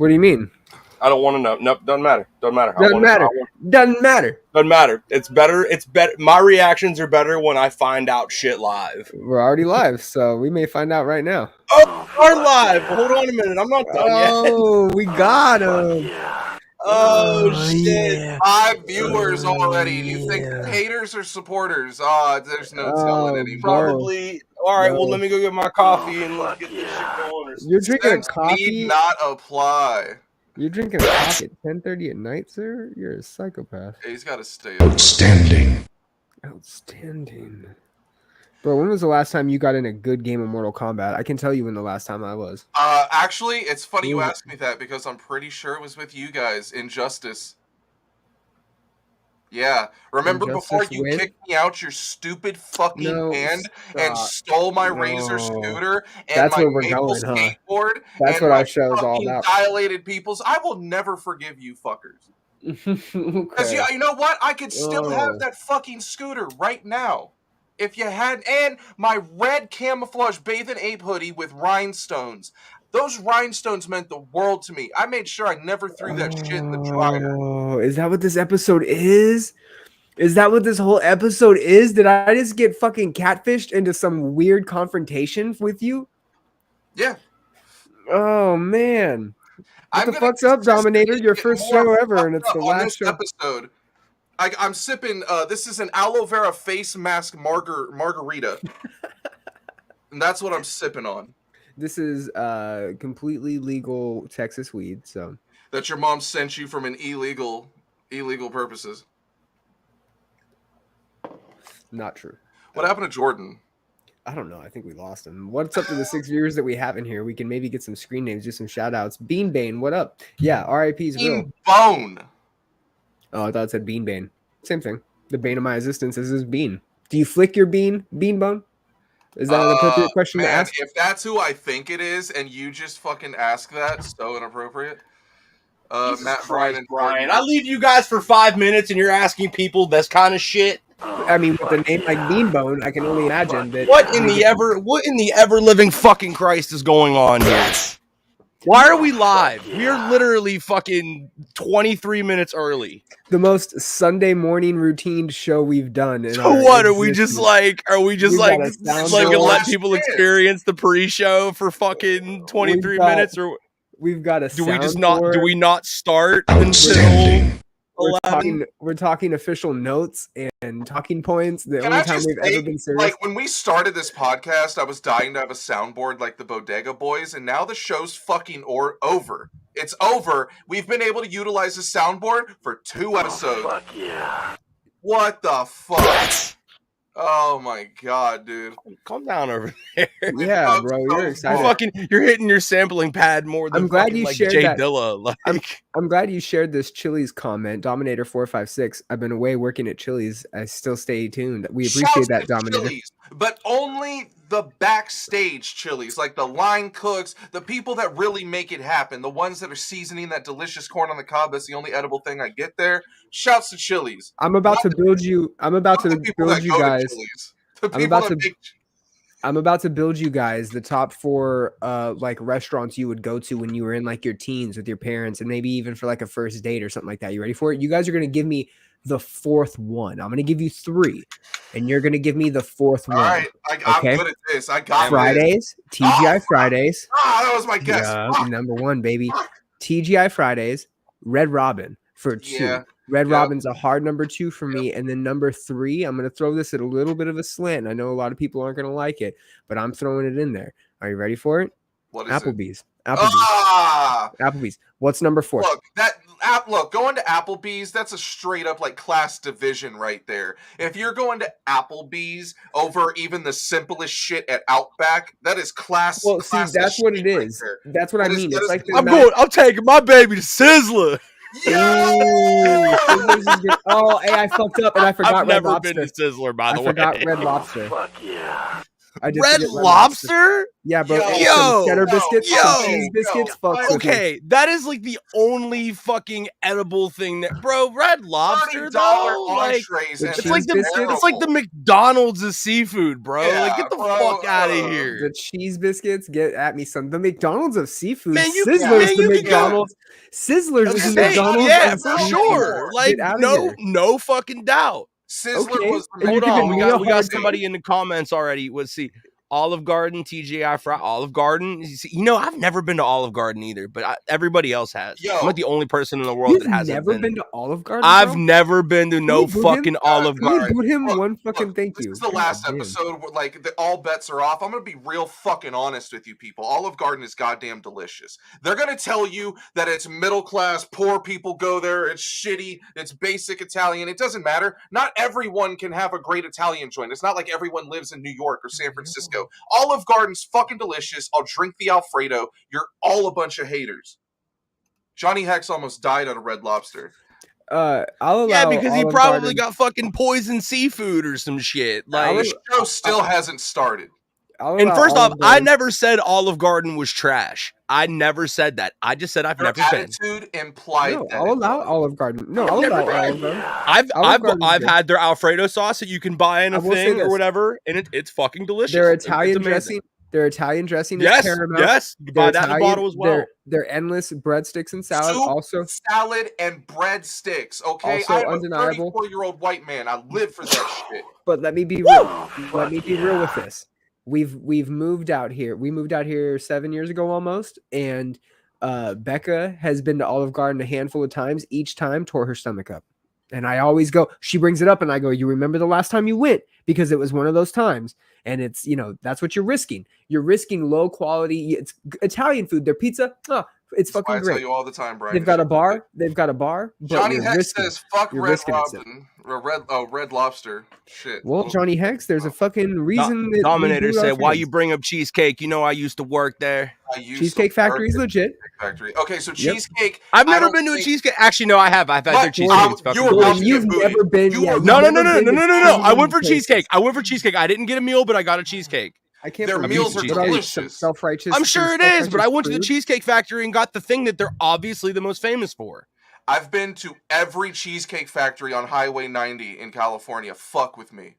What do you mean? I don't want to know. Nope, doesn't matter. Doesn't matter. Doesn't matter. Doesn't matter. Doesn't matter. It's better. It's better. My reactions are better when I find out shit live. We're already live, so we may find out right now. Oh, we're live. Hold on a minute. I'm not done yet. Oh, we got him. Oh, shit. Yeah. 5 viewers already. Do you think haters or supporters? There's no telling anymore. Probably. All right, well, let me go get my coffee and let's get this shit going. You're drinking a coffee? Need not apply. You're drinking a coffee at 10:30 at night, sir? You're a psychopath. Hey, he's got to stay. Outstanding. Bro, when was the last time you got in a good game of Mortal Kombat? I can tell you when the last time I was. Actually, it's funny you asked me that because I'm pretty sure it was with you guys. Injustice. Yeah. Remember before you kicked me out your stupid fucking hand and stole my Razor scooter and my maple skateboard? That's what our show is all about. Dilated peoples. I will never forgive you fuckers. Because you know what? I could still have that fucking scooter right now. If you had, and my red camouflage bathing ape hoodie with rhinestones. Those rhinestones meant the world to me. I made sure I never threw that shit in the dryer. Oh, is that what this episode is? Is that what this whole episode is? Did I just get fucking catfished into some weird confrontation with you? Yeah. Oh, man. What the fuck's up, Dominator? Your first show ever, and it's the last show. Episode. I'm sipping, this is an aloe vera face mask margarita. And that's what I'm sipping on. This is completely legal Texas weed, so. That your mom sent you from an illegal purposes. Not true. What happened to Jordan? I don't know. I think we lost him. What's up to the 6 viewers that we have in here? We can maybe get some screen names, do some shout outs. Beanbane, what up? Yeah, RIP's real. Bone. Oh, I thought it said Beanbane. Same thing. The bane of my existence is his bean. Do you flick your bean, Beanbone? Is that an appropriate question to ask? If that's who I think it is, and you just fucking ask that, so inappropriate. Matt, Bryan, and Bryan. I leave you guys for 5 minutes, and you're asking people this kind of shit. I mean, with a name like Beanbone, I can only imagine that. What in the ever living fucking Christ is going on here? Why are we live? We're literally fucking 23 minutes early. The most Sunday morning routine show we've done. So what are we just like? Are we just like gonna let people experience the pre-show for fucking 23 minutes? Or we've got a. Do we not start until? We're talking official notes and talking points. The only time we've ever been serious. Like when we started this podcast, I was dying to have a soundboard like the Bodega Boys, and now the show's fucking over. It's over. We've been able to utilize the soundboard for 2 episodes. Fuck yeah. What the fuck? Oh my god, dude! Calm down over there. Yeah, bro, you're excited. You're hitting your sampling pad more than I'm glad you shared Jay that. Dilla. I'm glad you shared this Chili's comment, Dominator 456. I've been away working at Chili's. I still stay tuned. We appreciate that, Dominator. Chili's, but only the backstage Chili's, like the line cooks, the people that really make it happen, the ones that are seasoning that delicious corn on the cob. That's the only edible thing I get there. Shouts to Chili's. I'm about to build you guys. I'm about to build you guys the top 4 like restaurants you would go to when you were in like your teens with your parents, and maybe even for like a first date or something like that. You ready for it? You guys are gonna give me the 4th one. I'm gonna give you 3, and you're gonna give me the 4th one. All right, I'm good at this. I got Fridays, this. TGI Fridays. That was my guess. Number 1, baby. TGI Fridays, Red Robin for 2. Yeah. Red Robin's a hard number 2 for me. And then number 3, I'm going to throw this at a little bit of a slant. I know a lot of people aren't going to like it, but I'm throwing it in there. Are you ready for it? What is Applebee's. it? Applebee's. What's number 4? Look, going to Applebee's, that's a straight up like class division right there. If you're going to Applebee's over even the simplest shit at Outback, that is class. Well, see, that's what it is. Right, that's what I mean. It's like I'm taking my baby to Sizzler. Yeah. Oh, hey, I fucked up and I forgot I've Red never Lobster. been to Sizzler, by the way. I forgot Red Lobster. Fuck yeah. I did Red forget Lobster? Yeah, bro. and Yo, some cheddar biscuits, some yo, cheese biscuits. Fuck with me. Okay, that is like the only fucking edible thing that, bro. Red Lobster $30 though, like entrees the and cheese it's like the biscuits? it's like the McDonald's of seafood, bro. Yeah, like get the bro, fuck out of here, The cheese biscuits, get at me some. The McDonald's of seafood. man. You Sizzlers, man, the you can go. McDonald's. Sizzlers is the Hey, McDonald's. yeah, of for seafood. sure. Like Get out of here. no fucking doubt. Sizzler Okay, was and you Hold give on, me we a got hard somebody in the comments already. Let's see. Olive Garden, TGI Fry, Olive Garden. You know, I've never been to Olive Garden either, but everybody else has. Yo. I'm like the only person in the world You've that hasn't never been to Olive Garden. I've bro? never been to no we boot him? fucking Olive Can we Garden. boot him Look, one fucking thank This you? is the God last damn. episode where, like, all bets are off. I'm gonna be real fucking honest with you people. Olive Garden is goddamn delicious. They're gonna tell you that it's middle class, poor people go there. It's shitty. It's basic Italian. It doesn't matter. Not everyone can have a great Italian joint. It's not like everyone lives in New York or San Francisco. Olive Garden's fucking delicious. I'll drink the Alfredo. You're all a bunch of haters. Johnny Hex almost died on a Red Lobster. I'll allow Yeah, because he Olive probably Garden. got fucking poison seafood or some shit. Like, The show still hasn't started. I'll and allow first off, Olive I Garden. never said Olive Garden was trash. I never said that. I just said I've Your never been. attitude implied No, that. I'll allow Olive Garden. No, I'll never allow been. Olive Garden. I've Olive Garden's I've good. had their Alfredo sauce that you can buy in I a will say thing or this. whatever, and it's fucking delicious. Their It's Italian amazing. dressing. Their Italian dressing is Yes, paramount. yes. You buy that in a bottle as well. Their endless breadsticks and salad Soup, also. salad, and breadsticks. Okay, Also I'm undeniable. a 34-year-old white man. I live for that shit. But let me be real. Let me be real with this. We've moved out here. We moved out here 7 years ago almost, and Becca has been to Olive Garden a handful of times. Each time tore her stomach up. And I always go, she brings it up and I go, you remember the last time you went? Because it was one of those times. And it's, that's what you're risking. You're risking low quality. It's Italian food. Their pizza, it's That's why fucking I great. tell you all the time, Brian. They've got a bar. But Johnny you're Hex risking. says, "Fuck You're Red risking it, Robin, Red Lobster." Shit. Well, Johnny Hex, there's a fucking reason that we Dominator boot our said, "Why fans. you bring up cheesecake? You know I used to work there." Cheesecake Factory is legit. Factory. Okay, so Yep. cheesecake. I've I never don't been to a think- cheesecake. Actually, no, I have. I've had their What? cheesecake. It's fucking You were delicious. about to You've get booted. never been. You Yeah, were- you've No. never been to I went for cheesecake. cheesecake. I went for cheesecake. I didn't get a meal, but I got a cheesecake. I can't Their believe meals you. are What are you, delicious. Self-righteous. I'm sure it is, but I went to the food? Cheesecake Factory and got the thing that they're obviously the most famous for. I've been to every Cheesecake Factory on Highway 90 in California. Fuck with me.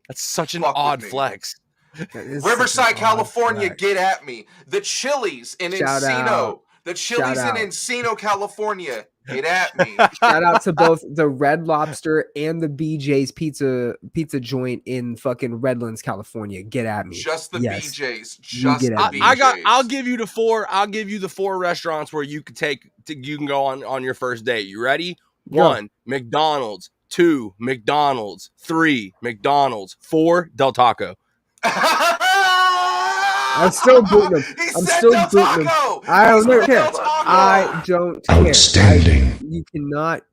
That's such an Fuck with odd me. flex. That is such Riverside, an odd California, flex. get at me. The Chili's in Shout Encino. out. The Chili's Shout in out. Encino, California. Get at me. Shout out to both the Red Lobster and the BJ's pizza joint in fucking Redlands, California. Get at me. Just the Yes. BJ's. You Just get the at me. BJ's. I'll give you the four restaurants where you could you can go on your first date. You ready? Go. 1, McDonald's. 2, McDonald's. 3, McDonald's. 4, Del Taco. I'm still booting him. He I'm said still Del booting him. Taco. I He don't said care. Del Taco. I don't care. Outstanding.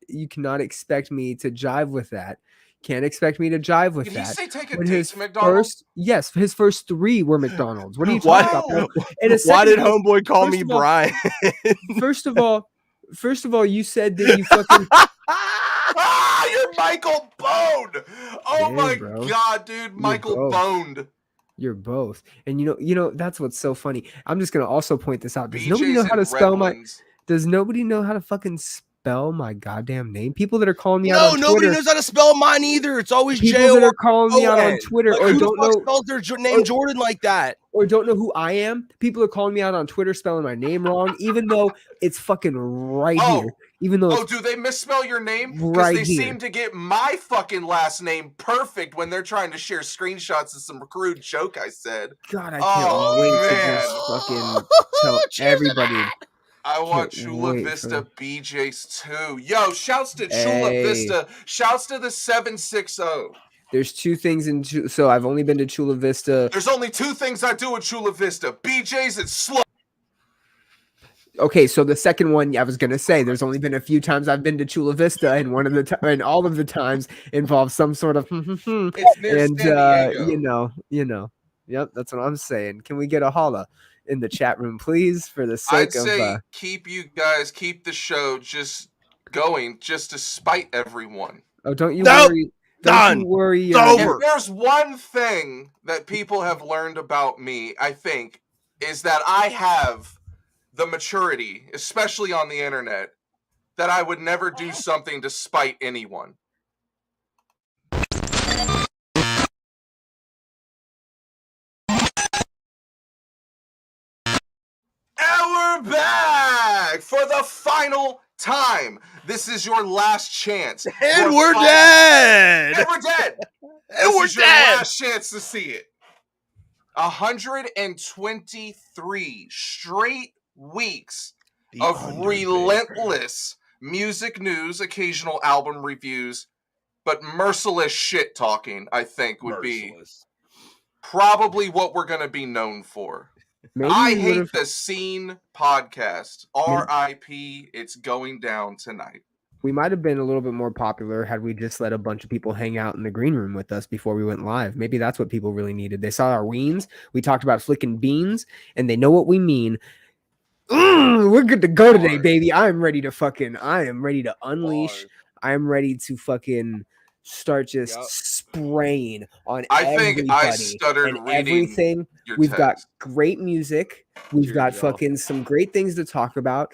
You cannot expect me to jive with that. Can't expect me to jive with Did he that. say take a When date his to McDonald's? his first 3 were McDonald's. What are you Why- talking about? And a Why did second one- homeboy call first me of all- Brian? First of all, you said that you fucking You're Michael Bone. Oh Damn, my bro. god, dude, Michael both. Boned. you're both. And you know that's what's so funny. I'm just gonna also point this out. Does nobody BJ's know how to in spell my Redlands. Does nobody know how to fucking spell my goddamn name? People that are calling me out No, on nobody Twitter. knows how to spell mine either. It's always People J that O. are calling me out on Twitter Like, or who don't the fuck know spells their name or- Jordan like that? or don't know who I am. People are calling me out on Twitter spelling my name wrong, even though it's fucking right Oh. here. Even though Oh, it's do they misspell your name? Because Right they here. seem to get my fucking last name perfect when they're trying to share screenshots of some crude joke I said. God, I can't Oh, wait man. to just fucking tell Cheers to everybody. I want Can't Chula wait Vista for- BJ's too. Yo, shouts to Chula Hey. Vista. Shouts to the 760. There's 2 things in so I've only been to Chula Vista. There's only 2 things I do at Chula Vista: BJ's and slow. Okay, so the second one I was gonna say, there's only been a few times I've been to Chula Vista, and and all of the times involves some sort of It's near and San Diego. you know, yep, that's what I'm saying. Can we get a holla in the chat room, please, for the I'd sake of say keep the show just going, just to spite everyone. oh, don't you Nope. worry. Done. you worry. It's over. If there's one thing that people have learned about me, I think, is that I have the maturity, especially on the internet, that I would never do something to spite anyone. And we're back for the final time. This is your last chance. And we're dead. And we're dead. And we're This is your dead. last chance to see it. 123 straight weeks of relentless music news, occasional album reviews, but merciless shit talking, I think, would be probably what we're going to be known for. Maybe I Hate the Scene podcast. R.I.P. It's going down tonight. We might have been a little bit more popular had we just let a bunch of people hang out in the green room with us before we went live. Maybe that's what people really needed. They saw our weens. We talked about flicking beans, and they know what we mean. We're good to go today, baby. I am ready to unleash. I am ready to fucking start just spraying on everybody. Think I stuttered and reading everything. We've got great music. We've got fucking some great things to talk about.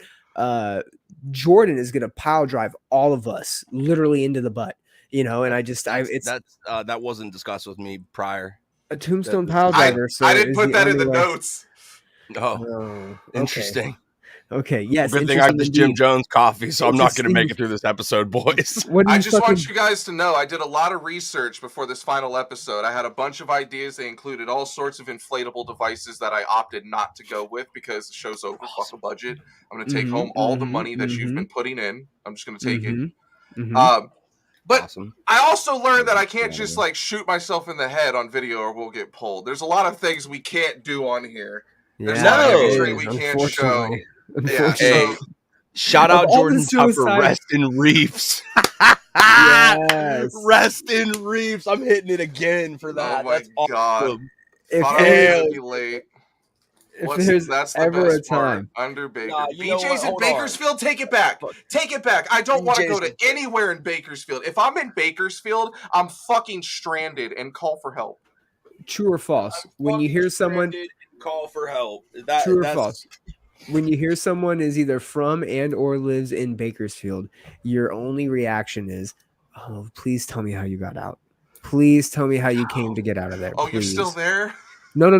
Jordan is gonna pile drive all of us literally into the butt, and that wasn't discussed with me prior. A tombstone pile driver. I didn't put that in the notes. Oh, interesting. Okay, yes. Good thing I have this Jim Jones coffee, so I'm not going to make it through this episode, boys. I just want you guys to know I did a lot of research before this final episode. I had a bunch of ideas. They included all sorts of inflatable devices that I opted not to go with because the show's over. Fuck the budget. I'm going to take home all the money that you've been putting in. I'm just going to take it. But I also learned that I can't just shoot myself in the head on video or we'll get pulled. There's a lot of things we can't do on here. There's a lot of imagery we can't show. Yeah, hey, shout out Jordan for Rest in Reefs. Yes. Rest in Reefs. I'm hitting it again for that. Oh my God. Awesome. That's the ever best a time part. Under Baker. BJ's in Bakersfield, take it back. Take it back. I don't want to go to anywhere in Bakersfield. If I'm in Bakersfield, I'm fucking stranded and call for help. True or false? When you hear someone call for help. True or false? When you hear someone is either from and or lives in Bakersfield, your only reaction is, "Oh, please tell me how you got out. Please tell me how you came to get out of there." Oh, please. You're still there? No.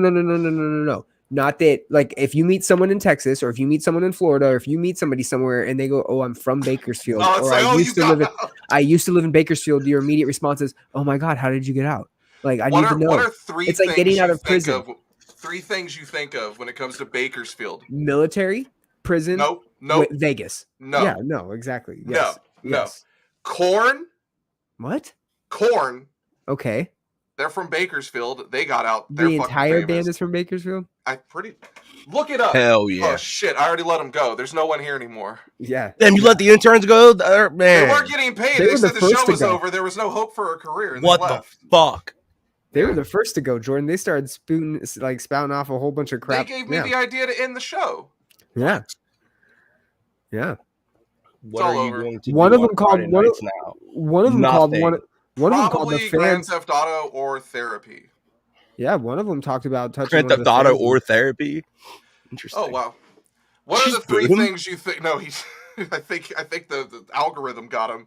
Not that. Like, if you meet someone in Texas, or if you meet someone in Florida, or if you meet somebody somewhere and they go, "Oh, I'm from Bakersfield," or I used to live in Bakersfield, your immediate response is, "Oh my God, how did you get out?" Like, I need to know. What are three? It's like getting out of prison. Three things you think of when it comes to Bakersfield: military, prison, no, Vegas, no, yeah, no, exactly, yes. No, corn. What? Corn. Okay. They're from Bakersfield. They got out. The entire band is from Bakersfield. Look it up. Hell yeah. Oh shit! I already let them go. There's no one here anymore. Yeah. Damn, you let the interns go, man. They weren't getting paid. They said the show was over. There was no hope for a career. And what the fuck? They were the first to go, Jordan. They started spouting off a whole bunch of crap. They gave me the idea to end the show. Yeah. Yeah. What are you going to do? One of them called the Grand Theft Auto or Therapy. Yeah, one of them talked about touching Grand Theft Auto or Therapy. Interesting. Oh wow. What are the three things you think? No, he's. I think the algorithm got him.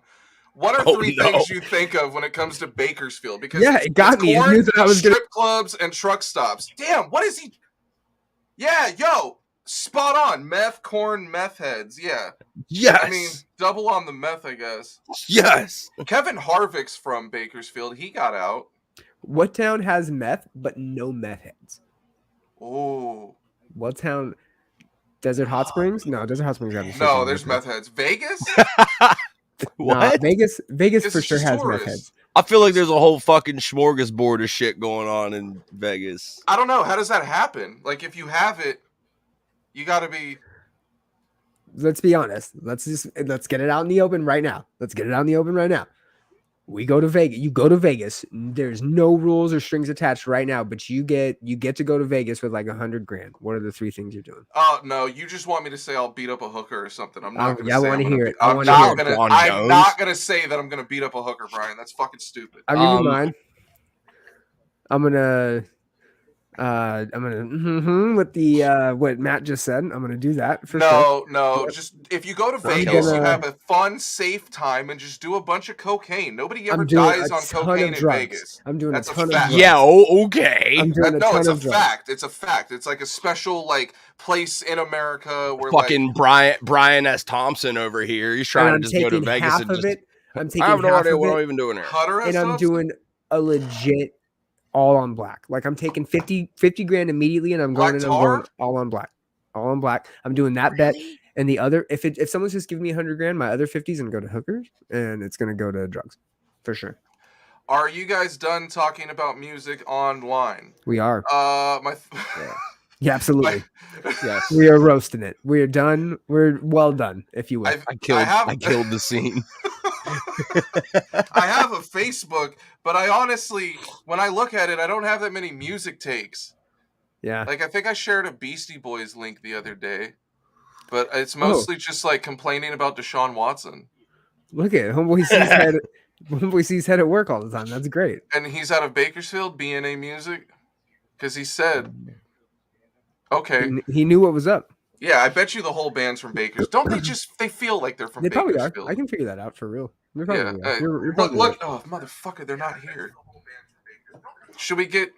What are three things you think of when it comes to Bakersfield? Because it got me. I knew that I was strip clubs and truck stops. Damn, what is he? Yeah, spot on. Meth, corn, meth heads. Yeah. Yes. I mean, double on the meth, I guess. Yes. Kevin Harvick's from Bakersfield. He got out. What town has meth but no meth heads? Oh. What town? Desert Hot Springs? No, Desert Hot Springs. No, there's meth heads. Vegas? What? Nah, Vegas for sure has meth heads. I feel like there's a whole fucking smorgasbord of shit going on in Vegas. I don't know. How does that happen? Like, if you have it, you got to be. Let's be honest. Let's get it out in the open right now. We go to Vegas. You go to Vegas. There's no rules or strings attached right now, but you get to go to Vegas with like $100 grand. What are the 3 things you're doing? Oh no, you just want me to say I'll beat up a hooker or something. I'm not gonna I say want I'm to gonna hear be, it. I I'm want to hear not it. gonna John I'm Jones. not gonna say that I'm gonna beat up a hooker, Brian. That's fucking stupid. I'll give you mine. I'm gonna with the what Matt just said. I'm gonna do that for sure. No. Just if you go to Vegas, you have a fun, safe time and just do a bunch of cocaine. Nobody ever I'm doing dies a on ton cocaine of in drugs. Vegas. I'm doing That's a ton of fact. drugs. Yeah, okay. I'm doing a No, ton it's a of drugs. fact. It's a fact. It's like a special like place in America where Fucking Brian S. Thompson over here. He's trying to just go to Vegas half and of just. it. I'm taking I have no half idea of what I'm it, even doing here. Hutter and I'm doing a legit all on black. Like I'm taking 50 grand immediately, and I'm Black going and tar? I'm going all on black. All on black. I'm doing that bet. And the other, if someone's just giving me 100 grand, my other 50 is gonna go to hookers, and it's gonna go to drugs, for sure. Are you guys done talking about music online? We are. Yeah. Yeah, absolutely. Yes. We are roasting it. We are done. We're well done, if you will. I killed the scene. I have a Facebook, but I honestly, when I look at it, I don't have that many music takes. Yeah. Like, I think I shared a Beastie Boys link the other day, but it's mostly just like complaining about Deshaun Watson. Look at it. Homeboy sees head at work all the time. That's great. And he's out of Bakersfield, B&A Music, because he said, okay. He knew what was up. Yeah, I bet you the whole band's from Bakersfield. Don't they just, they feel like they're from They probably Bakersfield. are. I can figure that out for real. You're Yeah. probably right. You're probably Look, right. oh, motherfucker, they're not here. Should we get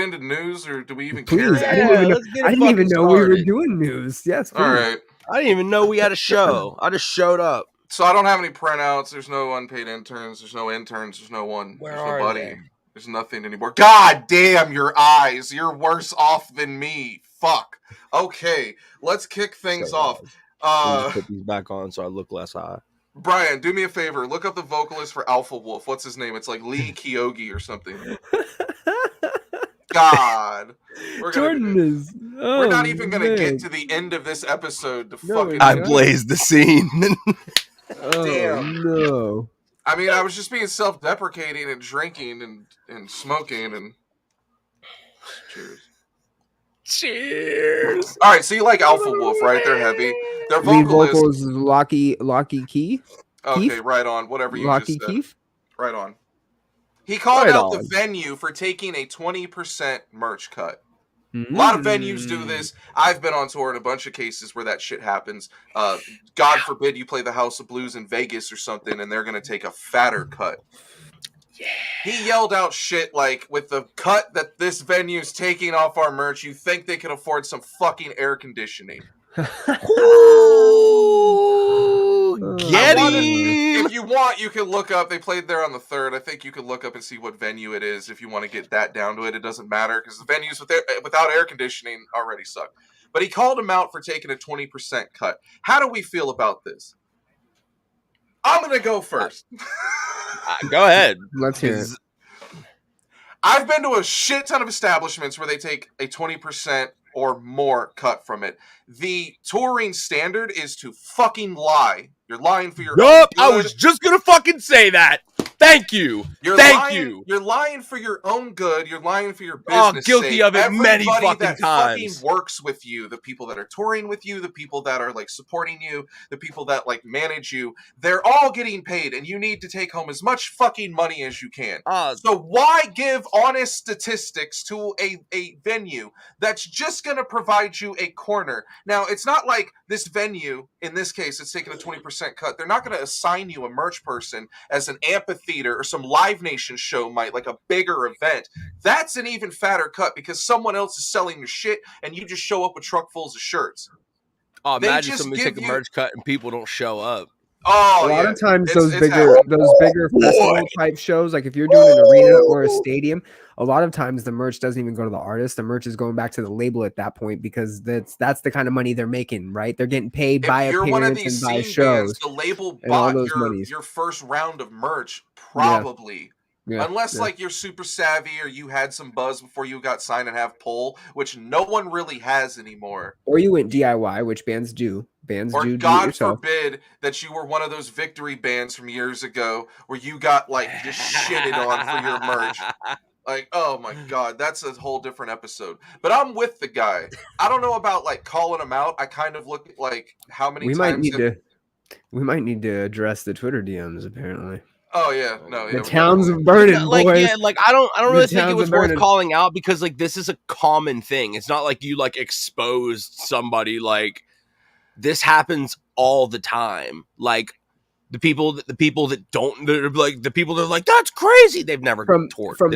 into news, or do we even care? Please, I didn't even know we were doing news. Yes, please. All right. I didn't even know we had a show. I just showed up. So I don't have any printouts. There's no unpaid interns. There's no interns. There's no one. Where There's are nobody. they? There's nothing anymore. God damn your eyes. You're worse off than me. Fuck. Okay, let's kick things off. Just put these back on so I look less high. Brian, do me a favor. Look up the vocalist for Alpha Wolf. What's his name? It's like Lee Kyogi or something. God. We're not even going to get to the end of this episode to fucking... I blazed the scene. Damn. No. I mean, I was just being self-deprecating and drinking and smoking and... Cheers. All right, so you like Alpha Wolf, right? They're heavy. Their vocals Locky Key. Okay, Keith? right on. Whatever you Locky just said. Keith? Right on. He called out the venue for taking a 20% merch cut. A lot of venues do this. I've been on tour in a bunch of cases where that shit happens. God forbid you play the House of Blues in Vegas or something, and they're going to take a fatter cut. Yeah. He yelled out shit like, with the cut that this venue's taking off our merch, you think they could afford some fucking air conditioning. Get him! If you want, you can look up. They played there on the 3rd. I think you can look up and see what venue it is if you want to get that down to it. It doesn't matter because the venues without air conditioning already suck. But he called him out for taking a 20% cut. How do we feel about this? I'm going to go first. Go ahead. Let's hear it. I've been to a shit ton of establishments where they take a 20% or more cut from it. The touring standard is to fucking lie. You're lying for your own good. I was just gonna fucking say that. Thank you. Thank you. You're lying for your own good. You're lying for your business. Guilty of it many fucking times. Fucking works with you, the people that are touring with you, the people that are like supporting you, the people that like manage you, they're all getting paid, and you need to take home as much fucking money as you can. So why give honest statistics to a venue that's just gonna provide you a corner? Now, it's not like this venue, in this case, it's taking a 20% cut. They're not gonna assign you a merch person as an amphitheater or some Live Nation show might, like a bigger event. That's an even fatter cut because someone else is selling your shit and you just show up with truckfuls of shirts. Imagine somebody take a merch cut and people don't show up. Oh, a lot of times those bigger festival type shows, like if you're doing an arena or a stadium, a lot of times the merch doesn't even go to the artist. The merch is going back to the label at that point because that's the kind of money they're making, right? They're getting paid by appearance and by shows. Bands, the label bought your first round of merch, probably. Unless like you're super savvy or you had some buzz before you got signed and have pull, which no one really has anymore. Or you went DIY, which bands do. Or do it God yourself. forbid that you were one of those victory bands from years ago where you got like just shitted on for your merch. Like, oh my God, that's a whole different episode. But I'm with the guy. I don't know about like calling him out. I kind of look at like how many times we might need to address the Twitter DMs apparently. Oh yeah, no, the towns of burning, like, boys. Yeah, like I don't really think it was worth burning. calling out because like this is a common thing. It's not like you like exposed somebody. Like this happens all the time. Like the people that don't, they're like the people that are like that's crazy. They've never from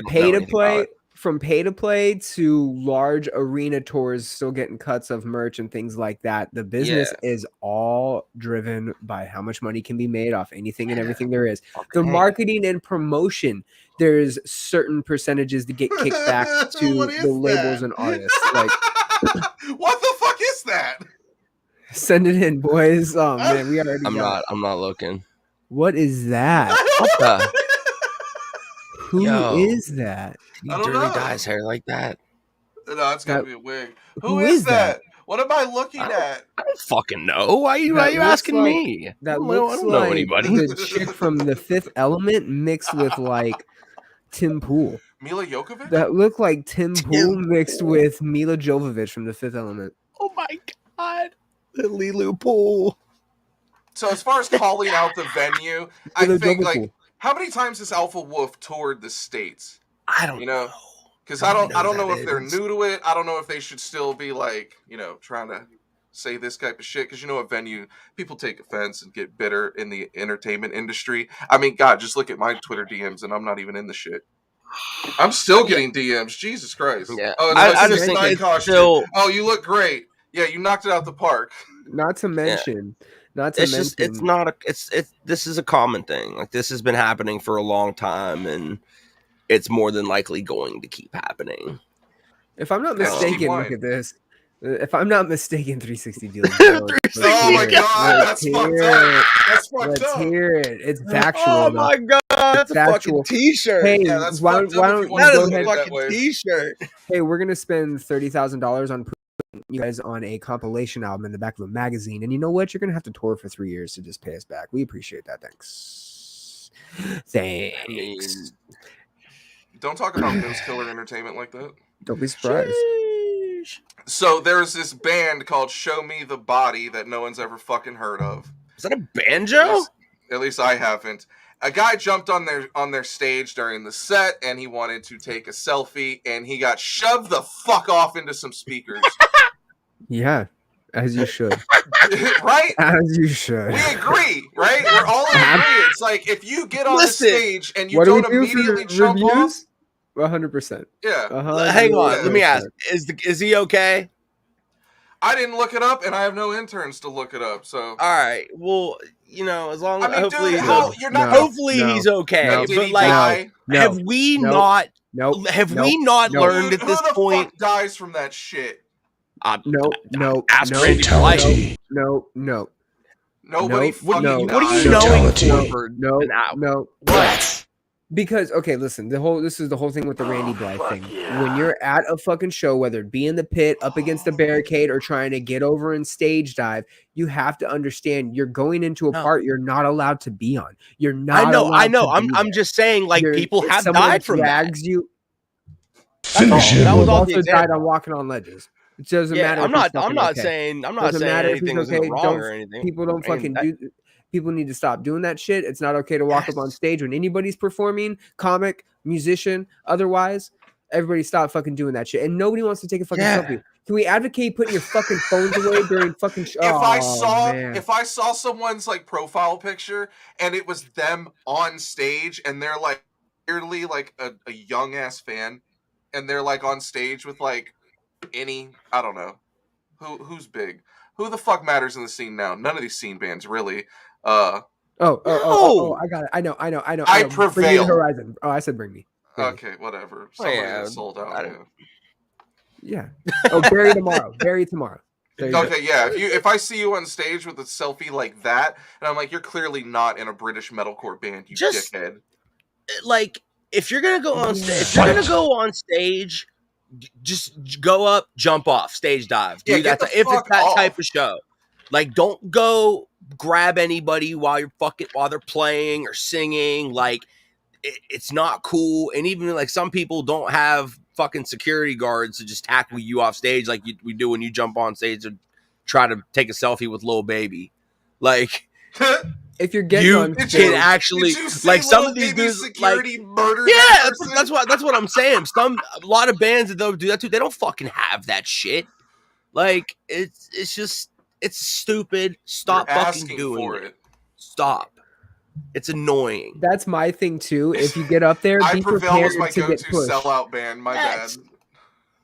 pay to play. It. From pay to play to large arena tours, still getting cuts of merch and things like that. The business is all driven by how much money can be made off anything and everything there is. The marketing and promotion, there's certain percentages to get kicked back to the labels and artists. Like, what the fuck is that? Send it in, boys. Oh man, we already. I'm not looking. What is that? Who is that? He really dyes hair like that. No, it's gotta be a wig. Who is that? What am I looking at? I don't fucking know. Why are you asking me? That looks I don't know anybody. The chick from The Fifth Element mixed with like Tim Pool. Mila Jokovic? That looked like Tim Pool mixed with Mila Jovovich from The Fifth Element. Oh my God. The Lilu Pool. So as far as calling out the venue, I think like how many times has Alpha Wolf toured the States? I don't know. Because I don't know if they're new to it. I don't know if they should still be like, trying to say this type of shit. Because a venue, people take offense and get bitter in the entertainment industry. I mean, God, just look at my Twitter DMs and I'm not even in the shit. I'm still getting DMs. Jesus Christ. Yeah. Oh, I just think it's still... Oh, you look great. Yeah, you knocked it out the park. Not to mention... This is a common thing. Like this has been happening for a long time and it's more than likely going to keep happening. If I'm not mistaken, look at this. If I'm not mistaken, 360 deals. Oh my God, that's fucked up. That's fucked up. Let's hear it. It's factual. Oh my God, that's a fucking t-shirt. Hey, yeah, that's why don't that is a fucking t-shirt. Hey, we're gonna spend $30,000 on you guys on a compilation album in the back of a magazine, and you know what? You're gonna have to tour for 3 years to just pay us back. We appreciate that. Thanks. Don't talk about Moose Killer Entertainment like that. Don't be surprised. So there's this band called Show Me the Body that no one's ever fucking heard of. Is that a banjo? At least I haven't. A guy jumped on their stage during the set and he wanted to take a selfie and he got shoved the fuck off into some speakers. Yeah, as you should. Right? As you should. We agree, right? We're all in agreement. It's like if you get on the stage and you don't immediately jump off. 100%. Yeah. 100%. Hang on, let me ask. Is he okay? I didn't look it up and I have no interns to look it up, so. All right. Well, as long as hopefully he's okay. No, but like have we not learned at this point who the fuck dies from that shit? No. Ask Randy Blythe. No. Nobody fucking what are you knowing for? No. What? Because listen, this is the whole thing with the Randy Blythe thing. When you're at a fucking show, whether it be in the pit, up against the barricade, or trying to get over and stage dive, you have to understand you're going into a part you're not allowed to be on. You're not. I know. I'm just saying, like people have died from that. Finish him. That was also died on walking on ledges. It doesn't matter. I'm not saying anything was wrong or anything. People don't fucking do. People need to stop doing that shit. It's not okay to walk up on stage when anybody's performing, comic, musician, otherwise. Everybody stop fucking doing that shit. And nobody wants to take a fucking selfie. Can we advocate putting your fucking phones away during fucking If I saw someone's like profile picture and it was them on stage and they're like clearly like a young ass fan and they're like on stage with like I don't know who's big. Who the fuck matters in the scene now? None of these scene bands really. I got it. I know. I prevail. Bring me to Horizon. Oh, I said bring me. Okay, whatever. Somebody sold out. Yeah. Oh, Barry tomorrow. Barry tomorrow. Okay, yeah. If I see you on stage with a selfie like that, and I'm like, you're clearly not in a British metalcore band, you dickhead. Like, if you're gonna go on stage, just go up, jump off, stage dive. Do that if it's that type of show. Like, don't go grab anybody while they're playing or singing. Like, it's not cool. And even like some people don't have fucking security guards to just tackle you off stage like we do when you jump on stage and try to take a selfie with Lil Baby. Like, if you're getting on stage, can actually like some of these dudes security like murder. Yeah, that's what I'm saying. A lot of bands that don't do that too. They don't fucking have that shit. Like, it's stupid. Stop fucking doing it. Stop. It's annoying. That's my thing too. If you get up there, be prepared to get pushed. Sellout band. My bad.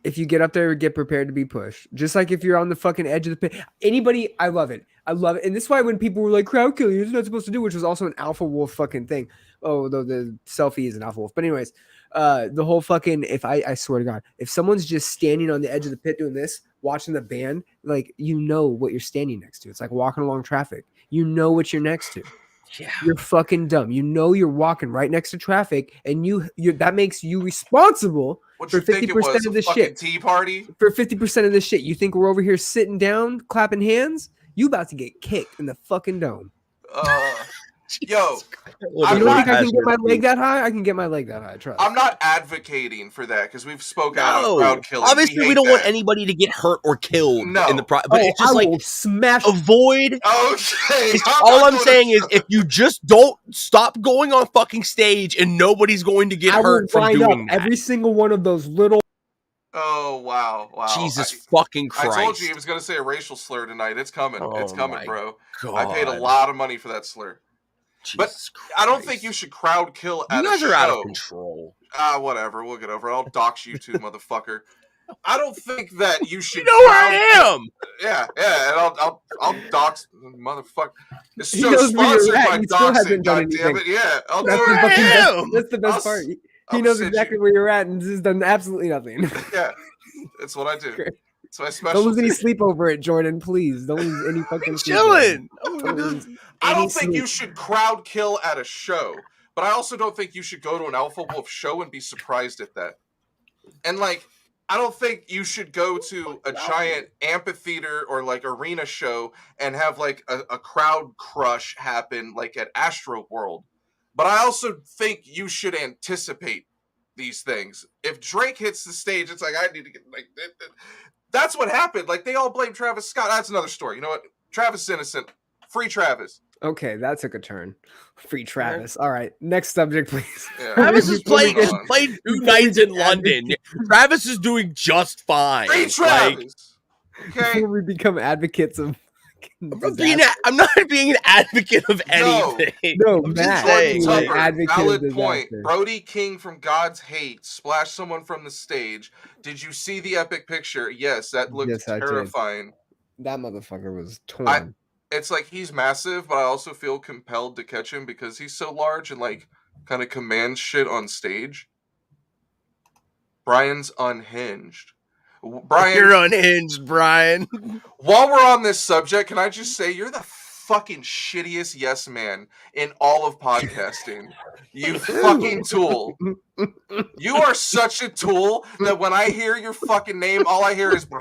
If you get up there, get prepared to be pushed. Just like if you're on the fucking edge of the pit. Anybody, I love it. I love it. And this is why when people were like, crowd killing, you're not supposed to do, which was also an alpha wolf fucking thing. Oh, though the selfie is an alpha wolf. But anyways, the whole fucking, if I swear to God, if someone's just standing on the edge of the pit doing this, watching the band, like, you know what you're standing next to. It's like walking along traffic. You know what you're next to. Yeah. You're fucking dumb. You know you're walking right next to traffic, and you that makes you responsible for 50% of the shit. Tea party? For 50% of the shit. You think we're over here sitting down, clapping hands? You about to get kicked in the fucking dome. Yo, you don't think I can get my leg that high? I can get my leg that high. Trust. I'm not advocating for that because we've spoken out of crowd killing. Obviously, we don't want anybody to get hurt or killed in the process. But it's just like avoid. Okay. All I'm saying is, if you just don't stop going on fucking stage, and nobody's going to get hurt from doing that. Every single one of those little. Oh wow! Jesus fucking Christ! I told you he was going to say a racial slur tonight. It's coming. It's coming, bro. God. I paid a lot of money for that slur. But I don't think you should crowd kill at a show. You guys are out of control. Whatever. We'll get over it. I'll dox you too, motherfucker. I don't think that you should. You know where I am. Yeah, and I'll dox motherfucker. This show's sponsored by doxing. Goddammit, yeah. I'll do it. That's the best part. He knows exactly where you're at and has done absolutely nothing. Yeah, that's what I do. It's my specialty. Don't lose any sleep over it, Jordan. Please don't lose any fucking sleep. Chilling. I don't think you should crowd kill at a show, but I also don't think you should go to an Alpha Wolf show and be surprised at that. And like, I don't think you should go to a giant amphitheater or like arena show and have like a crowd crush happen like at Astro World. But I also think you should anticipate these things. If Drake hits the stage, it's like, I need to get like. That's what happened. Like, they all blame Travis Scott. That's another story. You know what? Travis is innocent. Free Travis. Okay, that took a turn. Free Travis. All right, next subject, please. Yeah. Travis has played 2 nights in London. Travis is doing just fine. Free Travis. Okay. Before we become advocates of. I'm not being an advocate of anything. No, Matt. Valid point. Brody King from God's Hate splashed someone from the stage. Did you see the epic picture? Yes, that looked terrifying. That motherfucker was torn. It's like he's massive, but I also feel compelled to catch him because he's so large and like kind of commands shit on stage. Brian's unhinged. Brian, you're unhinged, Brian. While we're on this subject, can I just say you're the fucking shittiest yes man in all of podcasting. You fucking tool. You are such a tool that when I hear your fucking name, all I hear is Who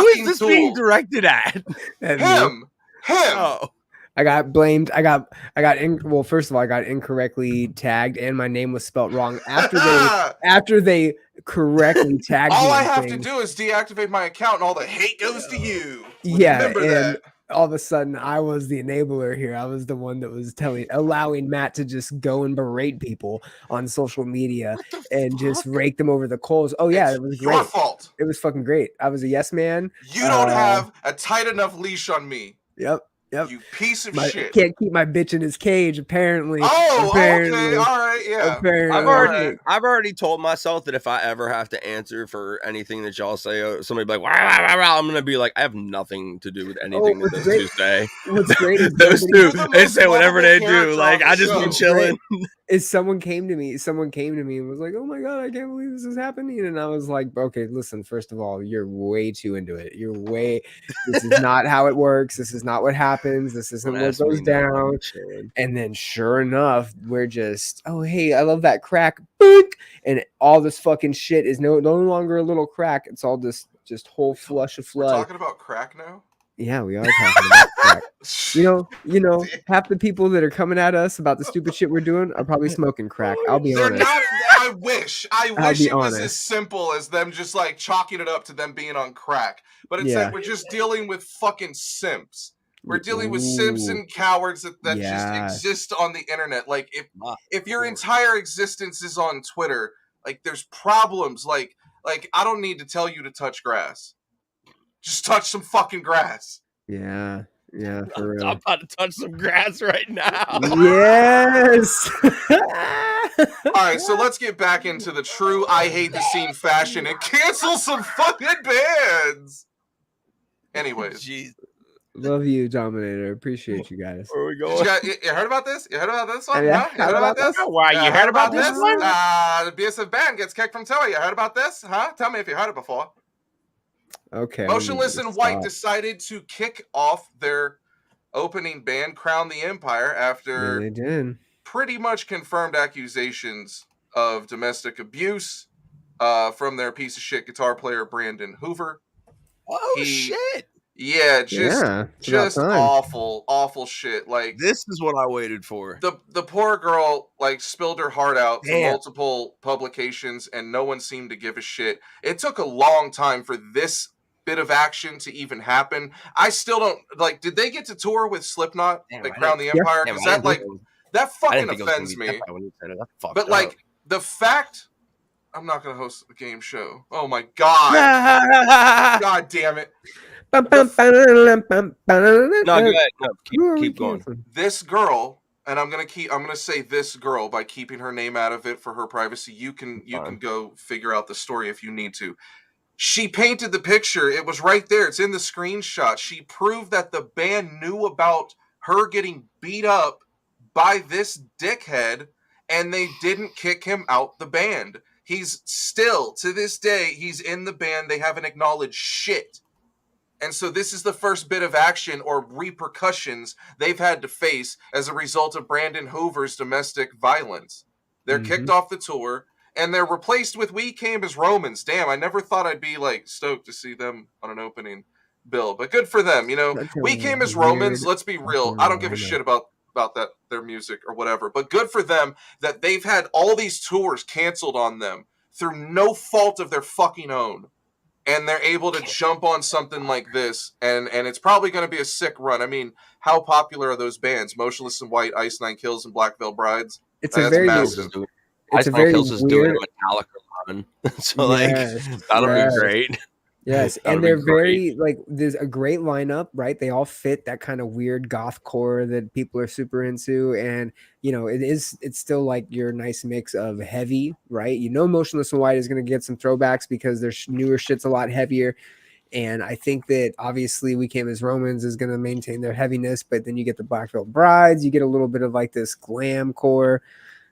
is this being directed at? Him. Oh. I got blamed. Well, first of all, I got incorrectly tagged, and my name was spelt wrong after they correctly tagged me. All I have to do is deactivate my account, and all the hate goes to you. Remember that. All of a sudden, I was the enabler here. I was the one that was allowing Matt to just go and berate people on social media and just rake them over the coals. Oh yeah, it was great. Your fault. It was fucking great. I was a yes man. You don't have a tight enough leash on me. Yep. You piece of shit. Can't keep my bitch in his cage, apparently. Okay, all right, yeah. I've already told myself that if I ever have to answer for anything that y'all say, somebody be like, wow, I'm gonna be like, I have nothing to do with anything that those two say. What's great is those two, they say whatever they do. Like, I just be chilling. Is someone came to me and was like, oh my God, I can't believe this is happening. And I was like, okay, listen, first of all, you're way too into it. This is not how it works. This is not what happens. happens. This isn't Don't what ask me goes no down. fucking shit. And then sure enough, we're just, oh, hey, I love that crack. Boink! And all this fucking shit is no longer a little crack. It's all this just whole flush of We're flood. talking about crack now? Yeah, we are talking about crack. You know, half the people that are coming at us about the stupid shit we're doing are probably smoking crack. I'll be They're honest. not. I wish be it was as honest. simple as them just like chalking it up to them being on crack. But it's Yeah. that we're just dealing with fucking simps. We're dealing with simps Ooh. and cowards that just Yeah. exist on the internet. Like if your Lord. entire existence is on Twitter, like there's problems. Like I don't need to tell you to touch grass. Just touch some fucking grass. Yeah. Yeah, for real. I'm about to touch some grass right now. Yes. All right, so let's get back into the true I hate the scene fashion and cancel some fucking bands. Anyways, Jeez, Love you, Dominator. Appreciate you guys. where are we you, going? you heard about this? You heard about this one? Yeah, Huh? You heard about this? Why you heard about this one? The BSF band gets kicked from Toei. You heard about this? Huh? Tell me if you heard it before. Okay. Motionless in White decided to kick off their opening band, Crown the Empire, after they did. pretty much confirmed accusations of domestic abuse from their piece of shit guitar player Brandon Hoover. Oh shit! Yeah, just time. awful shit. Like This is what I waited for. the poor girl like spilled her heart out to Damn. multiple publications, and no one seemed to give a shit. It took a long time for this bit of action to even happen. I still don't like. Did they get to tour with Slipknot at Crown the Empire? Because that fucking offends me. But like the fact, I'm not gonna host a game show. Oh my god! God damn it! No, go ahead. No, keep going. This girl, and I'm gonna say this girl by keeping her name out of it for her privacy. You can go figure out the story if you need to. She painted the picture. It was right there. It's in the screenshot. She proved that the band knew about her getting beat up by this dickhead, and they didn't kick him out the band. He's still, to this day, he's in the band. They haven't acknowledged shit. And so this is the first bit of action or repercussions they've had to face as a result of Brandon Hoover's domestic violence. They're kicked off the tour, and they're replaced with We Came as Romans. Damn, I never thought I'd be like stoked to see them on an opening bill, but good for them. You know, We Came as Romans. Let's be real. I don't give a shit about that their music or whatever, but good for them that they've had all these tours canceled on them through no fault of their fucking own. And they're able to jump on something like this, and it's probably going to be a sick run. I mean, how popular are those bands? Motionless in White, Ice Nine Kills, and Black Veil Brides. It's a very massive. It's a very doing Metallica run, so that'll be great. Yes, and they're very there's a great lineup, right? They all fit that kind of weird goth core that people are super into, and it's still like your nice mix of heavy, right? Motionless in White is going to get some throwbacks because their newer shit's a lot heavier, and I think that obviously We Came as Romans is going to maintain their heaviness, but then you get the Black Veil Brides, you get a little bit of like this glam core,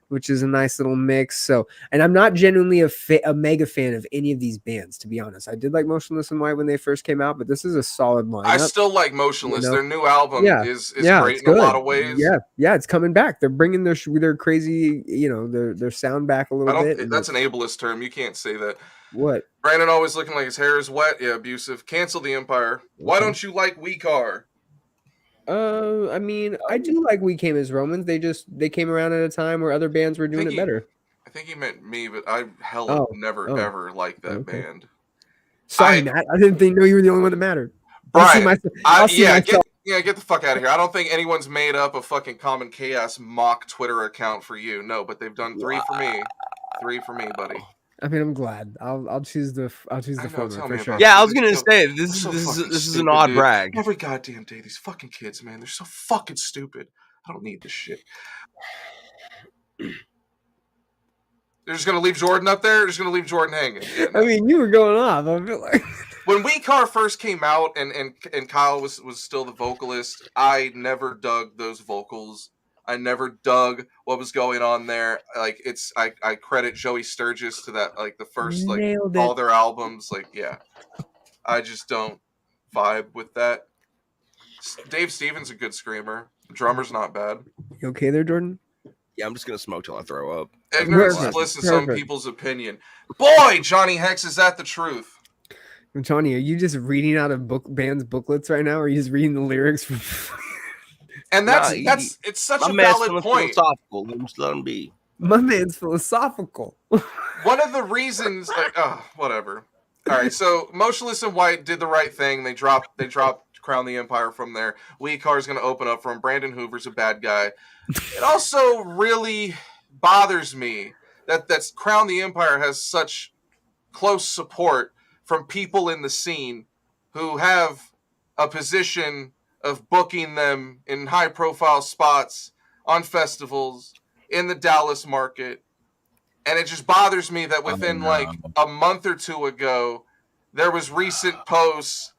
which is a nice little mix. So, and I'm not genuinely a mega fan of any of these bands, to be honest. I did like Motionless in White when they first came out, but this is a solid lineup. I still like Motionless. Their new album is great in a lot of ways. Yeah, it's coming back. They're bringing their crazy, their sound back a little bit. That's an ableist term. You can't say that. What? Brandon always looking like his hair is wet. Yeah, abusive. Cancel the Empire. Okay. Why don't you like We Car? I mean, I do like We Came as Romans. They came around at a time where other bands were doing it better. I think he meant me, but I never ever liked that band. Sorry, Matt. I didn't know you were the only one that mattered. Brian, get the fuck out of here. I don't think anyone's made up a fucking Common Chaos mock Twitter account for you. No, but they've done 3 for me. 3 for me, buddy. I mean, I'm glad. I'll choose the former for sure. Yeah, I was gonna say this is an odd brag. Every goddamn day, these fucking kids, man, they're so fucking stupid. I don't need this shit. They're just gonna leave Jordan up there. They're just gonna leave Jordan hanging. Yeah, no. I mean, you were going off. I feel like when We Car first came out, and Kyle was still the vocalist. I never dug those vocals. I never dug what was going on there. Like I credit Joey Sturgis to that, like the first all their albums. Like, yeah, I just don't vibe with that. Dave Stevens a good screamer. The drummer's not bad. You okay there, Jordan? Yeah, I'm just gonna smoke till I throw up. Ignorance is bliss in some people's opinion. Boy, Johnny Hex, is that the truth? Johnny, are you just reading out of band's booklets right now, or are you just reading the lyrics from? And it's such a valid point. Philosophical. Let him be. My man's philosophical. One of the reasons, whatever. All right, so Motionless and White did the right thing. They dropped Crown the Empire from there. Wee Car's going to open up for him. Brandon Hoover's a bad guy. It also really bothers me that Crown the Empire has such close support from people in the scene who have a position of booking them in high-profile spots on festivals in the Dallas market. And it just bothers me that within like a month or two ago, there was recent posts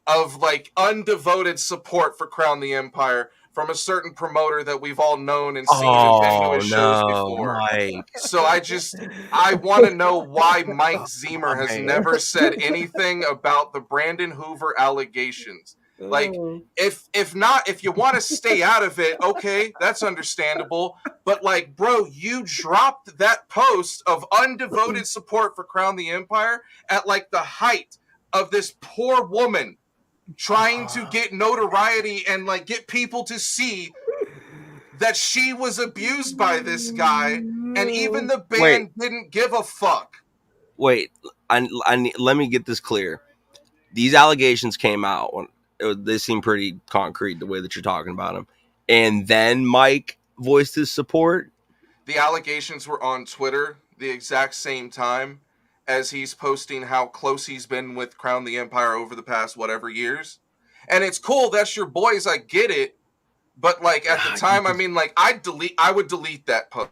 of like undevoted support for Crown the Empire from a certain promoter that we've all known and seen and been to his shows before. Mike. So I want to know why Mike Zemer has never said anything about the Brandon Hoover allegations. Like, if you want to stay out of it, okay, that's understandable. But like, bro, you dropped that post of undevoted support for Crown the Empire at like the height of this poor woman trying to get notoriety and like get people to see that she was abused by this guy, and even the band didn't give a fuck. Wait, let me get this clear. These allegations came out when they seem pretty concrete the way that you're talking about them, and then Mike voiced his support. The allegations were on Twitter the exact same time as he's posting how close he's been with Crown the Empire over the past whatever years. And it's cool, that's your boys, I get it. But like at the time, I mean, like I would delete that post.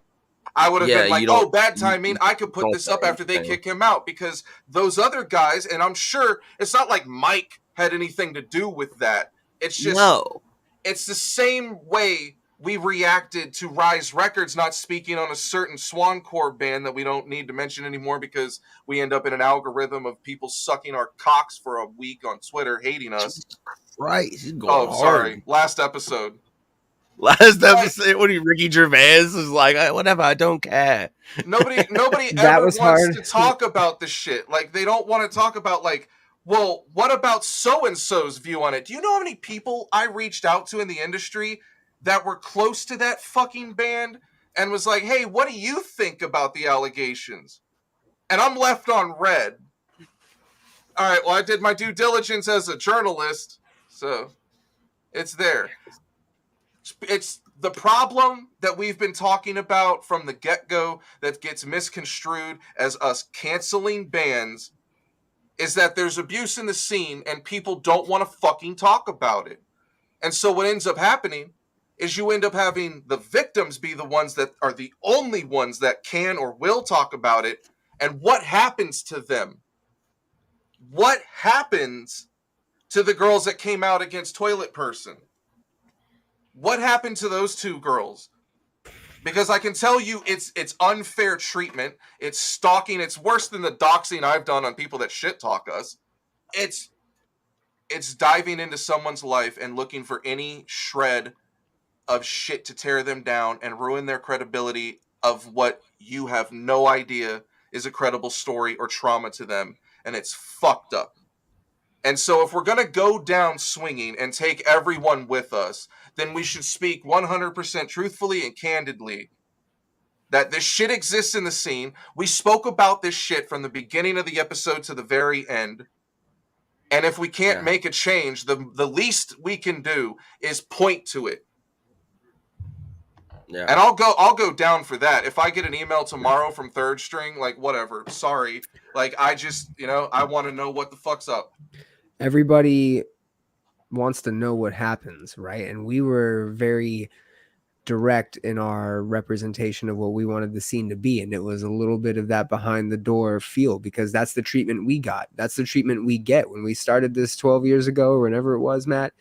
I would have been like, oh, bad timing. I could put this up after they kick him out, because those other guys, and I'm sure it's not like Mike had anything to do with that. It's just, it's the same way we reacted to Rise Records not speaking on a certain Swancore band that we don't need to mention anymore because we end up in an algorithm of people sucking our cocks for a week on Twitter, hating us. Right. He's going hard. Sorry. Last episode. What do you, Ricky Gervais is like, whatever, I don't care. Nobody ever wants to talk about this shit. Like, they don't want to talk about, like, well, what about so-and-so's view on it? Do you know how many people I reached out to in the industry that were close to that fucking band and was like, hey, what do you think about the allegations? And I'm left on red. All right, well, I did my due diligence as a journalist, so it's there. It's the problem that we've been talking about from the get-go that gets misconstrued as us canceling bands is that there's abuse in the scene and people don't want to fucking talk about it. And so what ends up happening is you end up having the victims be the ones that are the only ones that can or will talk about it. And what happens to them? What happens to the girls that came out against Toilet Person? What happened to those two girls? Because I can tell you it's unfair treatment. It's stalking. It's worse than the doxing I've done on people that shit talk us. It's diving into someone's life and looking for any shred of shit to tear them down and ruin their credibility of what you have no idea is a credible story or trauma to them. And it's fucked up. And so if we're going to go down swinging and take everyone with us, then we should speak 100% truthfully and candidly that this shit exists in the scene. We spoke about this shit from the beginning of the episode to the very end. And if we can't make a change, the least we can do is point to it. Yeah. And I'll go down for that. If I get an email tomorrow from Third String, like whatever, sorry. Like I just, I want to know what the fuck's up. Everybody wants to know what happens, right? And we were very direct in our representation of what we wanted the scene to be. And it was a little bit of that behind the door feel, because that's the treatment we got. That's the treatment we get. When we started this 12 years ago, or whenever it was, Matt,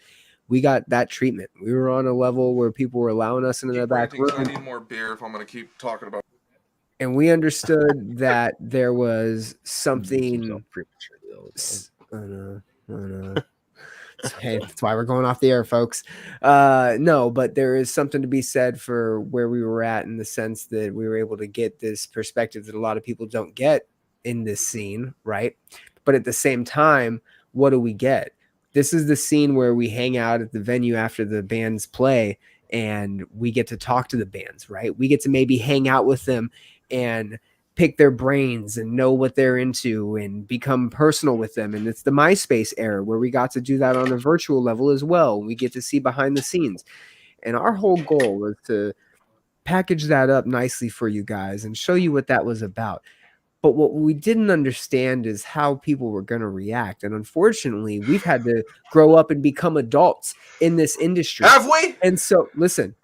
we got that treatment. We were on a level where people were allowing us into the back room. I need more beer if I'm going to keep talking about it. And we understood that there was something... Hey, that's why we're going off the air, folks. No, but there is something to be said for where we were at, in the sense that we were able to get this perspective that a lot of people don't get in this scene, right? But at the same time, what do we get? This is the scene where we hang out at the venue after the bands play, and we get to talk to the bands, right? We get to maybe hang out with them and pick their brains and know what they're into and become personal with them. And it's the MySpace era where we got to do that on a virtual level as well. We get to see behind the scenes. And our whole goal was to package that up nicely for you guys and show you what that was about. But what we didn't understand is how people were going to react. And unfortunately, we've had to grow up and become adults in this industry. Have we? And so, listen,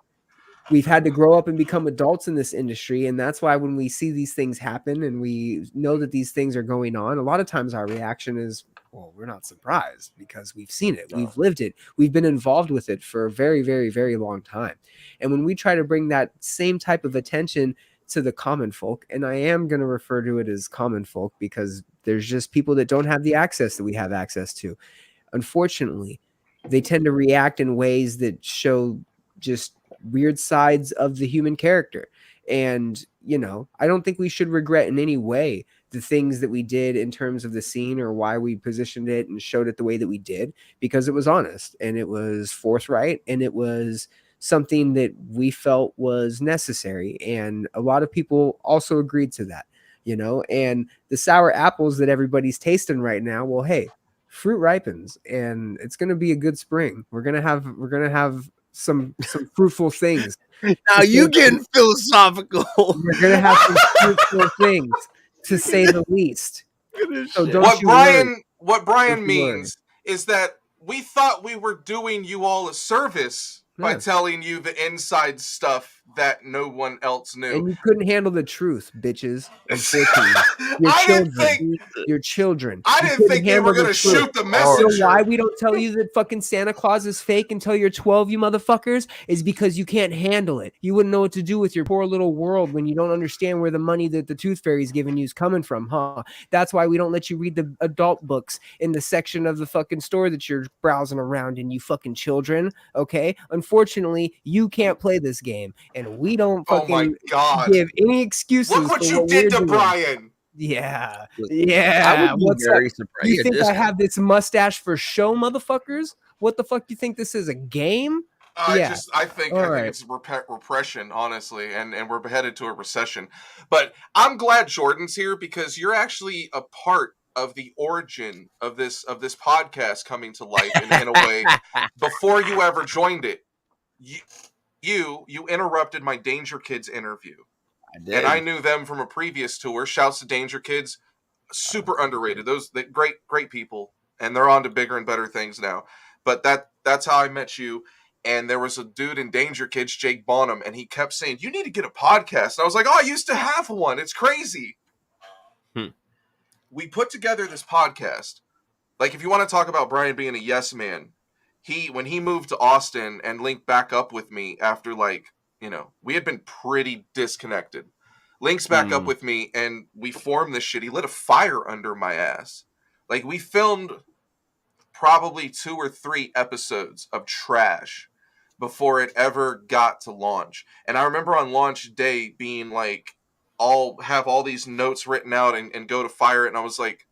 we've had to grow up and become adults in this industry. And that's why when we see these things happen and we know that these things are going on, a lot of times our reaction is, well, we're not surprised because we've seen it. We've lived it. We've been involved with it for a very, very, very long time. And when we try to bring that same type of attention to the common folk, and I am going to refer to it as common folk because there's just people that don't have the access that we have access to. Unfortunately, they tend to react in ways that show just weird sides of the human character. And, you know, I don't think we should regret in any way the things that we did in terms of the scene or why we positioned it and showed it the way that we did, because it was honest and it was forthright and it was something that we felt was necessary. And a lot of people also agreed to that, you know, and the sour apples that everybody's tasting right now, well, hey, fruit ripens and it's going to be a good spring. We're going to have some fruitful things. Now you getting philosophical. We're going to have some fruitful things, to say the least. So what Bryan means is that we thought we were doing you all a service by telling you the inside stuff that no one else knew. And you couldn't handle the truth, bitches. Unfortunately. Your children. I didn't think you were going to shoot the messenger. You know why we don't tell you that fucking Santa Claus is fake until you're 12, you motherfuckers? Is because you can't handle it. You wouldn't know what to do with your poor little world when you don't understand where the money that the tooth fairy's giving you is coming from, huh? That's why we don't let you read the adult books in the section of the fucking store that you're browsing around in, you fucking children, okay? Unfortunately, you can't play this game, and we don't fucking give any excuses. Look what you did to Bryan. Yeah. I would be very surprised. You think I have this mustache for show, motherfuckers? What the fuck do you think this is, a game? I think it's repression, honestly, and we're headed to a recession. But I'm glad Jordan's here because you're actually a part of the origin of this podcast coming to life in a way before you ever joined it. You interrupted my Danger Kids interview. I did. And I knew them from a previous tour. Shouts to Danger Kids. Super underrated. Great people. And they're on to bigger and better things now. But that's how I met you. And there was a dude in Danger Kids, Jake Bonham, and he kept saying, you need to get a podcast. And I was like, oh, I used to have one. It's crazy. We put together this podcast. Like, if you want to talk about Bryan being a yes man, when he moved to Austin and linked back up with me after, like, you know, we had been pretty disconnected. Links back up with me, and we formed this shit. He lit a fire under my ass. Like, we filmed probably 2 or 3 episodes of trash before it ever got to launch. And I remember on launch day being like, have all these notes written out and go to fire it. And I was like,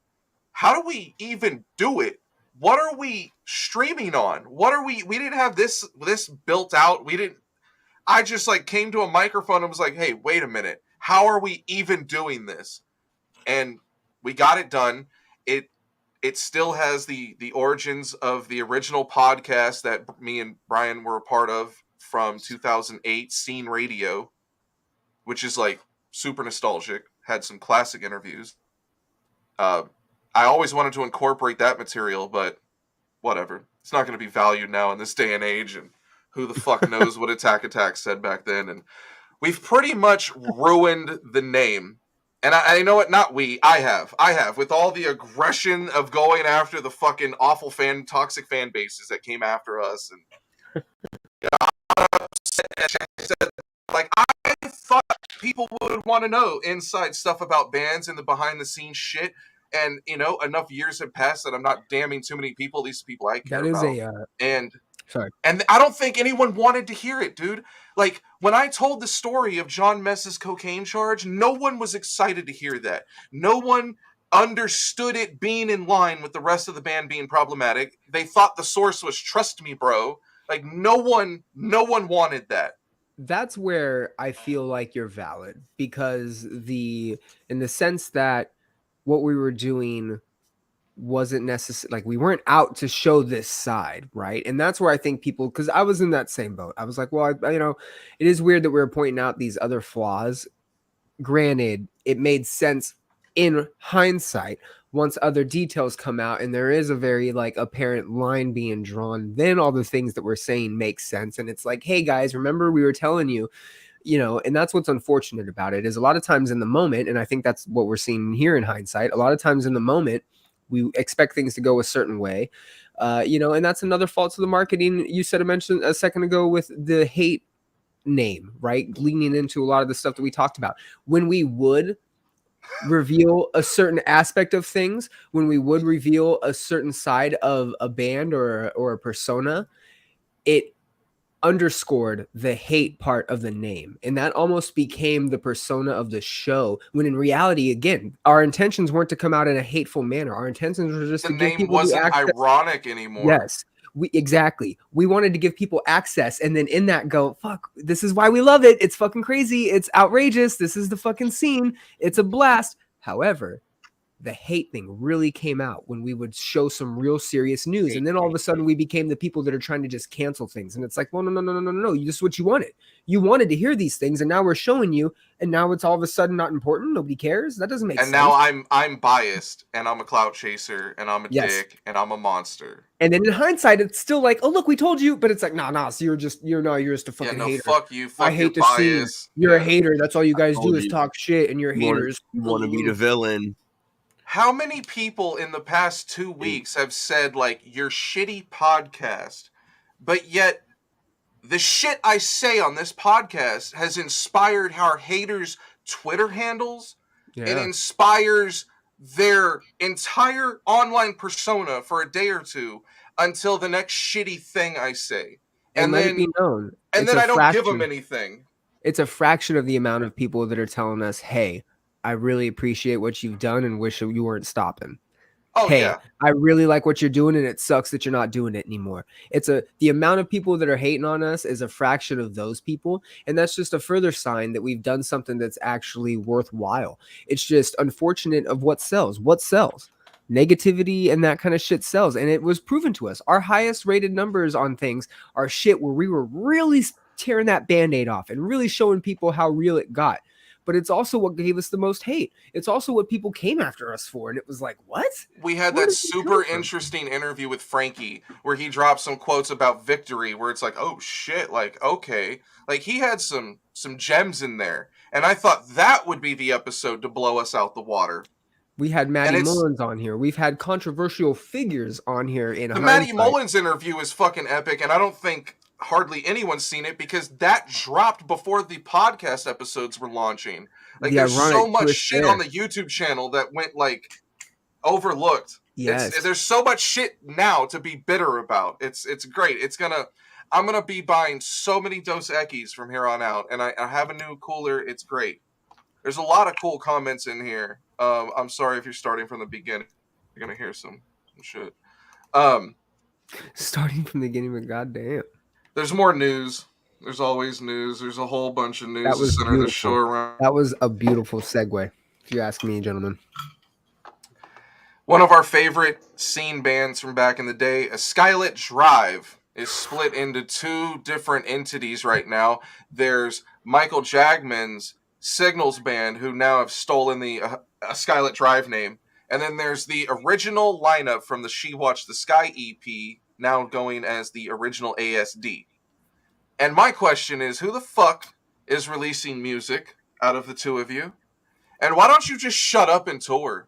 how do we even do it? What are we streaming on? We didn't have this built out. I just like came to a microphone and was like, hey, wait a minute. How are we even doing this? And we got it done. It still has the origins of the original podcast that me and Bryan were a part of from 2008, Scene Radio, which is like super nostalgic. Had some classic interviews. I always wanted to incorporate that material, but whatever. It's not going to be valued now in this day and age, and who the fuck knows what Attack said back then. And we've pretty much ruined the name. And I know it, not we, I have, with all the aggression of going after the fucking awful toxic fan bases that came after us. And like, I thought people would want to know inside stuff about bands and the behind the scenes shit. And, you know, enough years have passed that I'm not damning too many people, at least people I care That is about. sorry. And I don't think anyone wanted to hear it, dude. Like, when I told the story of John Mess's cocaine charge, no one was excited to hear that. No one understood it being in line with the rest of the band being problematic. They thought the source was "Trust Me, Bro." Like, no one wanted that. That's where I feel like you're valid, because in the sense that what we were doing wasn't necessary, like we weren't out to show this side, right? And that's where I think people, because I was in that same boat. I was like, well, you know, it is weird that we were pointing out these other flaws. Granted, it made sense in hindsight once other details come out and there is a very like apparent line being drawn, then all the things that we're saying make sense. And it's like, hey guys, remember we were telling you, you know. And that's what's unfortunate about it, is a lot of times in the moment, and I think that's what we're seeing here in hindsight, a lot of times in the moment we expect things to go a certain way, you know. And that's another fault to the marketing. You said, I mentioned a second ago with the hate name, right? Leaning into a lot of the stuff that we talked about. When we would reveal a certain aspect of things, when we would reveal a certain side of a band or a persona, it underscored the hate part of the name, and that almost became the persona of the show, when in reality, again, our intentions weren't to come out in a hateful manner. Our intentions were just The to give name people the wasn't access. ironic anymore. Yes, exactly. We wanted to give people access, and then in that go, fuck, this is why we love it. It's fucking crazy. It's outrageous. This is the fucking scene. It's a blast. However, the hate thing really came out when we would show some real serious news. And then all of a sudden we became the people that are trying to just cancel things. And it's like, well, no. This is what you wanted. You wanted to hear these things, and now we're showing you, and now it's all of a sudden not important. Nobody cares. That doesn't make sense. And now I'm biased, and I'm a clout chaser, and I'm a dick, and I'm a monster. And then in hindsight, it's still like, oh look, we told you, but it's like, nah. So you're just a fucking hater. Fuck you. Fuck I hate the bias. scene. You're a hater. That's all you guys do is talk shit, and you're haters. You want to be the villain. How many people in the past 2 weeks have said, like, your shitty podcast, but yet the shit I say on this podcast has inspired our haters' Twitter handles? Yeah. It inspires their entire online persona for a day or two until the next shitty thing I say. And let it be known. And then I don't give them anything. It's a fraction of the amount of people that are telling us, hey, I really appreciate what you've done and wish you weren't stopping. Oh, hey, yeah. I really like what you're doing, and it sucks that you're not doing it anymore. The amount of people that are hating on us is a fraction of those people, and that's just a further sign that we've done something that's actually worthwhile. It's just unfortunate of what sells. What sells? Negativity and that kind of shit sells, and it was proven to us. Our highest rated numbers on things are shit where we were really tearing that Band-Aid off and really showing people how real it got. But it's also what gave us the most hate. It's also what people came after us for. And it was like, what? We had that super interesting interview with Frankie where he dropped some quotes about victory where it's like, oh shit, like, okay. Like, he had some gems in there. And I thought that would be the episode to blow us out the water. We had Matty Mullins on here. We've had controversial figures on here in hindsight. The Matty Mullins interview is fucking epic, and I don't think hardly anyone's seen it because that dropped before the podcast episodes were launching. Like, there's so much shit on the YouTube channel that went, like, overlooked. Yes. There's so much shit now to be bitter about. It's great. I'm gonna be buying so many Dos Equis from here on out, and I have a new cooler. It's great. There's a lot of cool comments in here. I'm sorry if you're starting from the beginning. You're gonna hear some shit. Starting from the beginning, but goddamn. There's more news. There's always news. There's a whole bunch of news to center the show around. That was a beautiful segue, if you ask me, gentlemen. One of our favorite scene bands from back in the day, A Skylit Drive, is split into two different entities right now. There's Michael Jagman's Signals band, who now have stolen the A Skylit Drive name. And then there's the original lineup from the She Watched the Sky EP, now going as the original ASD. And my question is, who the fuck is releasing music out of the two of you? And why don't you just shut up and tour?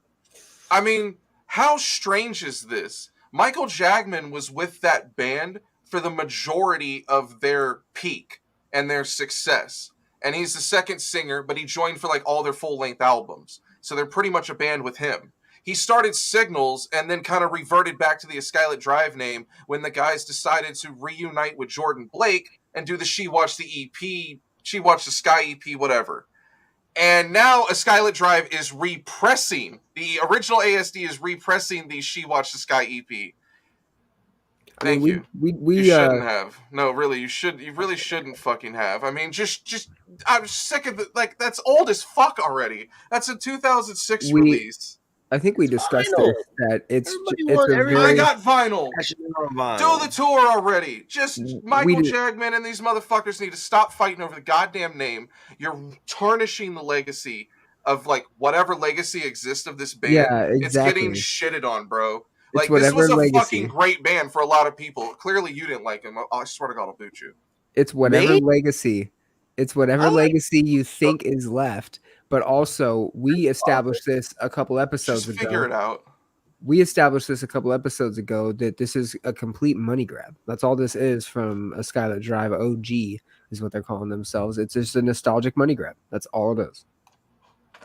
I mean, how strange is this? Michael Jagman was with that band for the majority of their peak and their success. And he's the second singer, but he joined for like all their full-length albums. So they're pretty much a band with him. he started Signals and then kind of reverted back to the A Skylit Drive name when the guys decided to reunite with Jordan Blake and do the She Watched the EP, She Watched the Sky EP, whatever. And now A Skylit Drive is repressing, the original ASD is repressing the She Watched the Sky EP. Thank you. You shouldn't have. No, really, you really shouldn't fucking have. I mean, just I'm sick of it. Like, that's old as fuck already. That's a 2006 release. I think we discussed this, that it's I got vinyl. Do the tour already. Just Michael Jagman and these motherfuckers need to stop fighting over the goddamn name. You're tarnishing the legacy of, like, whatever legacy exists of this band. Yeah, exactly. It's getting shitted on, bro. Like, this was a fucking great band for a lot of people. Clearly, you didn't like him. I swear to God, I'll boot you. It's whatever legacy. It's whatever legacy you think is left. But also, we established this a couple episodes ago. Figure it out. We established this a couple episodes ago that this is a complete money grab. That's all this is from A Skylit Drive. OG is what they're calling themselves. It's just a nostalgic money grab. That's all it is.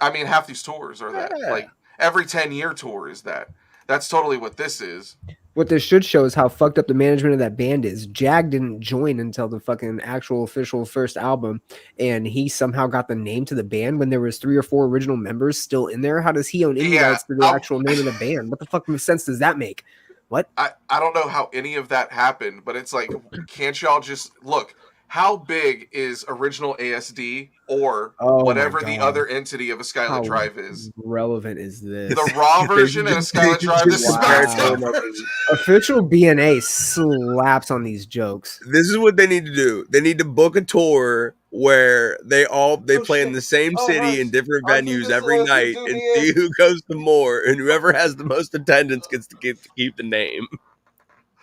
I mean, half these tours are that. Like, every 10-year tour is that. That's totally what this is. What this should show is how fucked up the management of that band is. Jag didn't join until the fucking actual official first album, and he somehow got the name to the band when there was 3 or 4 original members still in there. How does he own any rights to the actual name of the band? What the fuck sense does that make? What? I don't know how any of that happened, but it's like, can't y'all just look? How big is original ASD or whatever the other entity of A Skylit Drive is? Relevant is this? The raw version of A Skylit Drive. This is official BNA slaps on these jokes. This is what they need to do. They need to book a tour where they play in the same city in different venues every night and see who goes to more, and whoever has the most attendance gets to keep the name.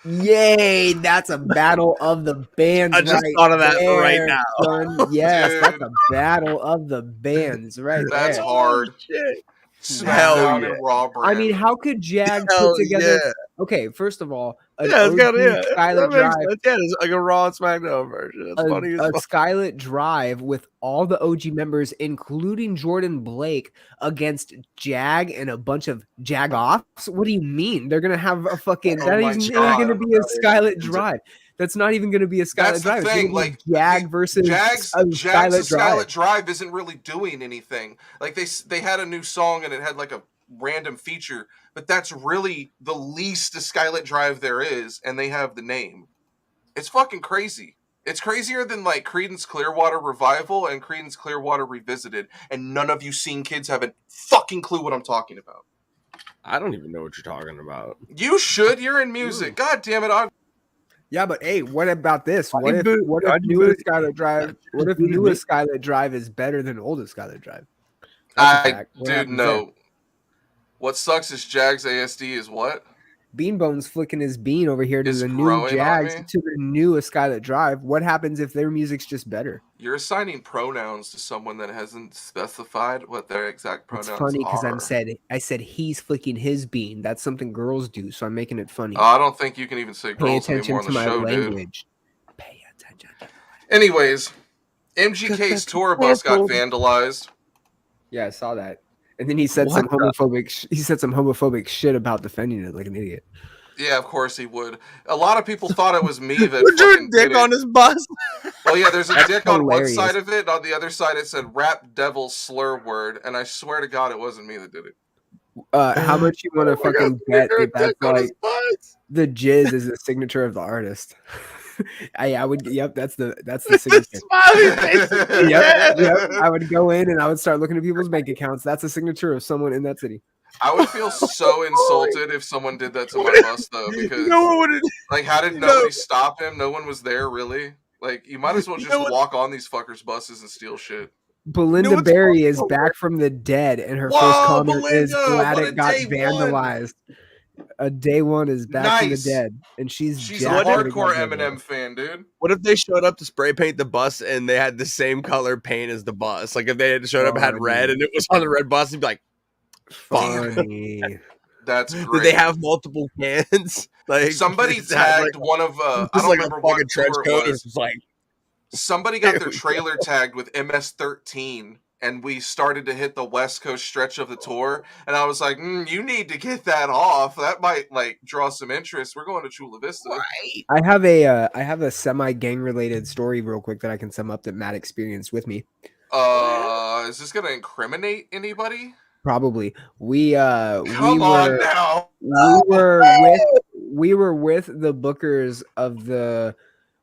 Yay, that's a battle of the bands. I just thought of that right now. Son. Yes, that's a battle of the bands right there. That's hard. Hell yeah. I mean, how could Jag put together? Yeah. Okay, first of all, Skylit Drive. Yeah, it's like a Raw and SmackDown version. That's funny as fuck. Skylit Drive with all the OG members, including Jordan Blake, against Jag and a bunch of Jag-offs. What do you mean? They're gonna have a fucking. That isn't even gonna be a Skylit Drive. That's not even going to be a Skylit Drive. That's the thing. Like, Jag versus Skylit Drive isn't really doing anything. Like, they had a new song and it had like a random feature, but that's really the least a Skylit Drive there is, and they have the name. It's fucking crazy. It's crazier than like Creedence Clearwater Revival and Creedence Clearwater Revisited, and none of you scene kids have a fucking clue what I'm talking about. I don't even know what you're talking about. You should. You're in music. God damn it. Yeah, but hey, what about this? What if newest Skylit Drive? What if newest Skylit Drive is better than oldest Skylit Drive? No. What sucks is Jag's ASD is what? Beanbone's flicking his bean over here to the new Jags to the newest Skylit Drive. What happens if their music's just better? You're assigning pronouns to someone that hasn't specified what their exact pronouns are. It's funny because I said he's flicking his bean. That's something girls do, so I'm making it funny. I don't think you can even say girls anymore on the show, language. Dude. Pay attention. Anyways, MGK's tour bus got vandalized. Yeah, I saw that. And then he said some homophobic shit about defending it like an idiot. Yeah, of course he would. A lot of people thought it was me that was there a dick on his bus? Well, yeah, there's a dick on one side of it. On the other side, it said "rap devil slur word," and I swear to God, it wasn't me that did it. How much you want to fucking bet that that's like the jizz is the signature of the artist? I would. Yep, that's the signature. Yep. I would go in and I would start looking at people's bank accounts. That's a signature of someone in that city. I would feel so insulted if someone did that to my bus, though, because like, how did nobody stop him? No one was there, really. Like, you might as well just walk on these fuckers' buses and steal shit. Belinda Berry is back from the dead, and her first comment is glad it got vandalized. Day one is back from the dead, and she's a hardcore Eminem fan, dude. What if they showed up to spray paint the bus and they had the same color paint as the bus? Like, if they had showed up and had red and it was on the red bus, you'd be like, funny. That's great. Did they have multiple cans? Like, somebody tagged one of I don't remember what trench coat. It was like somebody got their trailer tagged with MS-13 and we started to hit the West Coast stretch of the tour, and I was like, you need to get that off. That might like draw some interest. We're going to Chula Vista. Right. I have a semi gang related story real quick that I can sum up that Matt experienced with me. Is this gonna incriminate anybody? Probably. We were with the bookers of the.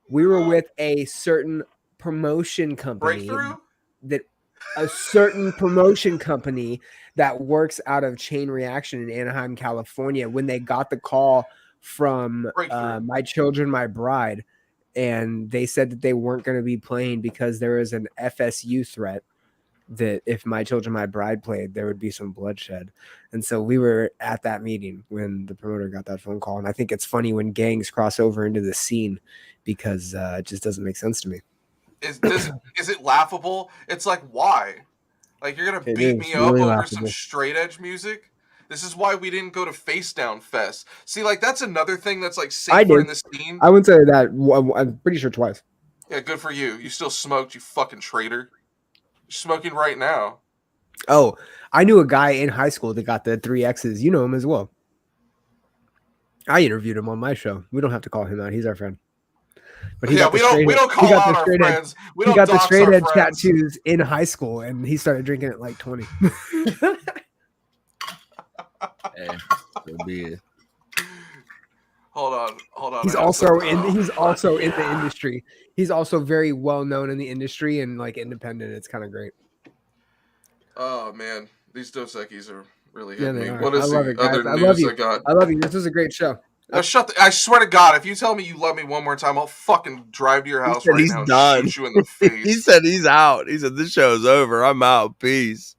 We were with a certain promotion company. Breakthrough? A certain promotion company that works out of Chain Reaction in Anaheim, California, when they got the call from My Children, My Bride, and they said that they weren't going to be playing because there was an FSU threat that if My Children, My Bride played, there would be some bloodshed. And so we were at that meeting when the promoter got that phone call. And I think it's funny when gangs cross over into the scene because it just doesn't make sense to me. Is it laughable? It's like, why? Like, you're gonna beat me up over some straight edge music? This is why we didn't go to Face Down Fest. See, like, that's another thing that's like safer in the scene. I wouldn't say that. I'm pretty sure twice. Yeah, good for you. You still smoked, you fucking traitor. You're smoking right now. Oh, I knew a guy in high school that got the 3Xs. You know him as well. I interviewed him on my show. We don't have to call him out. He's our friend. But we don't call out our friends. He got the straight edge tattoos in high school, and he started drinking at like 20. Hey, so be it. Hold on. He's also in the industry. He's also very well known in the industry and like independent. It's kind of great. Oh man, these Dos Equis are really hitting me. Are. What is the other news I got? I love you. This was a great show. Now I swear to God, if you tell me you love me one more time, I'll fucking drive to your house right now and shoot you in the face. He said he's out. He said this show's over. I'm out. Peace.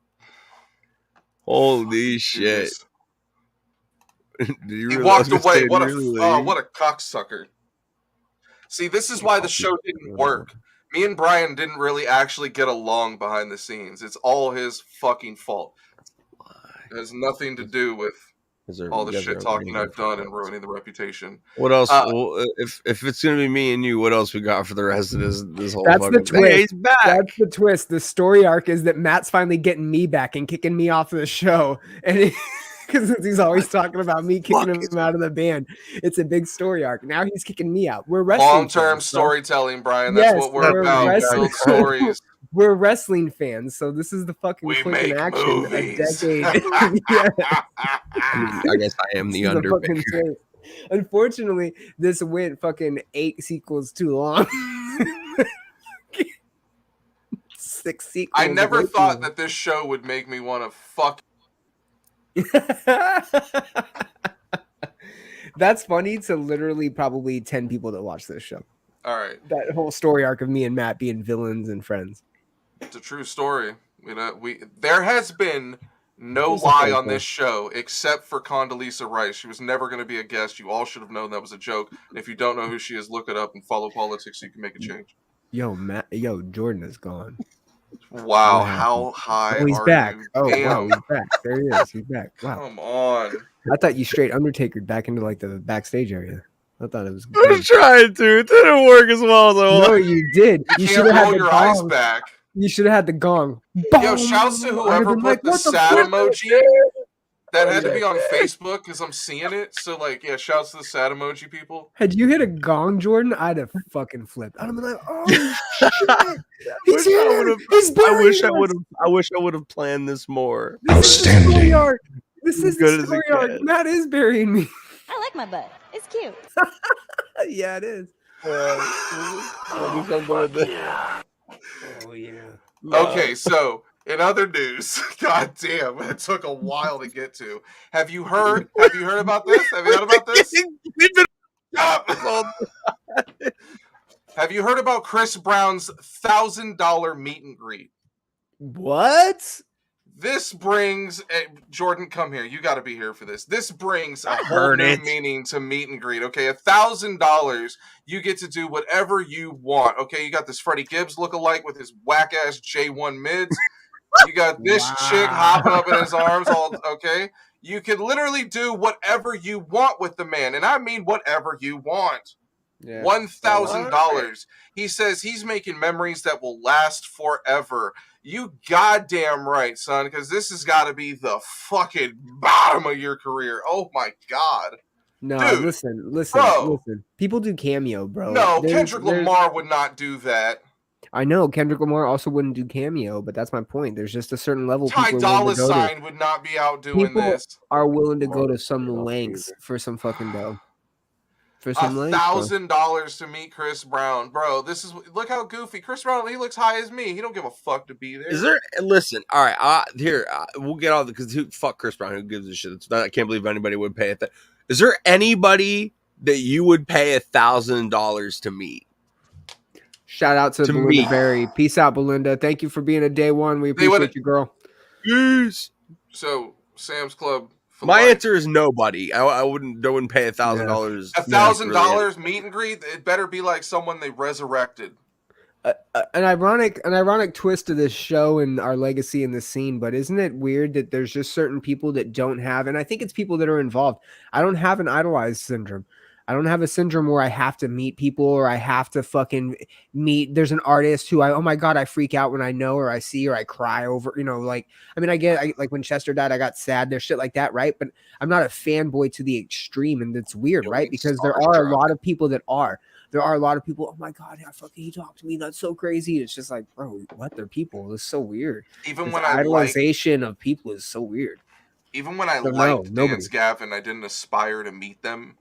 Holy shit. He walked away. What a cocksucker. See, this is why the show didn't work. Me and Bryan didn't really actually get along behind the scenes. It's all his fucking fault. It has nothing to do with all the shit talking I've done and ruining the reputation. What else? If it's gonna be me and you, what else we got for the rest of this whole? That's the twist. Hey, he's back. That's the twist. The story arc is that Matt's finally getting me back and kicking me off of the show, and because he's always talking about me kicking him out of the band. It's a big story arc. Now he's kicking me out. We're wrestling long-term storytelling, Bryan. That's what we're about. Build stories. We're wrestling fans, so this is the fucking quick in action. Movies. A decade. I guess I am the undermaker. Unfortunately, this went fucking 8 sequels too long. 6 sequels. I never thought that this show would make me want to fuck. That's funny to literally probably 10 people that watch this show. All right. That whole story arc of me and Matt being villains and friends. It's a true story. You know, there has been no lie on this show except for Condoleezza Rice. She was never going to be a guest. You all should have known that was a joke. And if you don't know who she is, look it up and follow politics so you can make a change. Yo, Jordan is gone. Wow, how high he's are back. you? Oh, damn. wow, he's back. There he is. He's back. Wow. Come on. I thought you straight Undertaker back into like the backstage area. I thought it was good. I was trying to. It didn't work as well as I wanted. No, you did. You should have had your eyes back. You should have had the gong. Yo, shouts to whoever put the sad emoji. That had to be on Facebook because I'm seeing it. So, like, yeah, shouts to the sad emoji people. Had you hit a gong, Jordan, I'd have fucking flipped. I'd have been like, oh, shit. He's here. I wish I would have planned this more. Outstanding. This is the story arc. Matt is burying me. I like my butt. It's cute. Yeah, it is. Oh, yeah. Okay, so in other news, god damn, it took a while to get to. Have you heard about this? Have you heard about this? Have you heard about Chris Brown's $1,000 meet and greet? What? This brings Jordan, come here. You got to be here for this. This brings a whole new meaning to meet and greet. Okay, $1,000. You get to do whatever you want. Okay, you got this Freddie Gibbs lookalike with his whack ass J1 mids. You got this chick hopping up in his arms. All okay. You can literally do whatever you want with the man, and I mean whatever you want. Yeah. $1,000. He says he's making memories that will last forever. You goddamn right, son, because this has got to be the fucking bottom of your career. Oh my god. No, Dude, listen. People do cameo, bro. No, Kendrick Lamar would not do that. I know Kendrick Lamar also wouldn't do cameo, but that's my point. There's just a certain level Ty people Dolla $ign would not be out doing people this. are willing to go to some lengths for some fucking dough. For some $1,000 to meet Chris Brown, bro. Look how goofy Chris Brown. He looks high as me. He don't give a fuck to be there. Is there? Listen, all right. We'll get all because fuck Chris Brown. Who gives a shit? I can't believe anybody would pay it. Is there anybody that you would pay $1,000 to meet? Shout out to Belinda Berry. Peace out, Belinda. Thank you for being a day one. We appreciate you, girl. Peace. So Sam's Club. My answer is nobody. I wouldn't pay $1,000. $1,000 meet and greet. It better be like someone they resurrected. An ironic twist to this show and our legacy in the scene, but isn't it weird that there's just certain people that don't have, and I think it's people that are involved. I don't have an idolized syndrome. I don't have a syndrome where I have to meet people or I have to fucking meet. There's an artist who oh my God, I freak out when I know or I see or I cry over, like, I mean, like when Chester died, I got sad. There's shit like that, right? But I'm not a fanboy to the extreme, and that's weird, right? Because there are a lot of people that are. There are a lot of people, oh my God, he talked to me. That's so crazy. It's just like, bro, what? They're people. It's so weird. Even when idolization of people is so weird. Even when I liked Dance Gavin, I didn't aspire to meet them.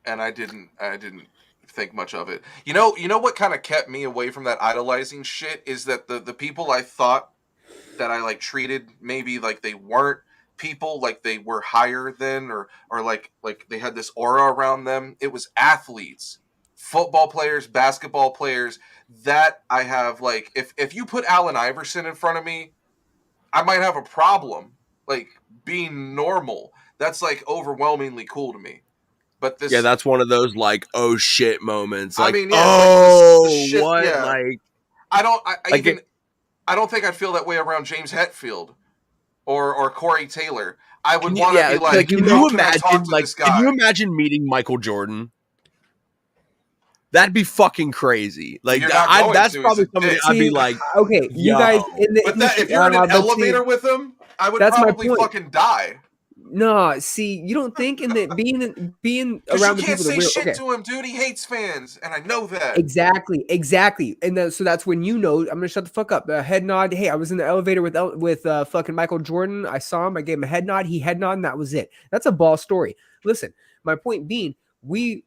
And I didn't think much of it. You know what kind of kept me away from that idolizing shit is that the people I thought that I like treated maybe like they weren't people, like they were higher than or like they had this aura around them. It was athletes, football players, basketball players that I have like if you put Allen Iverson in front of me, I might have a problem like being normal. That's like overwhelmingly cool to me. But that's one of those like oh shit moments. Like, I mean, yeah, like what? Yeah. Like I don't think I'd feel that way around James Hetfield or Corey Taylor. I would want to be like, can you imagine? Like, can you imagine meeting Michael Jordan? That'd be fucking crazy. Like that's probably something I'd be like, okay, you guys. If you're in an elevator with him, I would probably fucking die. No, see, you don't think in that being around the people. You can't say shit to him, dude. He hates fans, and I know that. Exactly. And so that's when I'm gonna shut the fuck up. Head nod. Hey, I was in the elevator with fucking Michael Jordan. I saw him. I gave him a head nod. He head nod, and that was it. That's a ball story. Listen, my point being, we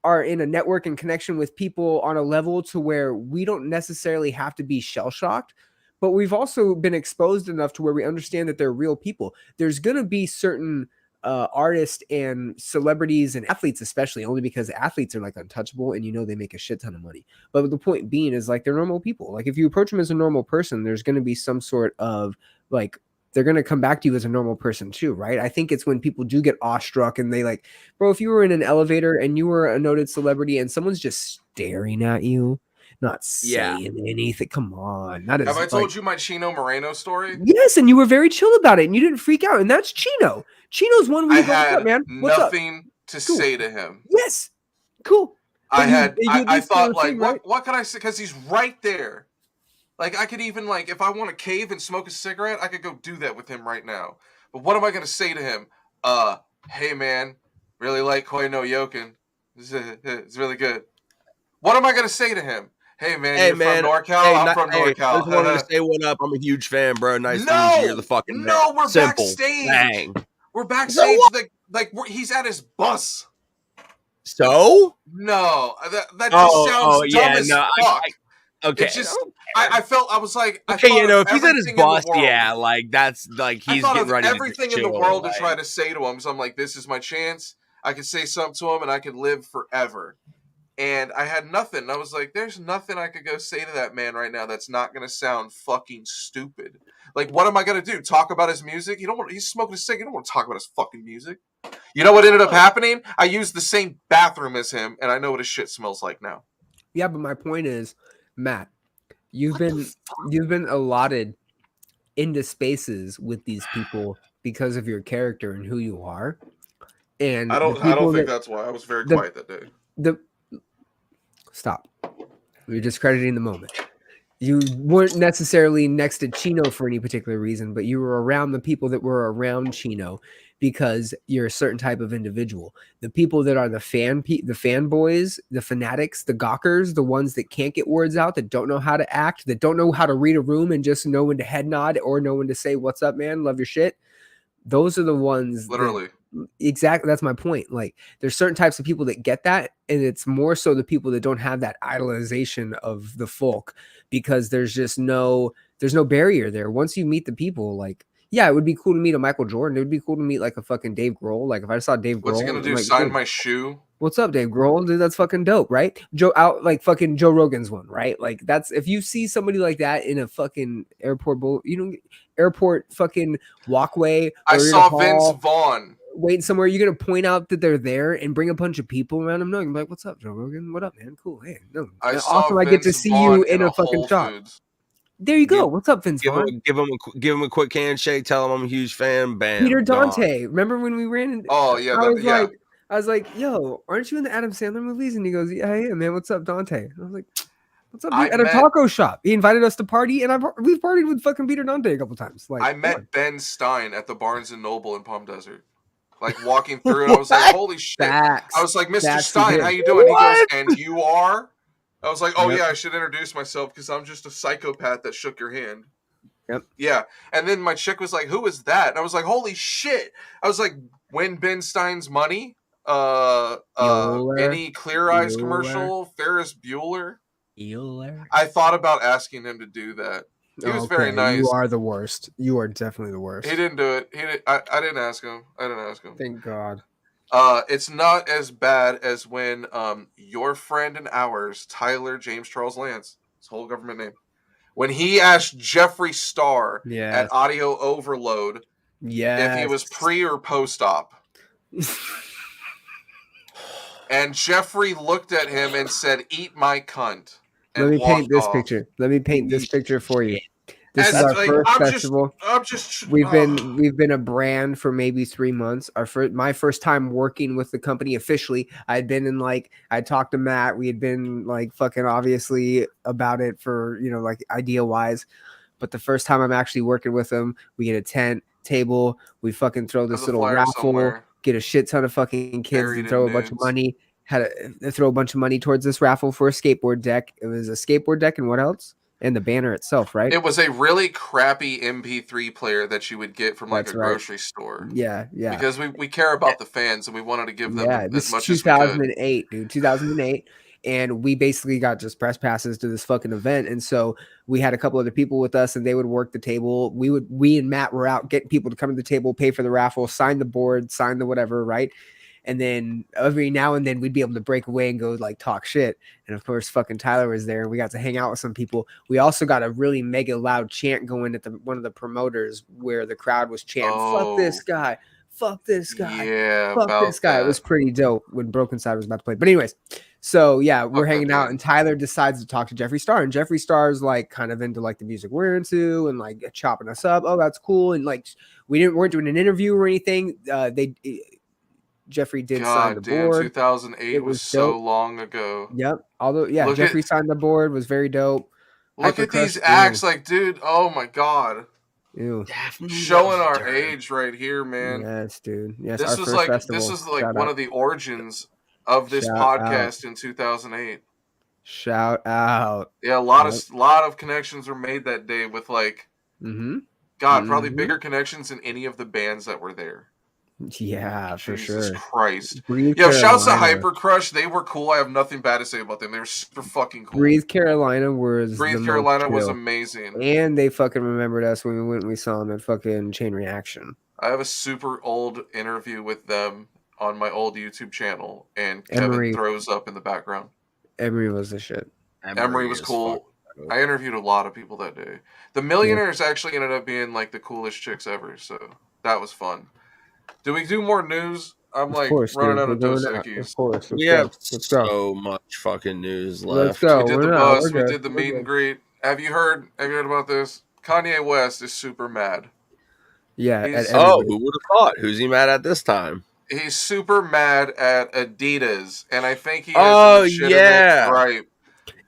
are in a network and connection with people on a level to where we don't necessarily have to be shell shocked. But we've also been exposed enough to where we understand that they're real people. There's going to be certain artists and celebrities and athletes, especially only because athletes are like untouchable and they make a shit ton of money. But the point being is like they're normal people. Like if you approach them as a normal person, there's going to be some sort of like they're going to come back to you as a normal person too, right? I think it's when people do get awestruck and they like, bro, if you were in an elevator and you were a noted celebrity and someone's just staring at you, not saying anything. Come on. Have I told you my Chino Moreno story? Yes, and you were very chill about it, and you didn't freak out. And that's Chino. Chino's one where you go, what's up, man? What's nothing to say to him. Yes. Cool. I thought, like, what can I say? Because he's right there. Like, I could even, like, if I want to cave and smoke a cigarette, I could go do that with him right now. But what am I going to say to him? Hey, man, really like Koi no Yokin. It's really good. What am I going to say to him? Hey, man, you're from NorCal? I'm from NorCal. I just wanted to say what up. I'm a huge fan, bro. Nice to meet you. You're the fucking man. We're simple. Backstage. Bang. We're backstage. He's at his bus. So? No. That just sounds dumb as fuck. Okay. It's just, I felt, I was like, okay, if he's at his bus, like, that's, like, he's getting ready to everything in the world to try to say to him. So I'm like, this is my chance. I can say something to him, and I can live forever. And I had nothing. I was like, there's nothing I could go say to that man right now that's not going to sound fucking stupid. Like, what am I going to do? Talk about his music? He's smoking a cig. You don't want to talk about his fucking music. You know what ended up happening? I used the same bathroom as him, and I know what his shit smells like now. Yeah, but my point is, Matt, you've been allotted into spaces with these people because of your character and who you are. And I don't think that's why. I was very quiet that day. Stop. You're discrediting the moment. You weren't necessarily next to Chino for any particular reason, but you were around the people that were around Chino because you're a certain type of individual. The people that are the fanboys, the fanatics, the gawkers, the ones that can't get words out, that don't know how to act, that don't know how to read a room and just know when to head nod or know when to say, "What's up, man? Love your shit." Those are the ones Literally. Exactly. That's my point. Like, there's certain types of people that get that, and it's more so the people that don't have that idolization of the folk, because there's no barrier there. Once you meet the people, like, yeah, it would be cool to meet a Michael Jordan. It would be cool to meet like a fucking Dave Grohl. Like, if I saw Dave Grohl, What's he gonna I'm do? like, Sign dude, my shoe? what's up, Dave Grohl? Dude, that's fucking dope, right? Like fucking Joe Rogan's one, right? Like, that's, if you see somebody like that in a fucking airport fucking walkway, or I in a saw hall, Vince Vaughn. waiting somewhere, you're gonna point out that they're there and bring a bunch of people around them. No, you're like, "What's up, Joe Rogan? What up, man? Cool. Hey, no, I saw awesome. I get to Vince see Vaughn you in a fucking Whole shop." Foods. There you go. What's up, Vince Vaughn? Give him a quick handshake. Tell him I'm a huge fan. Bam. Peter gone. Dante. Remember when we ran into? Oh yeah, I was like, "Yo, aren't you in the Adam Sandler movies?" And he goes, "Yeah, I am, man. What's up, Dante?" I was like, "What's up, dude?" At a taco shop. He invited us to party, and we've partied with fucking Peter Dante a couple times. Like, I met Ben Stein at the Barnes and Noble in Palm Desert. Like, walking through, and I was like, "Holy shit!" Facts. I was like, "Mr. Facts, Stein, you how did. you doing?" What? He goes, "And you are?" I was like, "Oh Yep. yeah, I should introduce myself because I'm just a psychopath that shook your hand." Yep. Yeah. And then my chick was like, "Who is that?" And I was like, "Holy shit!" I was like, "Win Ben Stein's money? Any Clear Eyes commercial? Ferris Bueller?" I thought about asking him to do that. He was very nice. You are the worst. You are definitely the worst. He didn't do it. I didn't ask him. Thank God. It's not as bad as when your friend and ours, Tyler James Charles Lance, his whole government name, when he asked Jeffree Star at Audio Overload if he was pre or post op. And Jeffree looked at him and said, "Eat my cunt." Let me paint this picture. Let me paint this picture for you. This is our first festival. We've been a brand for maybe 3 months. My first time working with the company officially. I'd been in, like, I talked to Matt. We had been like fucking obviously about it for, like, idea wise. But the first time I'm actually working with them, we get a tent, table, we fucking throw this little raffle, get a shit ton of fucking kids and throw a bunch of money. Had to throw a bunch of money towards this raffle for a skateboard deck. It was a skateboard deck and what else? And the banner itself, right? It was a really crappy MP3 player that you would get from like grocery store. Yeah. Because we care about the fans and we wanted to give them as much as we could. 2008, dude. 2008. And we basically got just press passes to this fucking event. And so we had a couple other people with us and they would work the table. We and Matt were out getting people to come to the table, pay for the raffle, sign the board, sign the whatever, right? And then every now and then we'd be able to break away and go like talk shit. And of course, fucking Tyler was there and we got to hang out with some people. We also got a really mega loud chant going at one of the promoters where the crowd was chanting, "Fuck this guy. Fuck this guy. Yeah, fuck this guy." It was pretty dope when Broken Side was about to play. But anyways, so yeah, we're hanging out and Tyler decides to talk to Jeffree Star. And Jeffree Star's like kind of into like the music we're into and like chopping us up. Oh, that's cool. And like weren't doing an interview or anything. Jeffree did sign the board. 2008 was so long ago. Yep. Although, Jeffree signed the board, was very dope. Look at these acts, like, dude. Oh my god. Ew. Showing our age right here, man. Yes, dude. Yes, this was like one of the origins of this podcast in 2008. Shout out. Yeah, a lot of connections were made that day with like, probably bigger connections than any of the bands that were there. Yeah, for sure. Jesus Christ. Shouts to Hyper Crush. They were cool. I have nothing bad to say about them. They were super fucking cool. Breathe Carolina was amazing. And they fucking remembered us when we went and we saw them at fucking Chain Reaction. I have a super old interview with them on my old YouTube channel, and Kevin throws up in the background. Emery was the shit. Emery was cool. I interviewed a lot of people that day. The Millionaires actually ended up being like the coolest chicks ever, so that was fun. Do we do more news? I'm like running out of Dos Equis. Of course. We have so much fucking news left. Let's go. We did the bus. We did the meet and greet. Have you heard about this? Kanye West is super mad. Yeah. Who would have thought? Who's he mad at this time? He's super mad at Adidas, and I think he has a legitimate gripe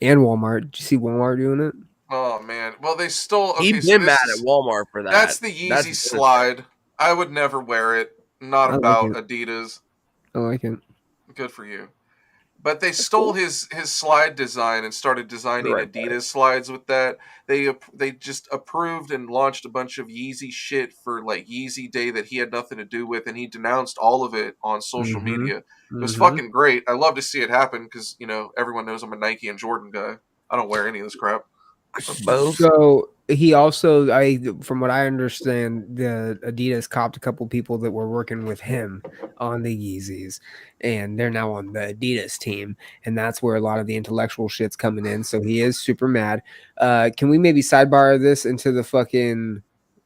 And Walmart. Did you see Walmart doing it? Oh man. Well, they stole. Okay, He'd so been this mad is, at Walmart for that. that's the Yeezy slide. I would never wear it. Not I like about it. Adidas. I like it. Good for you. But they stole his slide design and started designing Adidas slides with that. They just approved and launched a bunch of Yeezy shit for like Yeezy Day that he had nothing to do with, and he denounced all of it on social media. It was fucking great. I love to see it happen because, you know, everyone knows I'm a Nike and Jordan guy. I don't wear any of this crap. Both. So he also, from what I understand, the Adidas copped a couple people that were working with him on the Yeezys, and they're now on the Adidas team, and that's where a lot of the intellectual shit's coming in. So he is super mad. Can we maybe sidebar this into the fucking?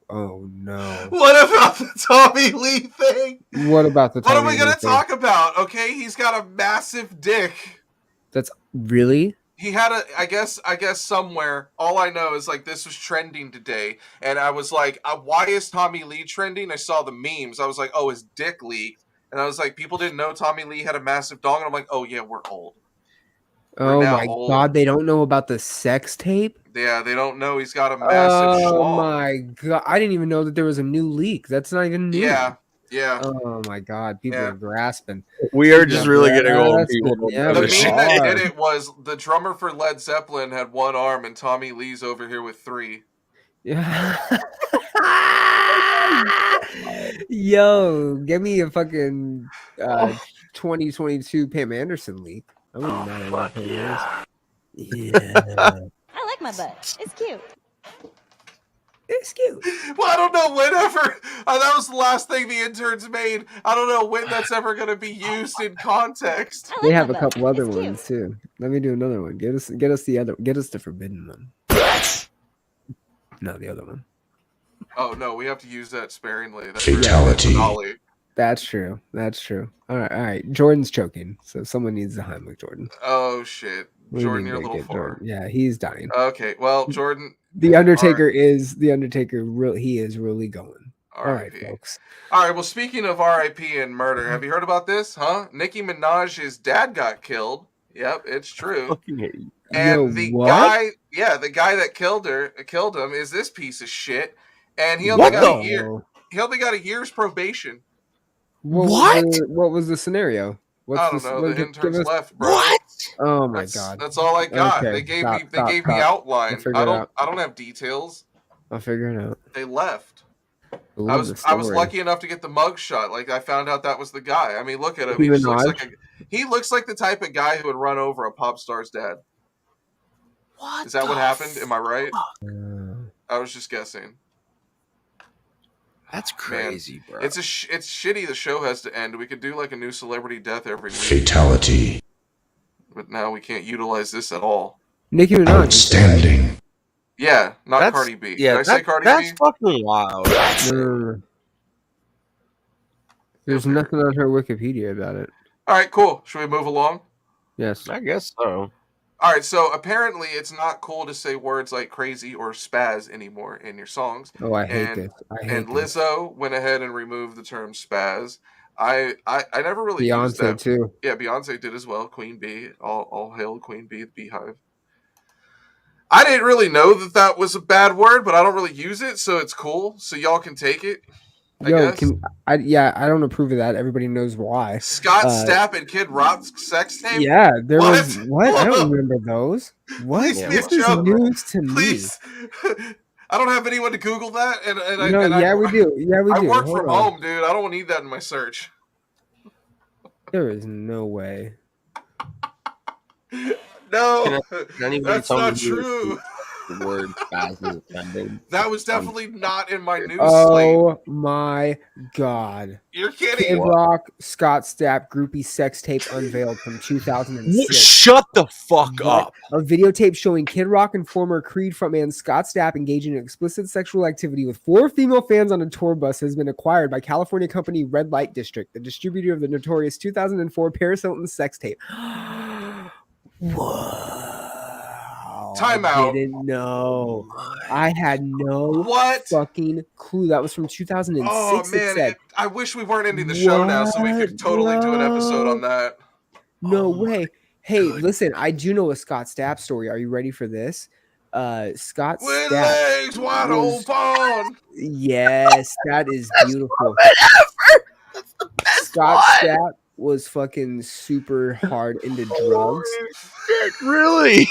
Oh no! What about the Tommy Lee thing? What about the? What are Tommy we gonna Lee thing? talk about? Okay, he's got a massive dick. That's really. He had a, I guess somewhere. All I know is like this was trending today, and I was like, "Why is Tommy Lee trending?" I saw the memes. I was like, "Oh, his dick leaked," and I was like, "People didn't know Tommy Lee had a massive dong," and I'm like, "Oh yeah, we're old." Oh my god, they don't know about the sex tape? Yeah, they don't know he's got a massive Oh schlong. my god, I didn't even know that there was a new leak. That's not even new. Yeah. Oh my god, people are grasping. We are just really getting old people. Yeah, the we meme that are. did it was the drummer for Led Zeppelin had one arm and Tommy Lee's over here with three. Yeah. Yo, give me a fucking 2022 Pam Anderson leak. I wouldn't mind about Pam Anderson. Yeah. I like my butt. It's cute. It's cute. Well, I don't know whenever. That was the last thing the interns made. I don't know when that's ever going to be used in context. They have a couple other ones too. Let me do another one. Get us the forbidden one. No, the other one. Oh no, we have to use that sparingly. That's Fatality. That's true. All right. Jordan's choking, so someone needs the Heimlich, Jordan. Oh shit, Jordan, you're a little far. Yeah, he's dying. Okay, well, Jordan. The Undertaker is the Undertaker. He is really going. All right, folks. All right. Well, speaking of R.I.P. and murder, have you heard about this? Huh? Nicki Minaj's dad got killed. Yep, it's true. And the guy that killed him is this piece of shit, and he only got a year. He only got a year's probation. What was the scenario? I don't know. The interns left, bro. What? Oh my god. That's all I got. Okay, They gave me outline. I don't have details. I'll figure it out. They left. I was lucky enough to get the mug shot. Like I found out that was the guy. I mean, look at him. He looks like the type of guy who would run over a pop star's dad. What? Is that what happened? Am I right? I was just guessing. That's crazy, bro. It's shitty the show has to end. We could do like a new celebrity death every week. Fatality. But now we can't utilize this at all. Nicki Minaj. Outstanding. Yeah, not Cardi B. Yeah, Did I say Cardi B? That's fucking wild. There's nothing on her Wikipedia about it. All right, cool. Should we move along? Yes. I guess so. All right, so apparently it's not cool to say words like crazy or spaz anymore in your songs. Oh, I hate this. And Lizzo went ahead and removed the term spaz. I never really used that. Beyonce too. Yeah, Beyonce did as well. Queen Bee, all hail Queen Bee, the Beehive. I didn't really know that was a bad word, but I don't really use it, so it's cool. So y'all can take it. I don't approve of that. Everybody knows why. Scott Stapp and Kid Rock's sex tape? Yeah, there was what? I don't remember those. What? Please This is news to Please. me. I don't have anyone to Google that. We do. Yeah, we do. I work from home, dude. I don't need that in my search. There is no way. No, that's not true. The word spaz is that was definitely not in my news slate. Oh my god! You're kidding. Kid Rock, Scott Stapp, groupie sex tape unveiled from 2006. Shut the fuck up! A videotape showing Kid Rock and former Creed frontman Scott Stapp engaging in explicit sexual activity with 4 female fans on a tour bus has been acquired by California company Red Light District, the distributor of the notorious 2004 Paris Hilton sex tape. Whoa. Time out. I didn't know. I had no fucking clue. That was from 2006. Oh, man. I wish we weren't ending the show now so we could totally do an episode on that. No way. Hey, Good. listen, I do know a Scott Stapp story. Are you ready for this? Scott With Stapp legs wide was open. yes, that is beautiful. That's the best Scott one. Stapp was fucking super hard into drugs. Holy shit, really?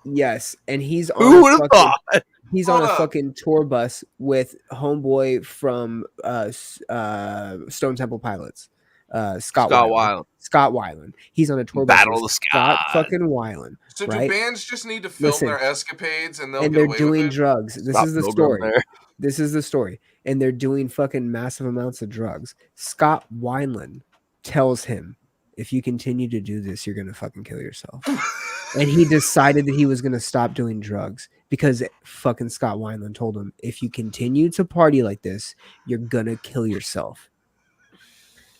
Yes, and he's on Who a would have fucking thought? he's on Hold a up. fucking tour bus with homeboy from Stone Temple Pilots. Scott Scott Weiland. Weiland. Scott Weiland. He's on a tour bus Battle with of the Scott Skies. fucking Weiland. So do right? bands just need to film Listen, their escapades and they'll and get they're away doing with it? drugs. This Scott is the Pilgrim story. there. This is the story. And they're doing fucking massive amounts of drugs. Scott Weiland tells him, if you continue to do this, you're gonna fucking kill yourself. And he decided that he was gonna stop doing drugs because fucking Scott Weiland told him, if you continue to party like this, you're gonna kill yourself.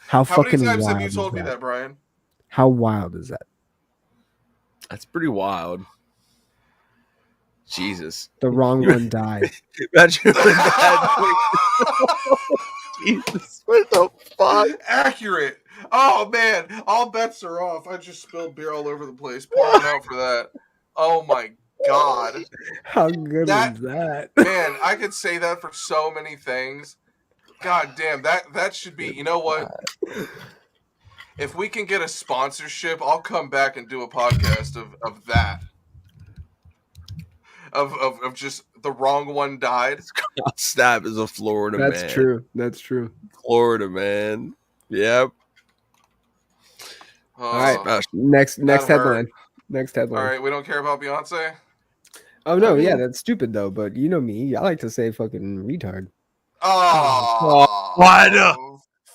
How How many fucking times have wild you is told me that? that, Brian? How wild is that? That's pretty wild. Jesus. The wrong one died. Imagine that. Jesus. What the fuck? Accurate. Oh man, all bets are off. I just spilled beer all over the place. Pouring out for that. Oh my god. How good That- was that? Man, I could say that for so many things. God damn, that should be. You know what? If we can get a sponsorship, I'll come back and do a podcast of that. Of just the wrong one died. Stab is a Florida man. That's true. That's true. Florida man. Yep. Oh, All right. Special. Next hurt. headline. Next headline. All right, we don't care about Beyonce. Oh no, I yeah, mean- that's stupid though. But you know me, I like to say fucking retard. Oh, what?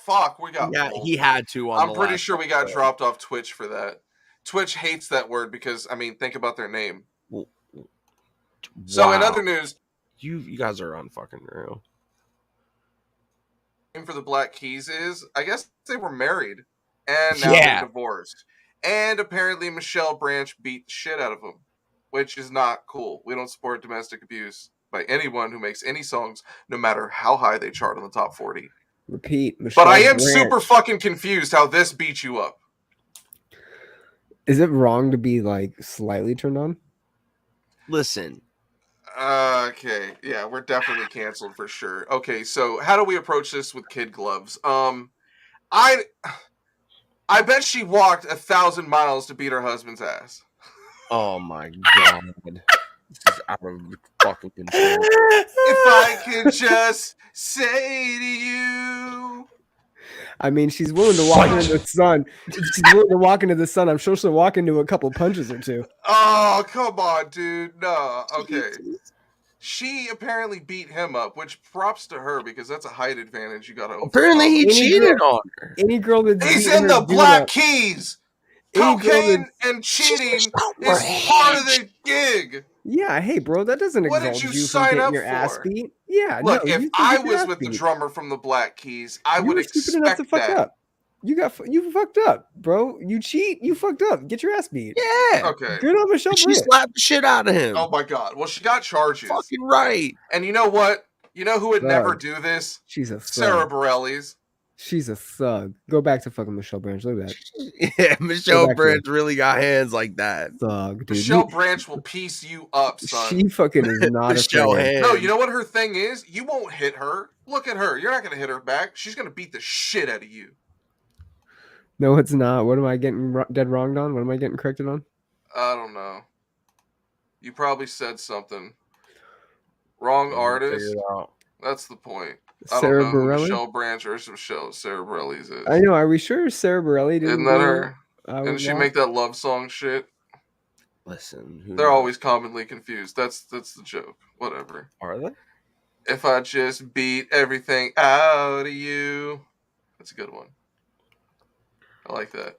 Fuck, we got. Yeah, pulled. he had to. On I'm the pretty last sure we got episode. dropped off Twitch for that. Twitch hates that word because I mean, think about their name. So in Wow. other news, you guys are on fucking real. name for the Black Keys is I guess they were married and now Yeah. they're divorced. And apparently Michelle Branch beat the shit out of them, which is not cool. We don't support domestic abuse by anyone who makes any songs, no matter how high they chart on the top 40. Repeat, Michelle But I am Branch. super fucking confused how this beat you up. Is it wrong to be like slightly turned on? Listen, Okay, yeah, we're definitely canceled for sure. Okay, so how do we approach this with kid gloves? I bet she walked 1,000 miles to beat her husband's ass. oh my god, this is out of fucking control. If I could just say to you, I mean, she's willing to walk into the sun. She's willing to walk into the sun. I'm sure she'll walk into a couple punches or two. oh come on, dude, no, okay. She apparently beat him up, which props to her because that's a height advantage you gotta. Apparently, he Any cheated girl- on her. Any girl that's He's beating in her the dude Black up- Keys. any girl Cocaine that's- and cheating so is part of the gig. Yeah, hey, bro, that doesn't What did exalt you you from sign getting up your ass for? beat. Yeah, Look, no, if you should I get your was ass with the beat. drummer from the Black Keys, I You would were stupid enough to expect fuck that. up. You fucked up, bro. You cheat, you fucked up. Get your ass beat. Yeah, Okay. Good on Michelle she Branch. slapped the shit out of him. Oh my god. Well, she got charges. Fucking right. And you know what? You know who would never Thug. do this? She's a Sarah thug. Bareilles. She's a thug. Go back to fucking Michelle Branch. Look at that Yeah, Michelle back to Branch really got hands like that. thug, dude. Michelle Branch will piece you up, son. She fucking is not Michelle afraid. hands. No, you know what her thing is? You won't hit her. Look at her. You're not going to hit her back. She's going to beat the shit out of you. No, it's not. What am I getting dead wronged on? What am I getting corrected on? I don't know. You probably said something. Wrong artist. That's the point. I Sarah don't know who Bareilles? Michelle Branch or Sarah Bareilles is. I know. Are we sure Sarah Bareilles didn't Isn't that do her? I Didn't Would she Walk? make that love song shit? Listen, who They're knows? always commonly confused. That's the joke. Whatever. Are they? If I just beat everything out of you. That's a good one. I like that.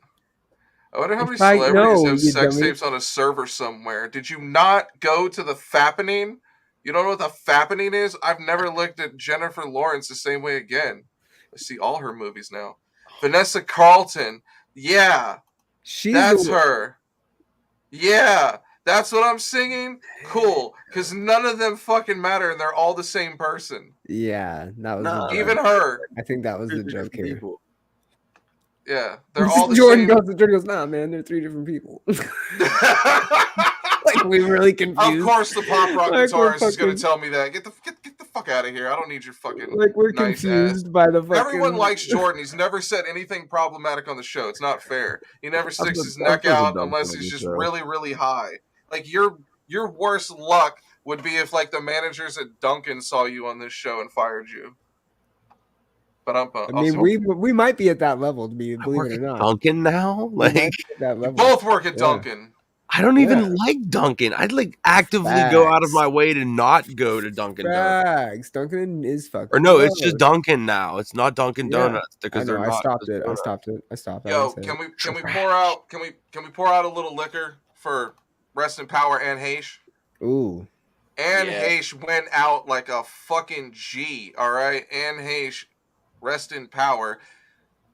I wonder how many If I celebrities know, have you sex dummy. tapes on a server somewhere. Did you not go to the fappening? You don't know what the fappening is? I've never looked at Jennifer Lawrence the same way again. I see all her movies now. Vanessa Carlton. Yeah, She's that's the- her. Yeah, that's what I'm singing? Cool. Because none of them fucking matter and they're all the same person. Yeah, that was No. the joke. Even her. I think that was the Two joke different here. people. Yeah, they're all the Jordan same. goes, nah, man, they're 3 different people. Like, we really confused. Of course, the pop rock Like, we're guitarist is going fucking- to tell me that. Get the fuck out of here. I don't need your fucking Like, we're nice confused ass. by the fucking. Everyone likes Jordan. He's never said anything problematic on the show. It's not fair. He never sticks his neck out unless he's just really, really high. Like, your worst luck would be if, like, the managers at Dunkin' saw you on this show and fired you. But I mean, we might be at that level, believe it or not. Dunkin' now, like that level. You both work at Dunkin'. I don't even like Dunkin'. I'd like actively go out of my way to not go to Dunkin' Donuts. Dunkin' is fucking. Or no, it's just Dunkin' now. It's not Dunkin' Donuts because I stopped it. I stopped it. Yo, can we pour out? Can we pour out a little liquor for rest in power Anne Heche? Ooh. Anne Heche went out like a fucking G. All right, Anne Heche, rest in power.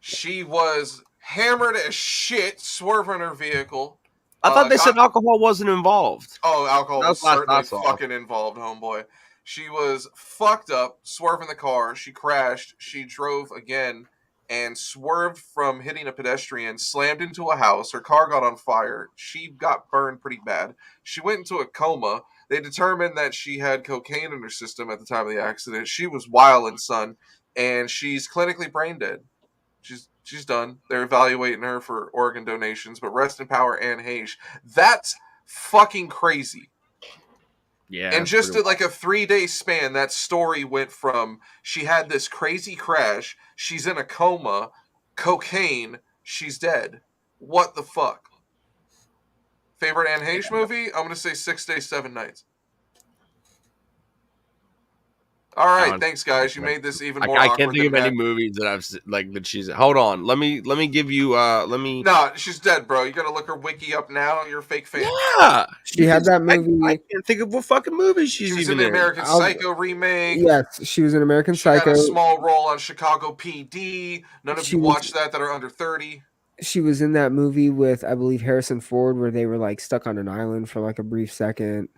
She was hammered as shit, swerving her vehicle. I thought they said alcohol wasn't involved. Oh, alcohol was certainly fucking involved, homeboy. She was fucked up, swerving the car. She crashed. She drove again and swerved from hitting a pedestrian, slammed into a house. Her car got on fire. She got burned pretty bad. She went into a coma. They determined that she had cocaine in her system at the time of the accident. She was wildin', son, and she's clinically brain dead. She's done. They're evaluating her for organ donations, but rest in power, Anne Heche. That's fucking crazy. Yeah. And just at like a 3-day span, that story went from she had this crazy crash, she's in a coma, cocaine, she's dead. What the fuck? Favorite Anne Heche movie? I'm going to say 6 Days, 7 Nights. All right, thanks, guys. You made this even more awkward. I can't think of any movies that I've like that she's. Hold on, let me give you. No, she's dead, bro. You gotta look her wiki up now. You're a fake fan. Yeah, she had that movie. I can't think of what fucking movie she's even in. The American Psycho remake. Yes, she was in American Psycho. She had a small role on Chicago PD. None of you watched that are under 30. She was in that movie with, I believe, Harrison Ford, where they were like stuck on an island for like a brief second.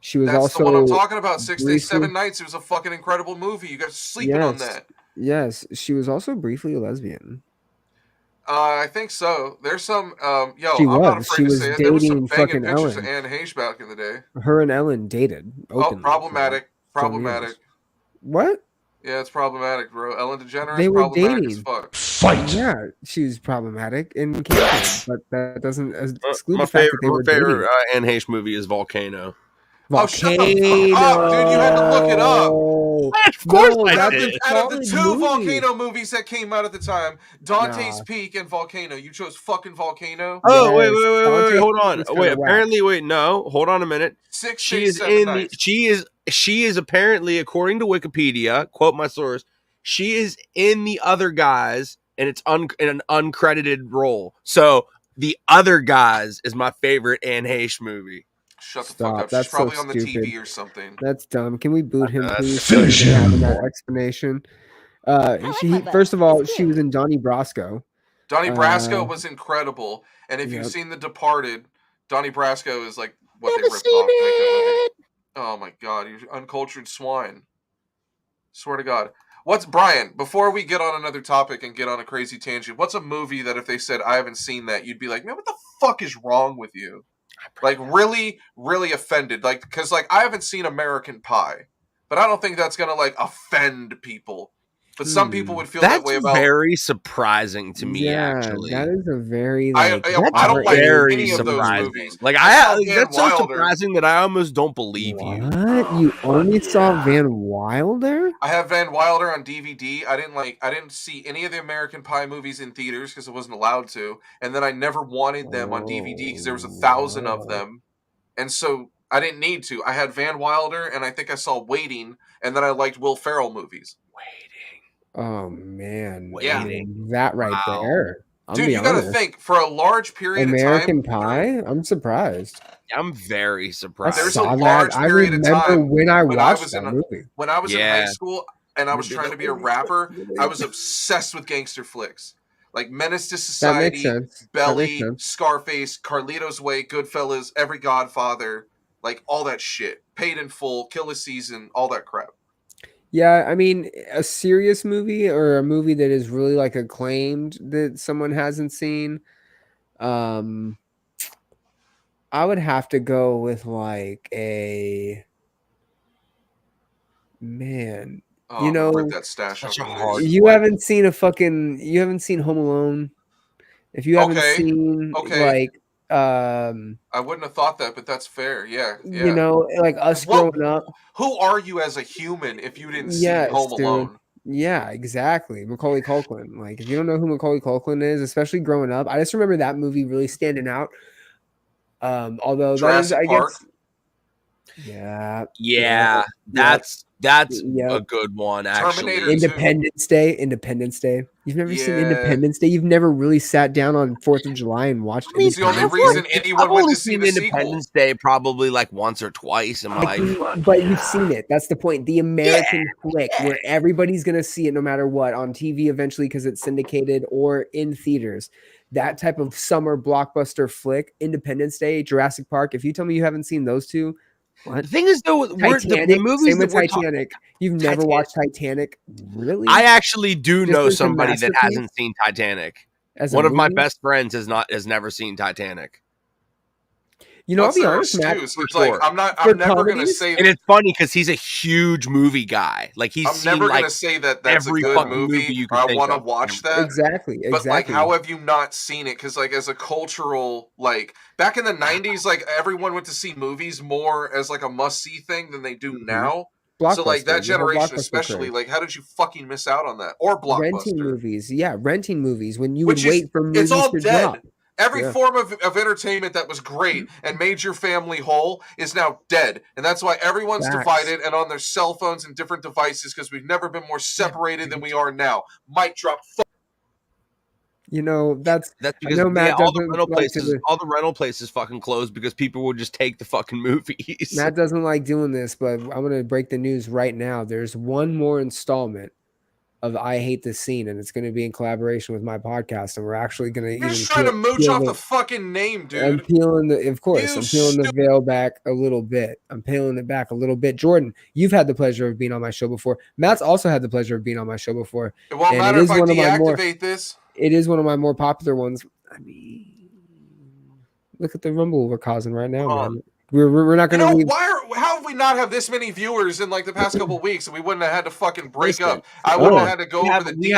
She was also the one I'm talking about. 6 Days, 7 Nights. It was a fucking incredible movie. You guys sleeping on that. Yes, she was also briefly a lesbian. I think so. There's some. I'm not afraid she to was say it. There was some dating banging fucking pictures Ellen. of Anne Heche back in the day. Her and Ellen dated openly. Oh, problematic. Problematic. What? Yeah, it's problematic, bro. Ellen DeGeneres. They were problematic dating. As fuck. Fight. Yeah, she was problematic and canceled, but that doesn't exclude My the fact favorite, that they were dating. Anne Heche movie is Volcano. Oh, shut the fuck up, dude. You had to look it up. Of course I did. Out of the two Volcano movies that came out at the time, Dante's Peak and Volcano, you chose fucking Volcano? Oh, wait, hold on. Hold on a minute. She is apparently, according to Wikipedia, quote my source, she is in The Other Guys, and it's in an uncredited role. So, The Other Guys is my favorite Anne Heche movie. Shut the fuck up. She's probably on the TV or something. That's dumb. Can we boot him, please? Finish him. That explanation. First of all, she was in Donnie Brasco. Donnie Brasco was incredible. And if you've seen The Departed, Donnie Brasco is like what they ripped off. Oh my god, you uncultured swine. Swear to God. Brian, before we get on another topic and get on a crazy tangent, what's a movie that if they said, I haven't seen that, you'd be like, man, what the fuck is wrong with you? Like, really, really offended. Like, because, like, I haven't seen American Pie, but I don't think that's going to, like, offend people. But some people would feel that way about... That's very surprising to me, actually. That is a very, I don't like any of those movies. Like, that's so surprising that I almost don't believe you. What? You only saw Van Wilder? I have Van Wilder on DVD. I didn't see any of the American Pie movies in theaters because I wasn't allowed to. And then I never wanted them on DVD because there was 1,000 of them. And so I didn't need to. I had Van Wilder, and I think I saw Waiting, and then I liked Will Ferrell movies. Oh man, Waiting. That right there. Dude, you gotta think, for a large period American of time... Pie? I'm surprised. I'm very surprised. There's a large period of time when I watched that movie. When I was in high school and I was trying to be a rapper, I was obsessed with gangster flicks. Like Menace to Society, Belly, Scarface, Carlito's Way, Goodfellas, Every Godfather, like all that shit. Paid in Full, Kill a Season, all that crap. Yeah, I mean, a serious movie or a movie that is really like acclaimed that someone hasn't seen. Um, I would have to go with like a man. Oh, You I'm gonna rip know, that stash Such a open. hard you one. haven't seen you haven't seen Home Alone. If you haven't Okay, seen okay. like I wouldn't have thought that, but that's fair. Yeah, you yeah. know, like us Because what? growing up. Who are you as a human if you didn't see Yes, Home dude. Alone? Yeah, exactly. Macaulay Culkin. Like, if you don't know who Macaulay Culkin is, especially growing up, I just remember that movie really standing out. Although that is, Jurassic I Park. guess, yeah, yeah, Yeah, yeah, that's yeah. a good one Terminator actually. 2. Independence Day. You've never seen Yeah. Independence Day. You've never really sat down on 4th of July and watched I mean, It's the only Independence reason Day. I've anyone went only to see seen the sequel. Independence Day probably like once or twice in my life. But you've seen it. That's the point. The American flick yeah. where everybody's going to see it no matter what on TV eventually because it's syndicated or in theaters. That type of summer blockbuster flick, Independence Day, Jurassic Park. If you tell me you haven't seen those two, what? The thing is, though, the Titanic, movies same that with we're talking. Titanic. You've never Titanic. watched Titanic? Really? I actually do Just know as a somebody that masterpiece? hasn't seen Titanic. As a One of my movie? best friends has never seen Titanic. You know, I'll What's be their honest, Matt. excuse? for It's like sure. I'm For never gonna comedies, say And it's funny because he's a huge movie guy. Like he's I'm seen never like gonna say that that's a every good fucking movie movie you or could I think want to of. watch that. exactly, But like, exactly. how have you not seen it? Because like, as a cultural, like back in the '90s, like everyone went to see movies more as like a must-see thing than they do Mhm. now. So like Blockbuster, that the whole generation, blockbuster especially, craze. like how did you fucking miss out on that? Or Renting Blockbuster, movies, yeah, renting movies when you would which is wait for it's movies all to drop. dead. Every Yeah. form of entertainment that was great and made your family whole is now dead. And that's why everyone's Facts. divided and on their cell phones and different devices because we've never been more separated than we are now. Mic drop. You know, That's I because know Matt all the doesn't rental like places, fucking closed because people would just take the fucking movies. Matt doesn't like doing this, but I'm gonna break the news right now. There's one more installment of I Hate the Scene, and it's gonna be in collaboration with my podcast, and we're actually gonna You're just even trying to mooch peel off the fucking name, I'm dude. peeling the, of course, You I'm peeling the stupid. veil back a little bit. I'm peeling it back a little bit. Jordan, you've had the pleasure of being on my show before. Matt's also had the pleasure of being on my show before. It won't And it matter if is I one of my more, deactivate this. it is one of my more popular ones. I mean, look at the rumble we're causing right now, man. We're not You going to know, leave. how have we not have this many viewers in like the past couple of weeks and we wouldn't have had to fucking break Listen, up? I hold wouldn't on. have had to go over the deep.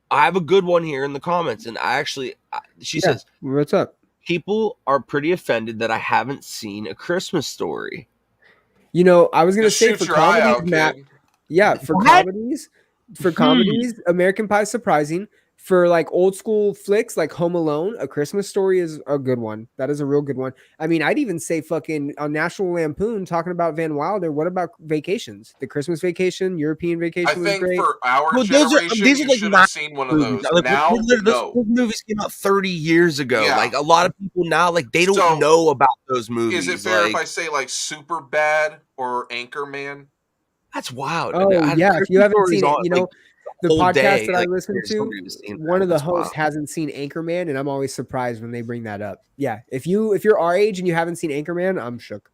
I have a good one here in the comments, and she says, What's up? people are pretty offended that I haven't seen A Christmas Story. You know, I was going to Just say shoot for your eye comedies, out, Matt. kid. Yeah, for What? comedies, American Pie is surprising. For like old school flicks like Home Alone, A Christmas Story is a good one. That is a real good one. I mean, I'd even say fucking on National Lampoon talking about Van Wilder. What about Vacations? The Christmas Vacation, European I Vacation was think great. for our Well, generation, these are you like should not have seen one of movies. those. Like, Now, those no. movies came out 30 years ago. Yeah. Like a lot of people now, like they don't So, know about those movies. Is it fair if Like I say like Super Bad or Anchorman? that's wild. Oh yeah, if you Christmas haven't Story's seen it, on, you know, like, the whole podcast day, that I like, listen there's to, nobody who's seen one that. of the That's hosts wild. hasn't seen Anchorman, and I'm always surprised when they bring that up. Yeah, if you're our age and you haven't seen Anchorman, I'm shook.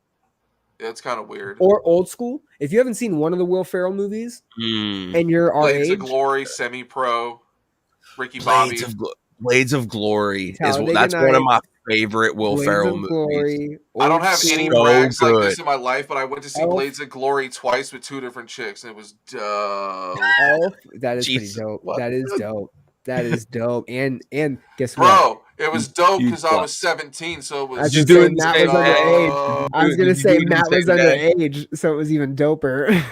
Yeah, it's kind of weird. Or old school, if you haven't seen one of the Will Ferrell movies and you're our Blades age, of Glory, Semi Pro, Ricky Bobby. Blades of Glory Talladega that's one of Nights, my favorite Will Blades Ferrell of movies. Glory. I don't Old have any School, brags like good. this in my life, but I went to see Elf. Blades of Glory twice with two different chicks, and it was dope. Elf. That is Jesus, pretty dope. what? That is dope. That is dope. And guess what? Bro, it was dope You because I was 17, so it I was was gonna say doing the Matt same was underage. dope. I was Did gonna you say do it the Matt was same day? underage, so it was even doper.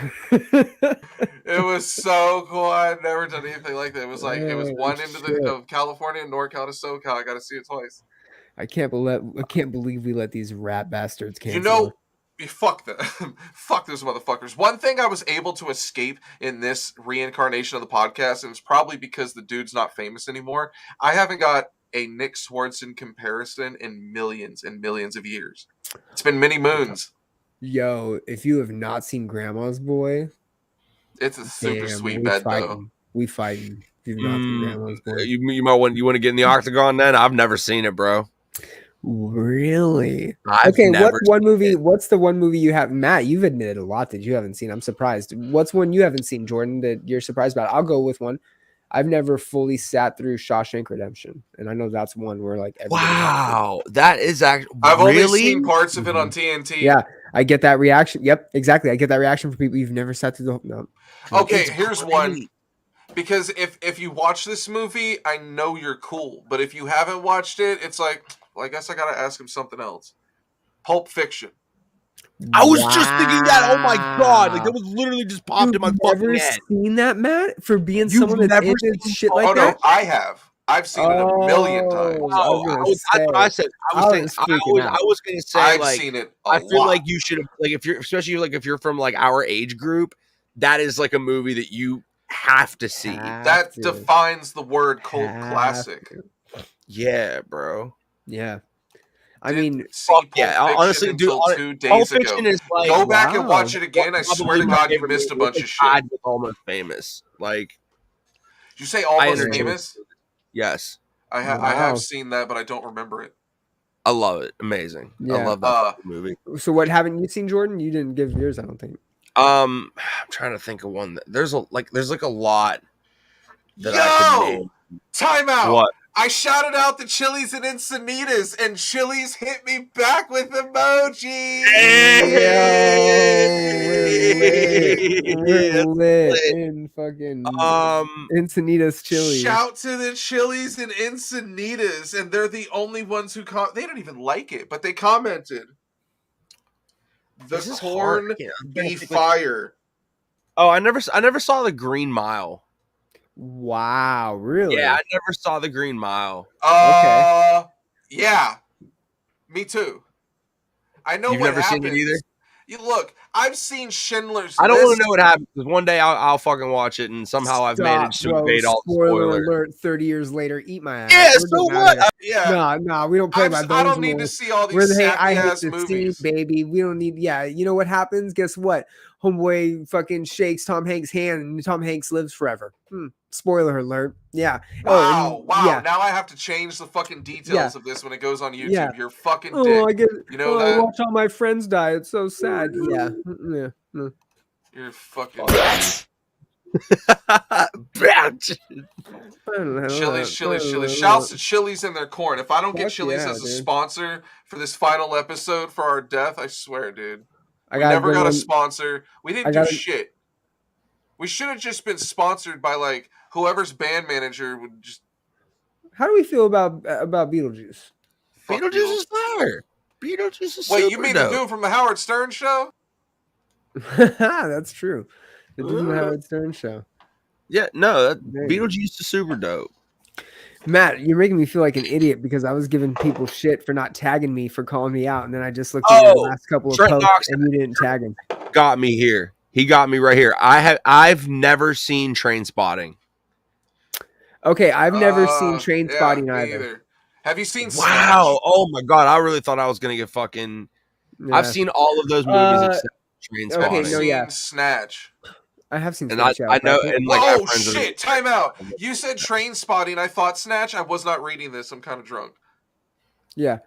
It was so cool. I had never done anything like that. It was like it was Oh, one end shit. of California and NorCal to SoCal. I got to see it twice. I can't believe we let these rat bastards cancel. You know, fuck them. Fuck those motherfuckers. One thing I was able to escape in this reincarnation of the podcast, and it's probably because the dude's not famous anymore. I haven't got a Nick Swardson comparison in millions and millions of years. It's been many moons. Yo, if you have not seen Grandma's Boy, It's a super damn, sweet we bed, fighting. though. We fighting. If you've not seen Grandma's Boy, You might want to get in the octagon then. I've never seen it, bro. Really? I've Okay, never what's one seen movie? it. What's the one movie you have? Matt, you've admitted a lot that you haven't seen. I'm surprised. What's one you haven't seen, Jordan, that you're surprised about? I'll go with one. I've never fully sat through Shawshank Redemption, and I know that's one where like everybody. Wow, that is actually I've only really. seen parts of it on TNT. Yeah, I get that reaction. Yep, exactly. I get that reaction from people you've never sat through the whole. No. Okay, It's here's great. one. Because if you watch this movie, I know you're cool. But if you haven't watched it, it's like, well, I guess I gotta ask him something else. Pulp Fiction. I was just thinking that. Oh my god! Like that was literally just popped in my fucking Never head. seen that, Matt? For being You've someone that's never into seen shit Pulp like Oh no, that. I have. I've seen it a million times. Oh, that's what I said. I was gonna say I've like seen it a I feel lot. like you should have like if you're especially like if you're from like our age group, that is like a movie that you have to see. That defines the word cult classic. Yeah, bro. Yeah. I mean, honestly, dude, until 2 days Pulp ago. Fiction is like Go back and watch it again. I probably swear to my God, you favorite missed a movie. bunch of It's shit. tied with Almost Famous. Like, did you say Almost Famous? Yes. I have seen that, but I don't remember it. I love it. Amazing. Yeah. I love that movie. So what haven't you seen, Jordan? You didn't give yours, I don't think. I'm trying to think of one that there's a lot that I can name. Time out. What? I shouted out the Chili's and Encinitas, and Chili's hit me back with emojis. We're lit in fucking Encinitas Chili's. Shout to the Chili's and Encinitas, and they're the only ones who they don't even like it, but they commented. The corn be fire. Oh, I never saw the Green Mile. Wow, really? Yeah, I never saw the Green Mile. Okay. Yeah, me too. I know. You've what never happens. seen it either. You look, I've seen Schindler's List. I don't want to know what happens because one day I'll fucking watch it and somehow I've managed to evade all the spoilers. Alert! 30 years later, eat my ass. Yeah, so what? No, we don't play by those rules. I don't need to see all these sappy ass movies, baby. We don't need. Yeah, you know what happens? Guess what? Homeboy fucking shakes Tom Hanks' hand, and Tom Hanks lives forever. Spoiler alert. Yeah. Wow. Yeah. Now I have to change the fucking details of this when it goes on YouTube. Yeah. You're fucking dick. I get. You know that? I watch all my friends die. It's so sad. Yeah. You're fucking. Chili's. Shouts to Chili's and their corn. If I don't get Chili's as a sponsor for this final episode for our death, I swear, dude. We never got a sponsor. We didn't do shit. We should have just been sponsored by like whoever's band manager would just. How do we feel about Beetlejuice? Beetlejuice is fire. Beetlejuice is Wait, you mean the dude from the Howard Stern show? That's true. The dude from the Howard Stern show. Yeah, no, Beetlejuice is super dope. Matt, you're making me feel like an idiot because I was giving people shit for not tagging me for calling me out, and then I just looked at the last couple of posts and you didn't tag him. Got me here. He got me right here. I've never seen Trainspotting. Okay, I've never seen Trainspotting either. Have you seen Snatch? Wow. Oh my god, I really thought I was gonna get fucking I've seen all of those movies except Trainspotting. Okay, Snatch. I have seen Snatch. I know and like shit, time out. You said Trainspotting, I thought Snatch. I was not reading this. I'm kind of drunk. Yeah.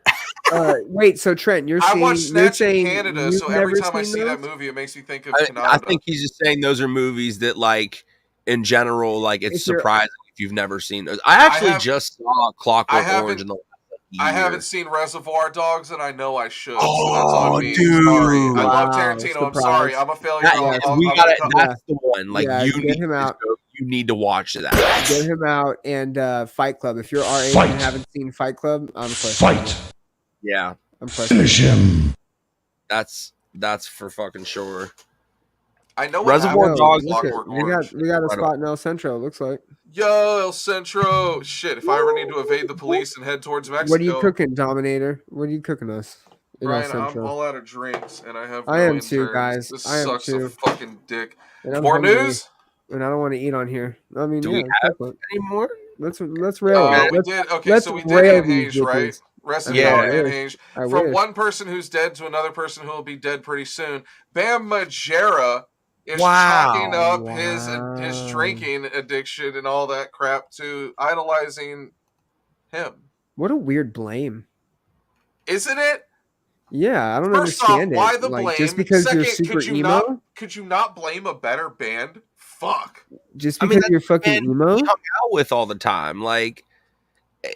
Wait, so Trent, you're saying I watched Snatch in Canada, so every time I see that movie, it makes me think of Canada. I think he's just saying those are movies that, like, in general, like it's surprising if you've never seen those. I actually just saw Clockwork Orange in the last year. I haven't seen Reservoir Dogs, and I know I should. Oh, dude! Sorry. I love Tarantino. I'm sorry. I'm a failure. That's the one. Like you get him out. You need to watch that. Get him out and Fight Club. If you're our age and haven't seen Fight Club, I'm Fight. Yeah, I'm finish him. That's for fucking sure. I know Reservoir Dogs. We got a spot in El Centro. It looks like. Yo, El Centro. Shit, if I ever need to evade the police and head towards Mexico. What are you cooking, Dominator? What are you cooking us? Brian, I'm all out of drinks, and I have. I am too, guys. This I am sucks too. a fucking dick. More news? And I don't want to eat on here. I mean, do we have any more? Let's rail. We did. Okay, so we did Anhage, right? Rest in power, Anhage. From one person who's dead to another person who will be dead pretty soon. Bam Margera is chalking up his drinking addiction and all that crap to idolizing him. What a weird blame. Isn't it? Yeah, I don't First off, understand why it. the Like, blame? just because you're Second, super emo, could you not blame a better band? Fuck. just I mean, because that's you're the fucking band emo. we hung out with all the time. Like,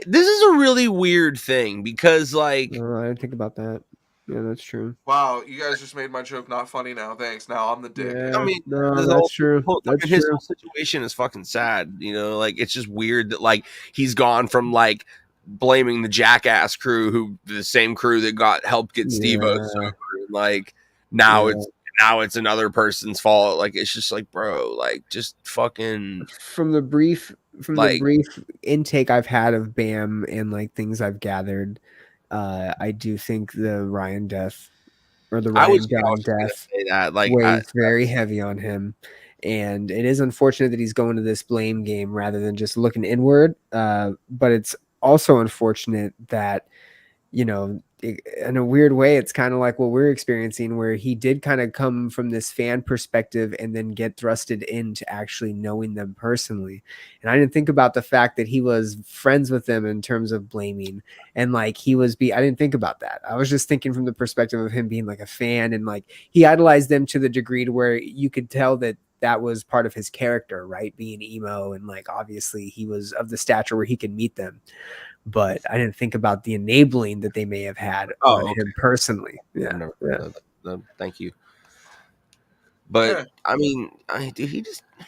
this is a really weird thing because, like, No, I didn't think about that. Yeah, that's true. Wow, you guys just made my joke not funny now. Thanks. Now I'm the dick. Yeah, I mean, no, that's true. That's his true. whole situation is fucking sad. You know, like it's just weird that like he's gone from like blaming the Jackass crew, who the same crew that got helped get Steve-O Yeah. sober, and like now Yeah. it's another person's fault. Like it's just like, bro, like just fucking From the brief like intake I've had of BAM and like things I've gathered, I do think the Ryan death or the I Ryan was Dunn gonna death say that. Like weighs very heavy on him. And it is unfortunate that he's going to this blame game rather than just looking inward. But it's also unfortunate that, you know, in a weird way, it's kind of like what we're experiencing, where he did kind of come from this fan perspective and then get thrusted into actually knowing them personally. And I didn't think about the fact that he was friends with them in terms of blaming, and like I didn't think about that. I was just thinking from the perspective of him being like a fan, and like he idolized them to the degree to where you could tell that that was part of his character, right? Being emo, and like obviously he was of the stature where he could meet them. But I didn't think about the enabling that they may have had on him personally. Yeah. Thank you. But Yeah. I mean, he just at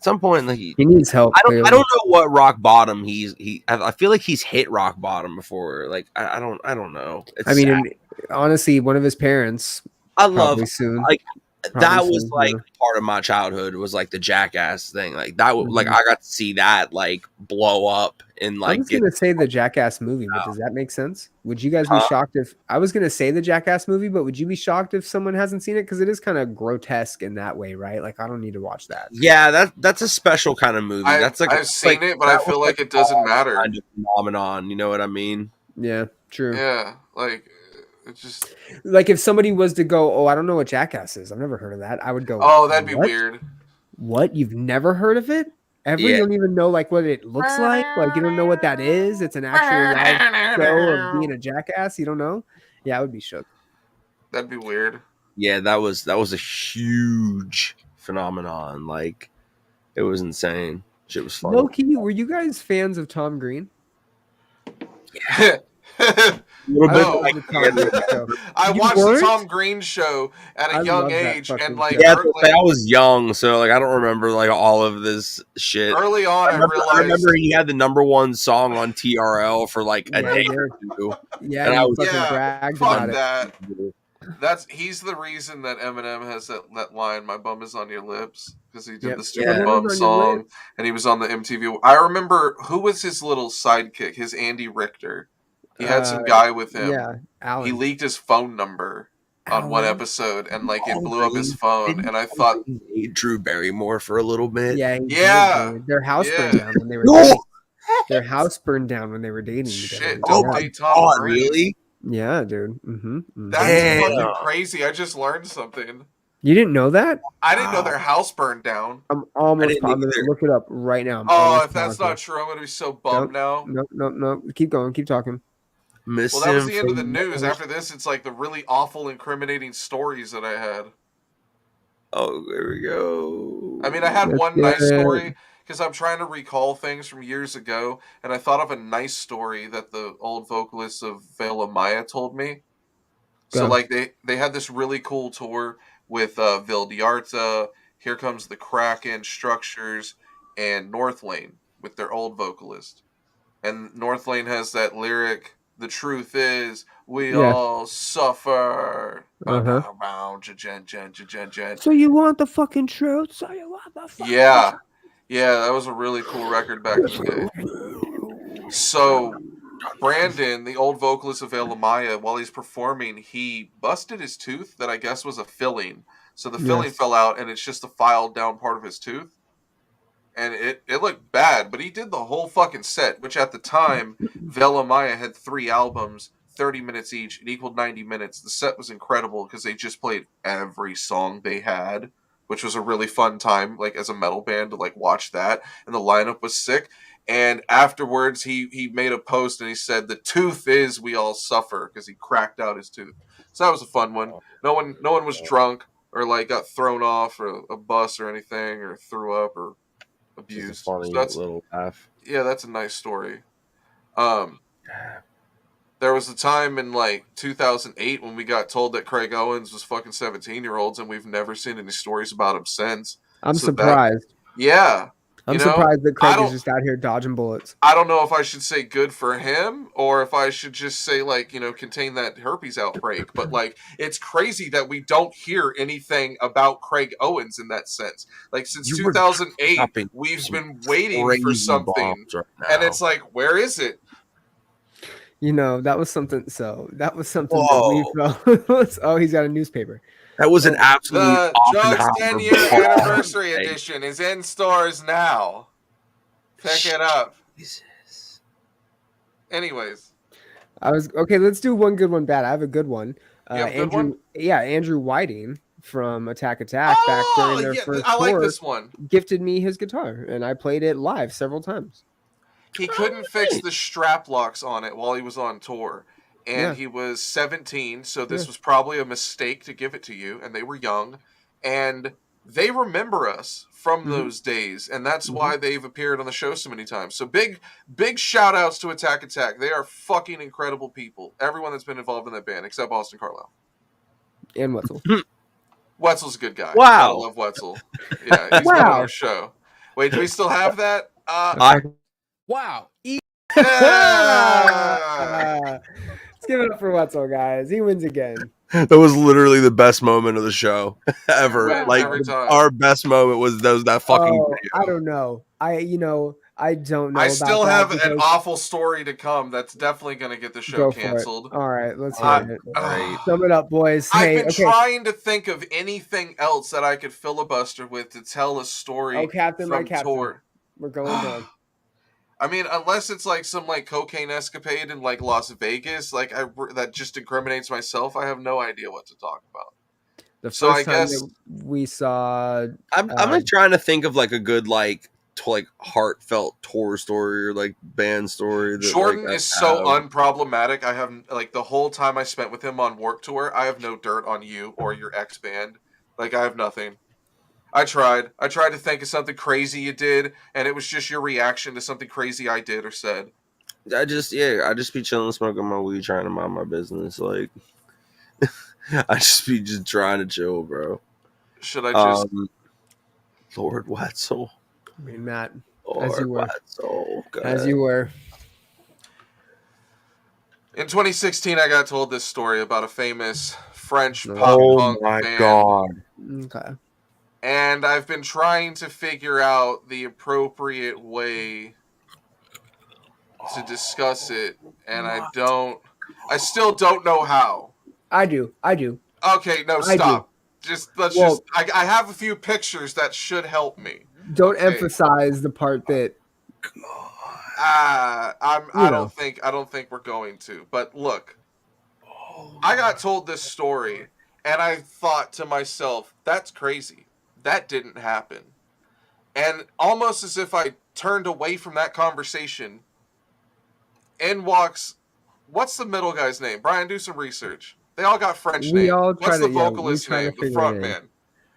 some point like He needs help. I don't know what rock bottom I feel like he's hit rock bottom before. Like I don't know. It's I mean, sad. honestly, one of his parents I love soon. like Probably that was soon, like yeah. part of my childhood was like the Jackass thing. Like that was like Mhm. I got to see that like blow up and I like was gonna say the Jackass movie, but does that make sense? Would you guys be Huh? shocked if I was gonna say the Jackass movie, but would you be shocked if someone hasn't seen it? Because it is kind of grotesque in that way, right? Like I don't need to watch that. Yeah, that's a special kind of movie. That's like I've seen it, but I feel like it doesn't matter. Kind of phenomenon, you know what I mean? Yeah, true. Yeah, like it just like if somebody was to go, oh, I don't know what Jackass is. I've never heard of that. I would go, oh, that'd be what? weird. What? You've never heard of it? Ever? Yeah. You don't even know like what it looks like? Like you don't know what that is? It's an actual live show of being a jackass? You don't know? Yeah, I would be shook. That'd be weird. Yeah, that was a huge phenomenon. Like it was insane. Shit was fun. Low-key, were you guys fans of Tom Green? No. I You watched weren't? the Tom Green show at a I young love that age, fucking and like show. Yeah, early, I was young, so like I don't remember like all of this shit. early on, I I realized remember he had the #1 song on TRL for like a Yeah, day yeah. or two. Yeah, And and I he was- fucking Yeah, bragged fuck about it. he's the reason that Eminem has that line, "My bum is on your lips," because he did Yep. the stupid Yeah. bum On your song, lips. and he was on the MTV. I remember who was his little sidekick, his Andy Richter. He had some guy with him. Yeah, Alan. He leaked his phone number on one Alan? episode, and like it Oh, blew up his phone. And I thought, Drew Barrymore for a little bit. Yeah, he Yeah. did, dude. Their house burned Yeah. down when they were No! dating. Their house burned down when they were dating together. shit, Oh don't my date Tom God, Green. really? Yeah, dude. Mm-hmm. That's Damn. fucking crazy. I just learned something. You didn't know that? I didn't know Wow. their house burned down. I'm almost didn't I'm gonna either. look it up right now. I'm Oh, almost if that's positive. not true, I'm gonna be so bummed now. No. Keep going. Keep talking. Well, that was the end of the news. After this, it's like the really awful, incriminating stories that I had. Oh, there we go. I mean, I had Let's one get nice it. story because I'm trying to recall things from years ago, and I thought of a nice story that the old vocalist of Veil of Maya told me. So, Go. like, they had this really cool tour with Vildiarta, Here Comes the Kraken, Structures, and North Lane with their old vocalist. And North Lane has that lyric, "The truth is, we Yeah. all suffer." Uh-huh. So you want the fucking truth? So you want the fucking Yeah. Yeah, that was a really cool record back in the day. So, Brandon, the old vocalist of Veil of Maya, while he's performing, he busted his tooth that I guess was a filling. So the filling Yes. fell out, and it's just a filed down part of his tooth. And it looked bad, but he did the whole fucking set, which at the time, Veil of Maya had 3 albums, 30 minutes each. It equaled 90 minutes. The set was incredible because they just played every song they had, which was a really fun time, like as a metal band, to like watch that. And the lineup was sick. And afterwards, he made a post and he said, "The tooth is we all suffer," because he cracked out his tooth. So that was a fun one. No one was drunk or like got thrown off or a bus or anything or threw up or abused. Just a funny So that's little laugh. yeah, that's a nice story. There was a time in like 2008 when we got told that Craig Owens was fucking 17-year-olds, and we've never seen any stories about him since. I'm So surprised. Yeah. I'm surprised that Craig is just out here dodging bullets. I don't know if I should say good for him or if I should just say, like, contain that herpes outbreak. But, like, it's crazy that we don't hear anything about Craig Owens in that sense. Like, since 2008, we've been waiting for something. Right, and it's like, where is it? That was something. So that was something that we felt. Oh, he's got a newspaper. That was an absolute. The Drugs 10-year anniversary edition is in stores now. Pick it up. Jesus. Anyways, okay. Let's do one good, one bad. I have a good one. Andrew, Andrew Whiting from Attack back during their first tour. I like this one. Gifted me his guitar, and I played it live several times. He couldn't fix the strap locks on it while he was on tour. And he was 17, so this was probably a mistake to give it to you. And they were young. And they remember us from those days. And that's why they've appeared on the show so many times. So big shout outs to Attack. They are fucking incredible people. Everyone that's been involved in that band, except Austin Carlisle. And Wetzel. Wetzel's a good guy. Wow. I love Wetzel. Yeah, he's been on our show. Wait, do we still have that? Wow. Yeah! Let's give it up for Wetzel, guys. He wins again. That was literally the best moment of the show ever. Every time. Our best moment was that fucking video. I don't know. I don't know. I still have an awful story to come that's definitely going to get the show canceled. All right, let's hear it. Sum it up, boys. I've been trying to think of anything else that I could filibuster with to tell a story from tour. We're going down. I mean, unless it's like some like cocaine escapade in like Las Vegas, like that just incriminates myself. I have no idea what to talk about. The first time that we saw, I'm like trying to think of like a good like heartfelt tour story or like band story. Jordan is so unproblematic. I have like the whole time I spent with him on Warped Tour, I have no dirt on you or your ex band. Like I have nothing. I tried to think of something crazy you did, and it was just your reaction to something crazy I did or said. I just be chilling, smoking my weed, trying to mind my business. Like, I just be trying to chill, bro. Should I just... Lord Wetzel. I mean, Matt, Lord as you were. Wetzel, as you were. In 2016, I got told this story about a famous French pop punk band. Oh, my God. Okay. And I've been trying to figure out the appropriate way to discuss it, and I still don't know how. I do. Okay, no, stop. I have a few pictures that should help me. Don't emphasize the part that. I don't think we're going to. But look, I got told this story, and I thought to myself, that's crazy. That didn't happen. And almost as if I turned away from that conversation, in walks, what's the middle guy's name? Brian, do some research. They all got French names. What's the vocalist's name? The front man.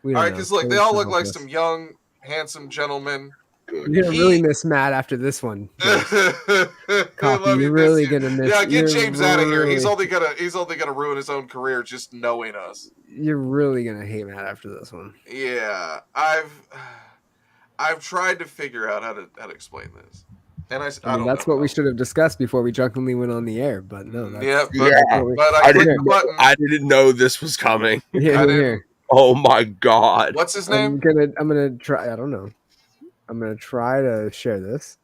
All right, because look, they all look like some young, handsome gentlemen. You're gonna really miss Matt after this one. Coffee, you're really gonna miss. Yeah, get James out of here. He's only gonna ruin his own career just knowing us. You're really gonna hate Matt after this one. Yeah, I've tried to figure out how to explain this, and I mean, that's what we should have discussed before we drunkenly went on the air. But no, but I clicked the button. I didn't know this was coming. Here. Oh my God! What's his name? I'm gonna try. I don't know. I'm going to try to share this.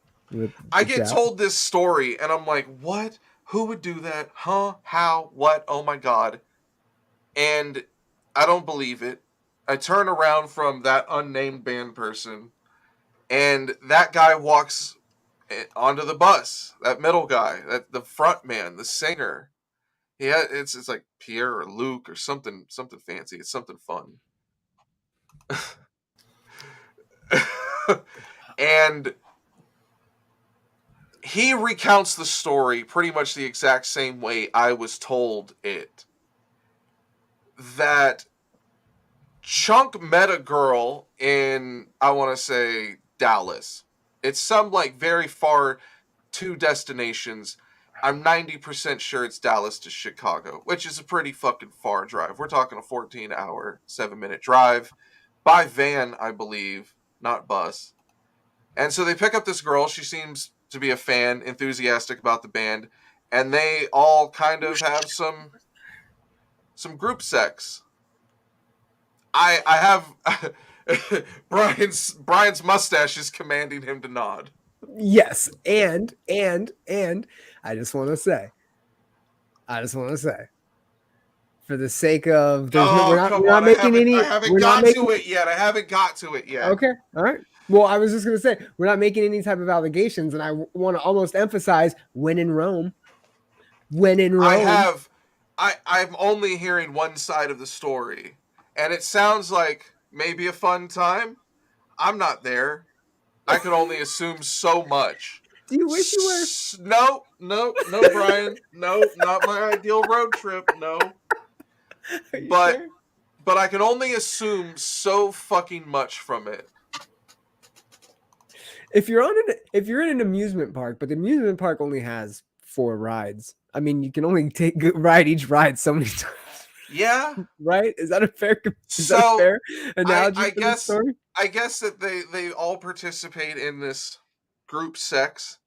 I get told this story, and I'm like, what? Who would do that? Huh? How? What? Oh, my God. And I don't believe it. I turn around from that unnamed band person, and that guy walks onto the bus. That middle guy, the front man, the singer. It's like Pierre or Luke or something fancy. It's something fun. And he recounts the story pretty much the exact same way I was told it. That Chunk met a girl in, I want to say, Dallas. It's some like very far two destinations. I'm 90% sure it's Dallas to Chicago, which is a pretty fucking far drive. We're talking a 14-hour, 7-minute drive by van, I believe, not bus. And so they pick up this girl. She seems to be a fan, enthusiastic about the band, and they all kind of have some group sex. I have Brian's mustache is commanding him to nod. Yes, and I just want to say, for the sake of we're not making any. I haven't got to it yet. Okay, all right. Well, I was just gonna say we're not making any type of allegations, and I want to almost emphasize when in Rome. When in Rome, I'm only hearing one side of the story, and it sounds like maybe a fun time. I'm not there. I can only assume so much. Do you wish you were? No, Brian. No, not my ideal road trip. No. But sure? but I can only assume so fucking much from it. If you're in an amusement park, but the amusement park only has 4 rides. I mean, you can only ride each ride so many times. Yeah. Right? Is that a fair analogy I for guess, this story? I guess that they all participate in this group sex,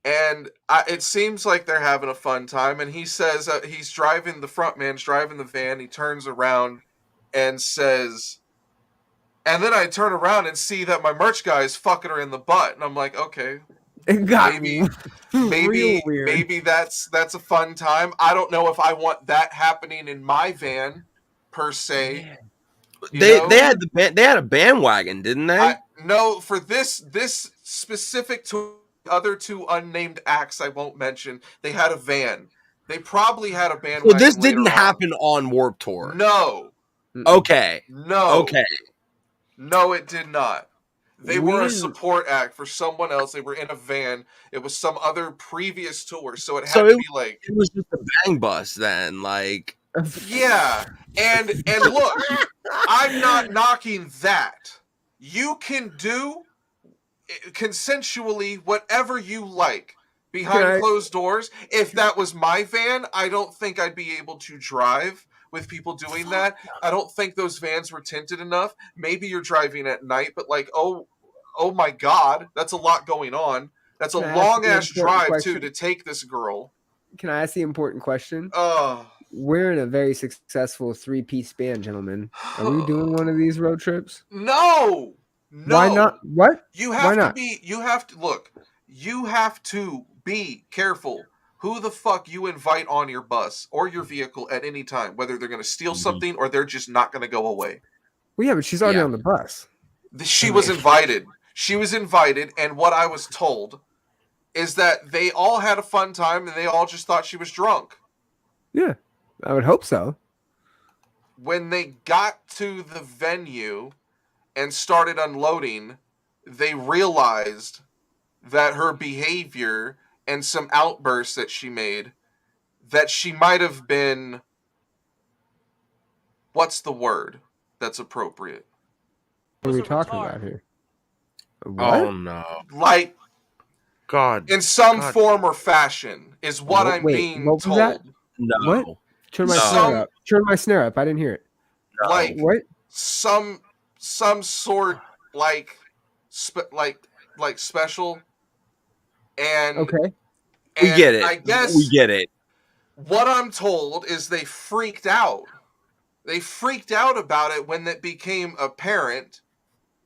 and it seems like they're having a fun time. And he says the front man's driving the van. He turns around and says, and then I turn around and see that my merch guy is fucking her in the butt, and I'm like, okay. It got maybe that's a fun time. I don't know if I want that happening in my van per se. They had a bandwagon, didn't they? No, for this specific to other 2 unnamed acts I won't mention, they had a van. They probably had a bandwagon. So this didn't happen on Warped Tour. No. Okay. No. Okay. No, it did not. They were a support act for someone else. They were in a van. It was some other previous tour, so it had to be like it was just a bang bus then, like yeah. And look, I'm not knocking that. You can do consensually whatever you like behind closed doors. If that was my van, I don't think I'd be able to drive with people doing that. I don't think those vans were tinted enough. Maybe you're driving at night, but like, oh my God, that's a lot going on. That's a long ass drive too to take this girl. Can I ask the important question? Oh, we're in a very successful 3-piece band, gentlemen. Are we doing one of these road trips? No. Why not? What? You have to be. You have to look. You have to be careful who the fuck you invite on your bus or your vehicle at any time, whether they're going to steal something or they're just not going to go away. Well, yeah, but she's already on the bus. She was invited. She was invited, and what I was told is that they all had a fun time and they all just thought she was drunk. Yeah, I would hope so. When they got to the venue and started unloading, they realized that her behavior and some outbursts that she made, that she might have been, what's the word that's appropriate? What are we talking about here? What? Oh no. Like, God. In some form or fashion is what I'm being what told. That? No. What? Turn my snare up. Turn my snare up. I didn't hear it. No. Like what? Some sort like special. And okay. We get it. I guess we get it. What I'm told is they freaked out. They freaked out about it when it became apparent.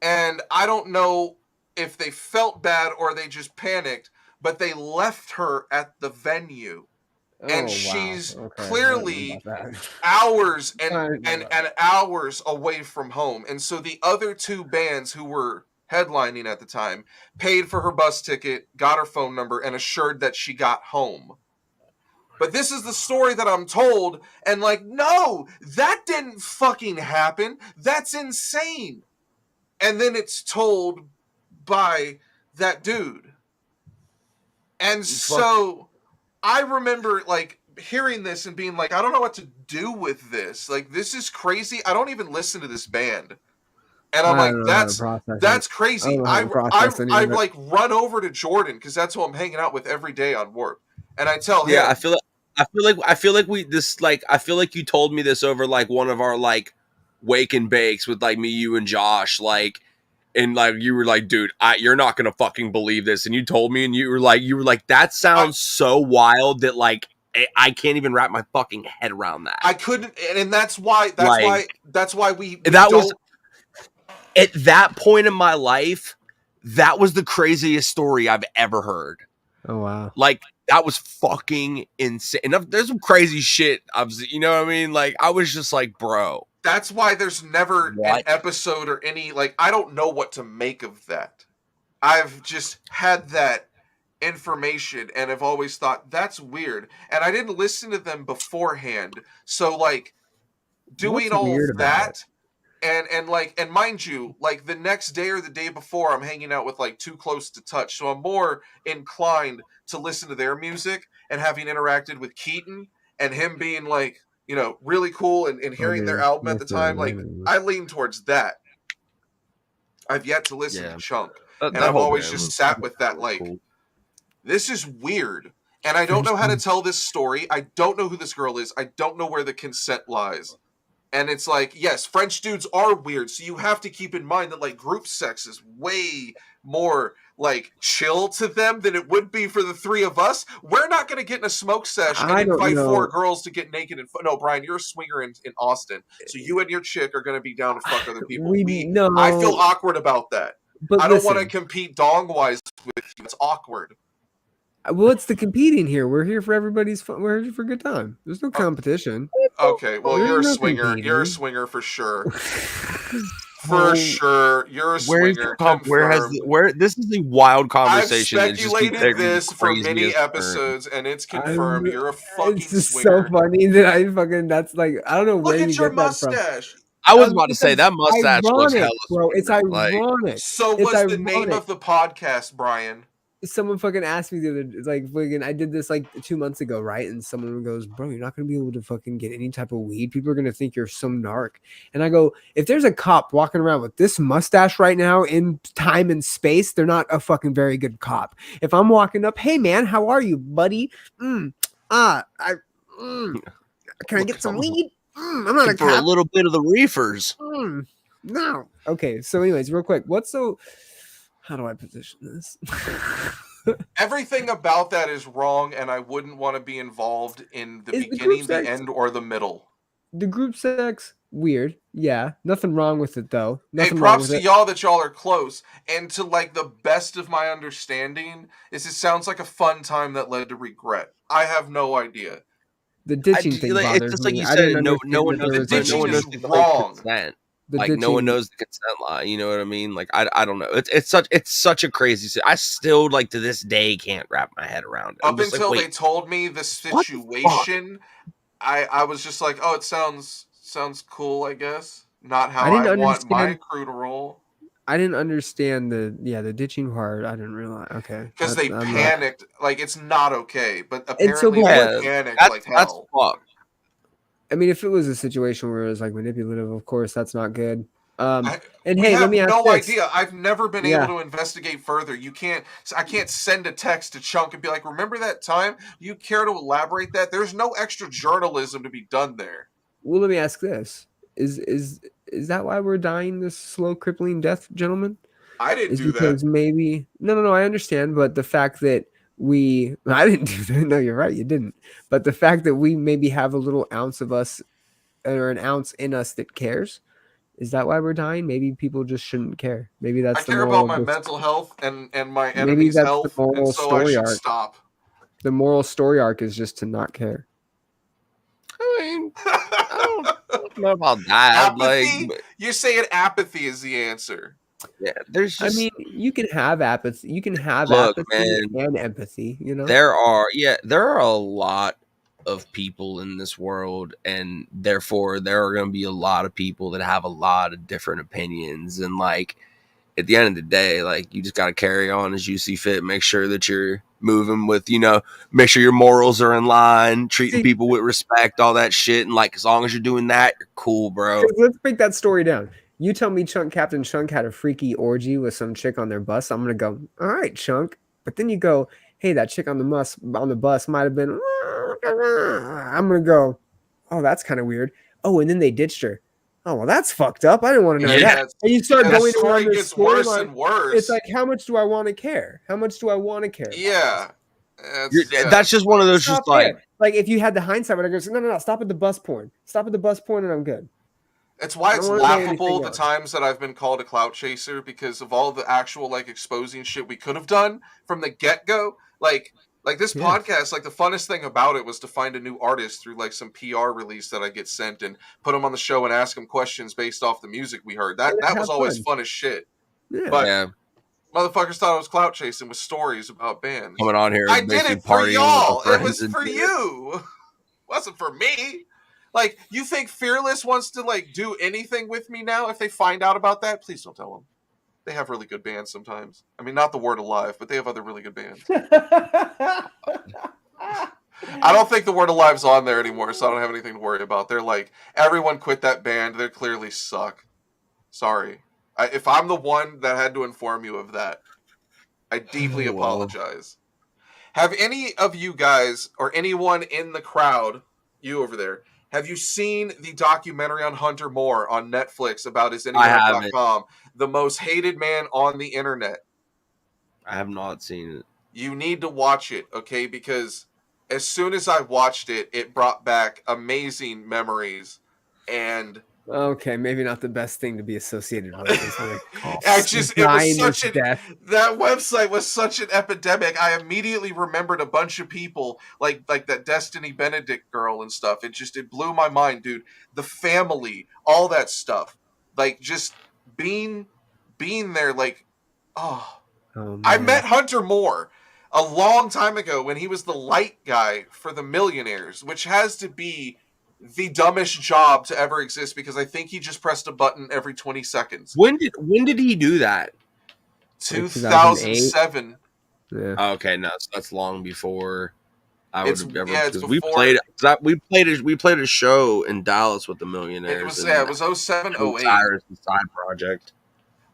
And I don't know if they felt bad or they just panicked, but they left her at the venue. And she's clearly hours and hours away from home. And so the other 2 bands who were headlining at the time paid for her bus ticket, got her phone number, and assured that she got home. But this is the story that I'm told, and like, no, that didn't fucking happen. That's insane. And then it's told by that dude. And so I remember like hearing this and being like, I don't know what to do with this. Like, this is crazy. I don't even listen to this band. And I'm like, that's crazy. I've like run over to Jordan because that's who I'm hanging out with every day on Warp. And I tell him, I feel like you told me this over like one of our like wake and bakes with like me, you, and Josh, like, and like you were like, dude, you're not gonna fucking believe this, and you told me, and you were like, that sounds so wild that like I can't even wrap my fucking head around that. I couldn't, and that's why we that was at that point in my life. That was the craziest story I've ever heard. Oh wow! Like, that was fucking insane. And there's some crazy shit. You know what I mean? Like, I was just like, bro. That's why there's never an episode or any, like, I don't know what to make of that. I've just had that information and have always thought, that's weird. And I didn't listen to them beforehand. So, like, doing all of that... And mind you, like the next day or the day before, I'm hanging out with like Too Close to Touch, so I'm more inclined to listen to their music. And having interacted with Keaton and him being like, you know, really cool and hearing their album at the time, like I lean towards that. I've yet to listen to Chunk, and I've always just sat with that like, this is weird, and I don't know how to tell this story. I don't know who this girl is. I don't know where the consent lies. And it's like, yes, French dudes are weird, so you have to keep in mind that, like, group sex is way more, like, chill to them than it would be for the three of us. We're not going to get in a smoke session and invite 4 girls to get naked. No, Brian, you're a swinger in Austin, so you and your chick are going to be down to fuck other people. I feel awkward about that. But I don't want to compete dong-wise with you. It's awkward. Well, it's the competing here. We're here for everybody's fun. We're here for a good time. There's no competition. Okay, well, you're a swinger. Competing. You're a swinger for sure. For sure, you're a swinger. Where this is a wild conversation. I've speculated this for many episodes, and it's confirmed. You're a fucking it's just swinger. So funny that I fucking. That's like I don't know where you get mustache. That from. I was about to say that mustache looks hella, bro. It's ironic. Like, so what's the name of the podcast, Brian? Someone fucking asked me the other, like, fucking, I did this like 2 months ago, right? And someone goes, bro, you're not gonna be able to fucking get any type of weed. People are gonna think you're some narc. And I go, if there's a cop walking around with this mustache right now in time and space, they're not a fucking very good cop. If I'm walking up, hey man, how are you, buddy? Can I get some weed? I'm not a cop. For a little bit of the reefers. No. Okay. So, anyways, real quick, how do I position this? Everything about that is wrong, and I wouldn't want to be involved in the beginning, the end, or the middle. The group sex, weird. Yeah, nothing wrong with it, though. Hey, props to y'all that y'all are close. And to, like, the best of my understanding is it sounds like a fun time that led to regret. I have no idea. The ditching thing bothers it's just me. like you said, no one knows. The ditching is wrong. No one knows the consent law. You know what I mean? Like I don't know. It's such a crazy. I still like to this day can't wrap my head around it. Up until they told me the situation, I was just like, oh, it sounds cool. I guess not how I want my crew to roll. I didn't understand the ditching part. I didn't realize. Okay, because they panicked. Like it's not okay, but apparently they panicked like hell. That's I mean, if it was a situation where it was like manipulative, of course, that's not good. Let me ask no idea. I've never been able to investigate further. I can't send a text to Chunk and be like, remember that time? You care to elaborate that? There's no extra journalism to be done there. Well, let me ask this. Is that why we're dying this slow, crippling death, gentlemen? I didn't do that. Because maybe... No, I understand, but the fact that I didn't do that. No, you're right. You didn't. But the fact that we maybe have a little ounce of us or an ounce in us that cares, is that why we're dying? Maybe people just shouldn't care. Maybe that's I care about my mental health and my enemy's health, and so I should stop. The moral story arc is just to not care. I mean, I don't know about that. Apathy? Like, you're saying apathy is the answer. Yeah, there's just... I mean, you can have apathy. You can have apathy and empathy, you know? There are a lot of people in this world, and therefore there are going to be a lot of people that have a lot of different opinions, and like at the end of the day, like, you just got to carry on as you see fit. Make sure that you're moving with, make sure your morals are in line, treating people with respect, all that shit. And like, as long as you're doing that, you're cool, bro. Let's break that story down. You tell me Captain Chunk had a freaky orgy with some chick on their bus. I'm gonna go, all right, Chunk. But then you go, hey, that chick on the bus might have been. I'm gonna go, oh, that's kind of weird. Oh, and then they ditched her. Oh, well, that's fucked up. I didn't want to know that. And you start going story around gets worse and worse. It's like, how much do I want to care? How much do I want to care? Yeah. That's just one of those, just like if you had the hindsight, but I go, no, stop at the bus porn. Stop at the bus porn, and I'm good. It's why it's laughable the times that I've been called a clout chaser, because of all the actual like exposing shit we could have done from the get go. Like this podcast, like the funnest thing about it was to find a new artist through like some PR release that I get sent and put them on the show and ask them questions based off the music we heard. That was always fun as shit. Yeah. But motherfuckers thought I was clout chasing with stories about bands. Coming on here, I did it for y'all. It was for you. It wasn't for me. Like, you think Fearless wants to like do anything with me now? If they find out about that, please don't tell them. They have really good bands sometimes. I mean, not the Word Alive, but they have other really good bands. I don't think the Word Alive's on there anymore, so I don't have anything to worry about. They're like, everyone quit that band. They clearly suck. Sorry. If I'm the one that had to inform you of that, I deeply apologize. Have any of you guys, or anyone in the crowd, you over there, have you seen the documentary on Hunter Moore on Netflix about isanyone.com? The most hated man on the internet. I have not seen it. You need to watch it, okay? Because as soon as I watched it, it brought back amazing memories. And okay, maybe not the best thing to be associated with. That website was such an epidemic. I immediately remembered a bunch of people like that Destiny Benedict girl and stuff. It blew my mind, dude. The family, all that stuff. Like, just being there, like, I met Hunter Moore a long time ago when he was the light guy for the Millionaires, which has to be the dumbest job to ever exist, because I think he just pressed a button every 20 seconds. When did he do that? 2007. Yeah. Okay, no, so that's long before I would have ever. It's we played a show in Dallas with the Millionaires. It was 07, 08. Side project.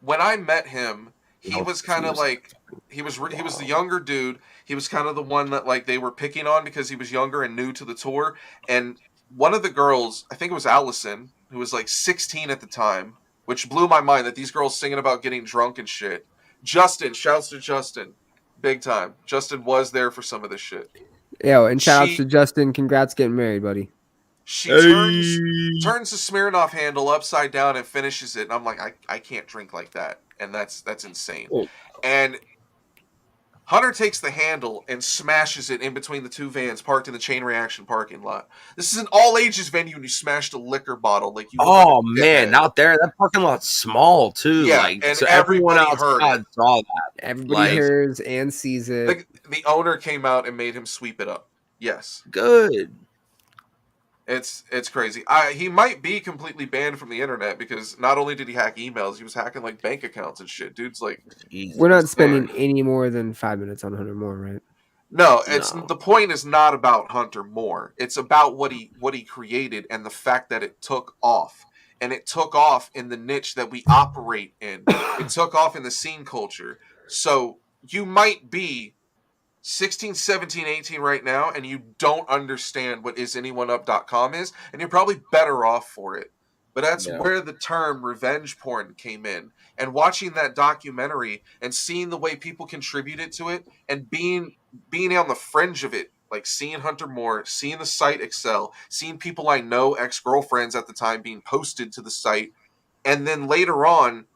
When I met him, he was kind of like he was the younger dude. He was kind of the one that like they were picking on because he was younger and new to the tour. And one of the girls, I think it was Allison, who was like 16 at the time, which blew my mind that these girls singing about getting drunk and shit. Justin, shouts to Justin. Big time. Justin was there for some of this shit. Yo, and shout outs to Justin. Congrats getting married, buddy. She turns the Smirnoff handle upside down and finishes it. And I'm like, I can't drink like that. And that's insane. Oh. And Hunter takes the handle and smashes it in between the two vans parked in the Chain Reaction parking lot. This is an all-ages venue, and you smashed a liquor bottle. Like you. Oh, man, out there, that parking lot's small, too. Yeah, like, and so everyone outside saw that. Everybody hears and sees it. The owner came out and made him sweep it up. Yes. Good. It's crazy. He might be completely banned from the internet, because not only did he hack emails, he was hacking like bank accounts and shit. Dude's like, we're not spending any more than 5 minutes on Hunter Moore, right? No, the point is not about Hunter Moore. It's about what he created and the fact that it took off. And it took off in the niche that we operate in. It took off in the scene culture. So you might be 16, 17, 18 right now, and you don't understand what isanyoneup.com is, and you're probably better off for it. But that's where the term revenge porn came in. And watching that documentary and seeing the way people contributed to it and being on the fringe of it, like seeing Hunter Moore, seeing the site excel, seeing people I know, ex-girlfriends at the time, being posted to the site, and then later on,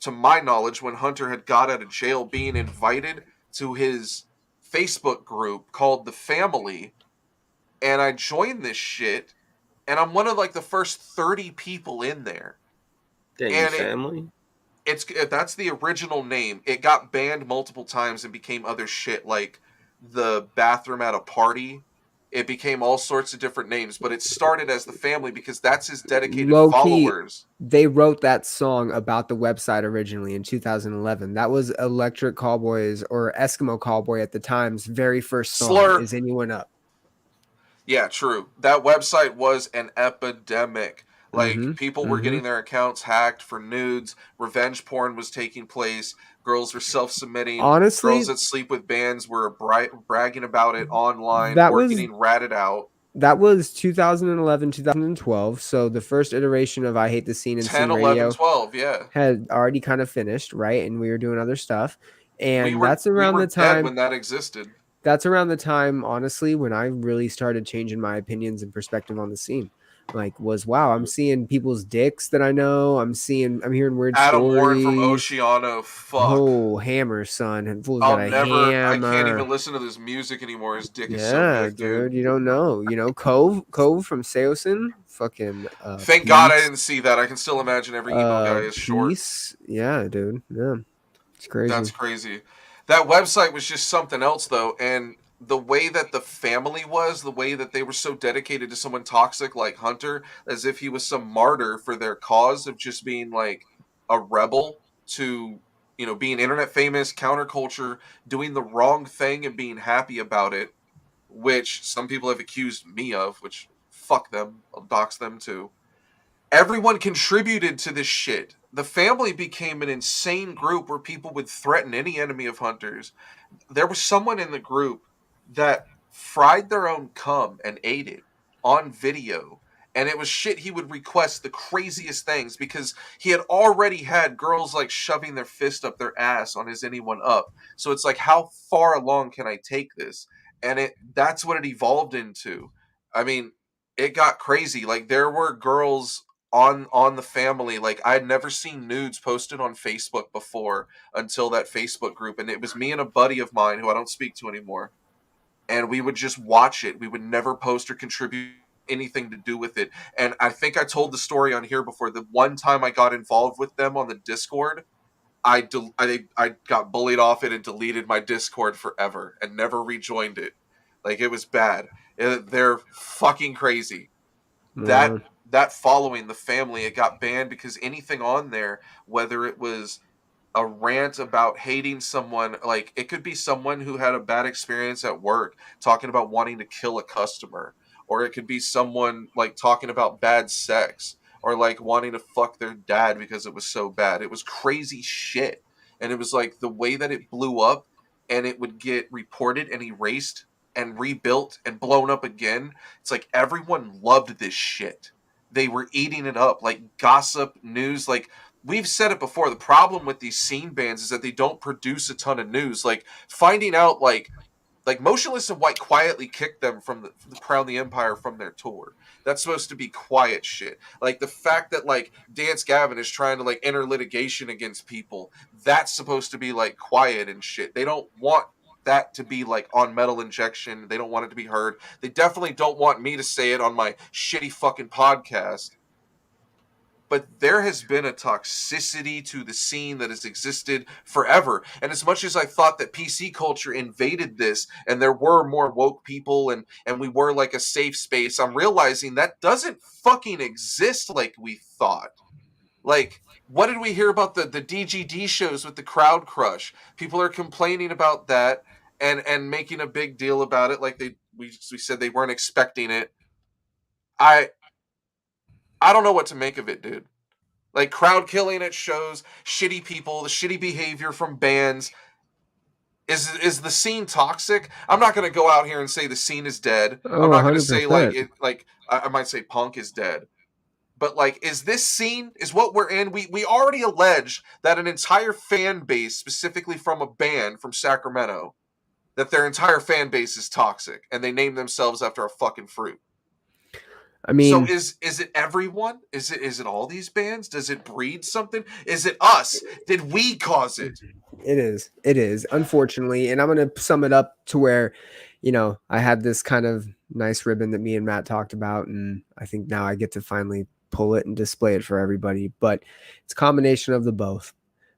to my knowledge, when Hunter had got out of jail, being invited to his Facebook group called The Family, and I joined this shit, and I'm one of like the first 30 people in there. Family? That's the original name. It got banned multiple times and became other shit, like the bathroom at a party. it became all sorts of different names, but it started as the family because that's his dedicated Low key, followers. they wrote that song about the website originally in 2011. That was Electric Callboys or Eskimo Callboy at the time's very first song. Slur. Is Anyone Up? Yeah, true. That website was an epidemic. Like, people were getting their accounts hacked for nudes. Revenge porn was taking place. Girls were self-submitting. Honestly, girls that sleep with bands were bragging about it online that or was getting ratted out. that was 2011, 2012. So the first iteration of I Hate the Scene and 10, Scene 11, Radio 12, yeah. had already kind of finished, right? And we were doing other stuff. And we that's around were the time dead when that existed. That's around the time, honestly, when I really started changing my opinions and perspective on the scene. Like, wow, I'm seeing people's dicks that I know. I'm hearing weird Adam stories. Warren from Oceano, fuck. Oh, hammer, son. And fools got a hammer. I can't even listen to this music anymore. His dick is so big, dude. You don't know. You know, Cove from Seosin, fucking. Thank God I didn't see that. I can still imagine every emo guy is short. Yeah, dude. Yeah, it's crazy. That's crazy. That website was just something else, though, and the way that the family was, the way that they were so dedicated to someone toxic like Hunter, as if he was some martyr for their cause of just being like a rebel to, being internet famous, counterculture, doing the wrong thing and being happy about it, which some people have accused me of, which fuck them, I'll dox them too. Everyone contributed to this shit. The family became an insane group where people would threaten any enemy of Hunter's. There was someone in the group that fried their own cum and ate it on video. And it was shit he would request the craziest things because he had already had girls like shoving their fist up their ass on his Anyone Up. So it's like, how far along can I take this? And that's what it evolved into. I mean, it got crazy. Like, there were girls on the family. Like, I'd never seen nudes posted on Facebook before until that Facebook group. And it was me and a buddy of mine who I don't speak to anymore. And we would just watch it. We would never post or contribute anything to do with it. And I think I told the story on here before. The one time I got involved with them on the Discord, I got bullied off it and deleted my Discord forever and never rejoined it. Like, it was bad. They're fucking crazy. That following, the family, it got banned because anything on there, whether it was a rant about hating someone, like, it could be someone who had a bad experience at work talking about wanting to kill a customer, or it could be someone like talking about bad sex, or like wanting to fuck their dad because it was so bad. It was crazy shit. And it was like the way that it blew up, and it would get reported and erased and rebuilt and blown up again. It's like everyone loved this shit. They were eating it up, like gossip, news. Like, we've said it before, the problem with these scene bands is that they don't produce a ton of news. Like, finding out, like Motionless in White quietly kicked them from the Crown the Empire from their tour. That's supposed to be quiet shit. Like, the fact that, like, Dance Gavin is trying to, like, enter litigation against people, that's supposed to be, like, quiet and shit. They don't want that to be, like, on Metal Injection. They don't want it to be heard. They definitely don't want me to say it on my shitty fucking podcast. But there has been a toxicity to the scene that has existed forever. And as much as I thought that PC culture invaded this and there were more woke people and we were like a safe space, I'm realizing that doesn't fucking exist like we thought. Like, what did we hear about the DGD shows with the crowd crush? People are complaining about that and making a big deal about it, like we said they weren't expecting it. I don't know what to make of it, dude. Like, crowd killing at shows, shitty people, the shitty behavior from bands. Is the scene toxic? I'm not going to go out here and say the scene is dead. I'm not going to say I might say punk is dead. But, like, is this scene, is what we're in? We already alleged that an entire fan base, specifically from a band from Sacramento, that their entire fan base is toxic, and they name themselves after a fucking fruit. I mean, so is it everyone? Is it all these bands? Does it breed something? Is it us? Did we cause it? It is, unfortunately. And I'm going to sum it up to where, I had this kind of nice ribbon that me and Matt talked about, and I think now I get to finally pull it and display it for everybody. But it's a combination of the both.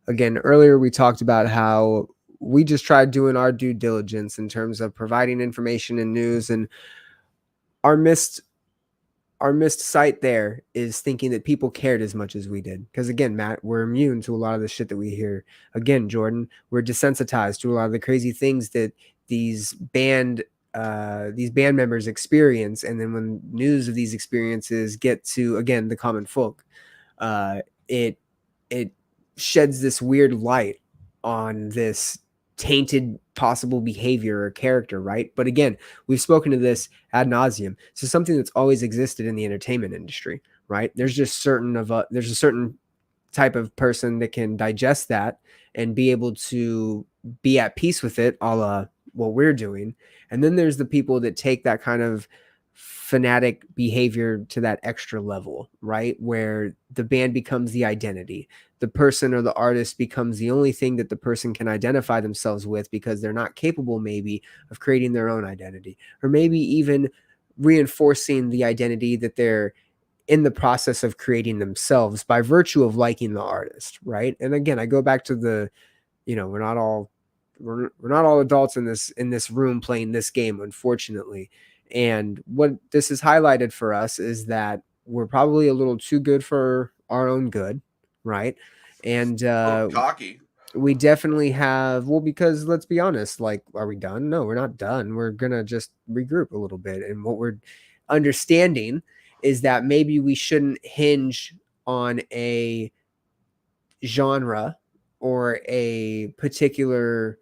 Again, earlier we talked about how we just tried doing our due diligence in terms of providing information and news, and our missed sight there is thinking that people cared as much as we did. Because again, Matt, we're immune to a lot of the shit that we hear. Again, Jordan, we're desensitized to a lot of the crazy things that these band members experience, and then when news of these experiences get to, again, the common folk, it sheds this weird light on this tainted possible behavior or character, right? But again, we've spoken to this ad nauseum. So something that's always existed in the entertainment industry, right? There's a certain type of person that can digest that and be able to be at peace with it, a la what we're doing. And then there's the people that take that kind of fanatic behavior to that extra level, right? Where the band becomes the identity. The person or the artist becomes the only thing that the person can identify themselves with, because they're not capable maybe of creating their own identity, or maybe even reinforcing the identity that they're in the process of creating themselves by virtue of liking the artist, right? And again, I go back to the, we're not all adults in this room playing this game, unfortunately. And what this has highlighted for us is that we're probably a little too good for our own good, right? And cocky. We definitely have, well, because let's be honest, like, are we done? No, we're not done. We're gonna just regroup a little bit. And what we're understanding is that maybe we shouldn't hinge on a genre or a particular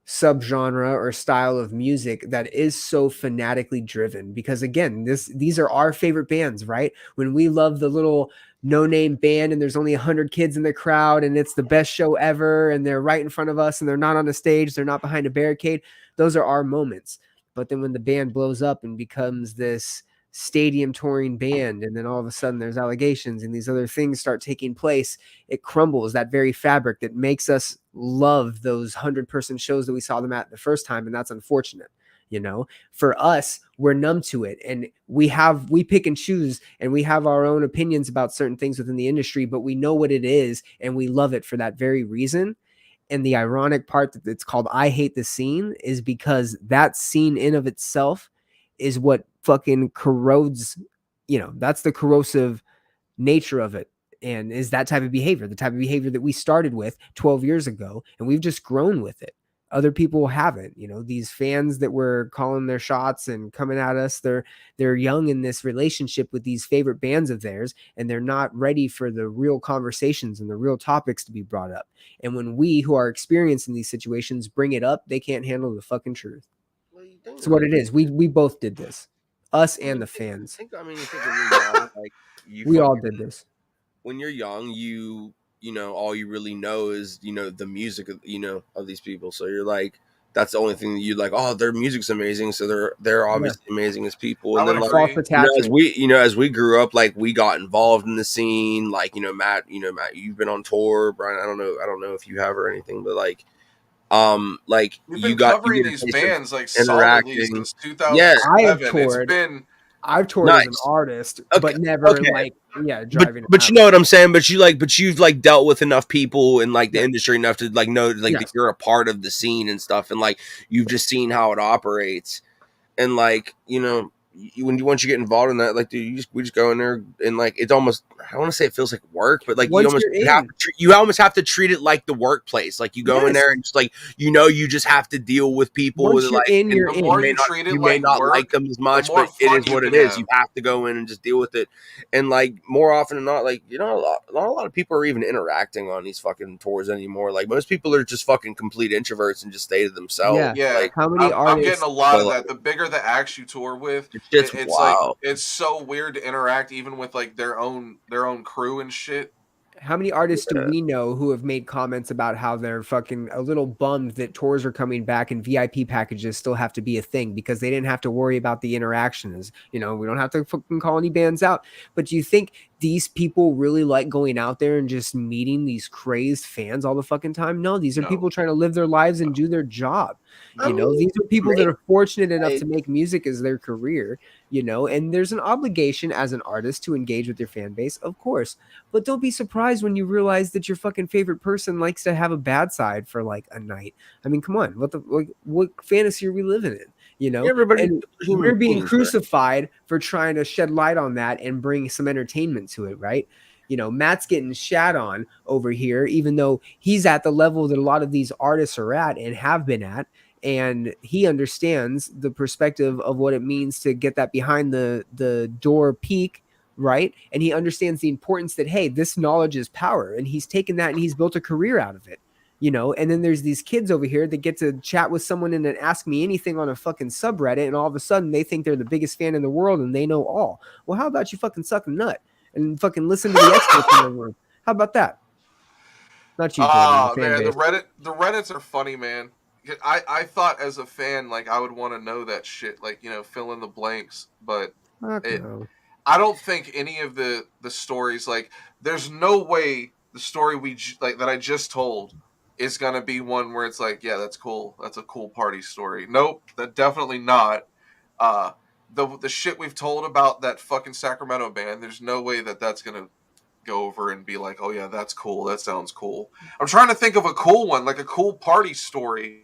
subgenre or style of music that is so fanatically driven, because again, these are our favorite bands, right? When we love the little no-name band and there's only 100 kids in the crowd and it's the best show ever and they're right in front of us and they're not on a stage, they're not behind a barricade, those are our moments. But then when the band blows up and becomes this stadium touring band, and then all of a sudden there's allegations and these other things start taking place, it crumbles that very fabric that makes us love those 100-person shows that we saw them at the first time. And that's unfortunate. For us, we're numb to it, and we pick and choose, and we have our own opinions about certain things within the industry, but we know what it is and we love it for that very reason. And the ironic part that it's called I Hate the Scene is because that scene in of itself is what fucking corrodes, that's the corrosive nature of it. And is that type of behavior, the type of behavior that we started with 12 years ago, and we've just grown with it. Other people haven't. These fans that were calling their shots and coming at us, they're young in this relationship with these favorite bands of theirs, and they're not ready for the real conversations and the real topics to be brought up. And when we who are experienced in these situations bring it up, they can't handle the fucking truth. That's what it is. We both did this, us and the fans. You think when you're young, like we all did this. When you're young, all you really know is the music of of these people. So you're like, that's the only thing that you like. Oh, their music's amazing, so they're obviously amazing as people. And then like, as we grew up, like we got involved in the scene. Like Matt, you've been on tour. Bryan, I don't know if you have or anything, but like. Like we've been covering these bands like solidly since 2007. Yeah, I've toured as an artist, but never driving. But you know what I'm saying. But you've like dealt with enough people in like the industry enough to like know like that you're a part of the scene and stuff, and like you've just seen how it operates, and like once you get involved in that, like dude, we just go in there and like it's almost, I don't want to say it feels like work, but like you almost have to treat it like the workplace. Like you go in there and just like you just have to deal with people. Once you're in, you may not like them as much, but it is what it is. You have to go in and just deal with it. And like more often than not, like not a lot of people are even interacting on these fucking tours anymore. Like most people are just fucking complete introverts and just stay to themselves. Yeah. Like, how many artists? I'm getting a lot of that. The bigger the acts you tour with, it's wild. Like it's so weird to interact even with like their own crew and shit. How many artists do we know who have made comments about how they're fucking a little bummed that tours are coming back and VIP packages still have to be a thing because they didn't have to worry about the interactions? We don't have to fucking call any bands out. But do you think these people really like going out there and just meeting these crazed fans all the fucking time? No, these are people trying to live their lives and do their job. These are people that are fortunate enough to make music as their career, and there's an obligation as an artist to engage with your fan base, of course. But don't be surprised when you realize that your fucking favorite person likes to have a bad side for like a night. I mean, come on, what fantasy are we living in? you know, Everybody, and we're being crucified for trying to shed light on that and bring some entertainment to it, right? You know, Matt's getting shat on over here, even though he's at the level that a lot of these artists are at and have been at. And he understands the perspective of what it means to get that behind the door peak, right? And he understands the importance that, hey, this knowledge is power. And he's taken that and he's built a career out of it, you know? And then there's these kids over here that get to chat with someone and then ask me anything on a fucking subreddit. And all of a sudden they think they're the biggest fan in the world and they know all. Well, how about you fucking suck a nut and fucking listen to the experts in the room? How about that? Not you, Jordan, man, the Reddits are funny, man. I thought as a fan, like, I would want to know that shit, like, you know, fill in the blanks, but I don't think any of the stories, like, there's no way the story that I just told is gonna be one where it's like, yeah, that's cool, that's a cool party story. Nope, that definitely not. The shit we've told about that fucking Sacramento band, there's no way that's gonna go over and be like, oh yeah, that's cool, that sounds cool. I'm trying to think of a cool one, like a cool party story.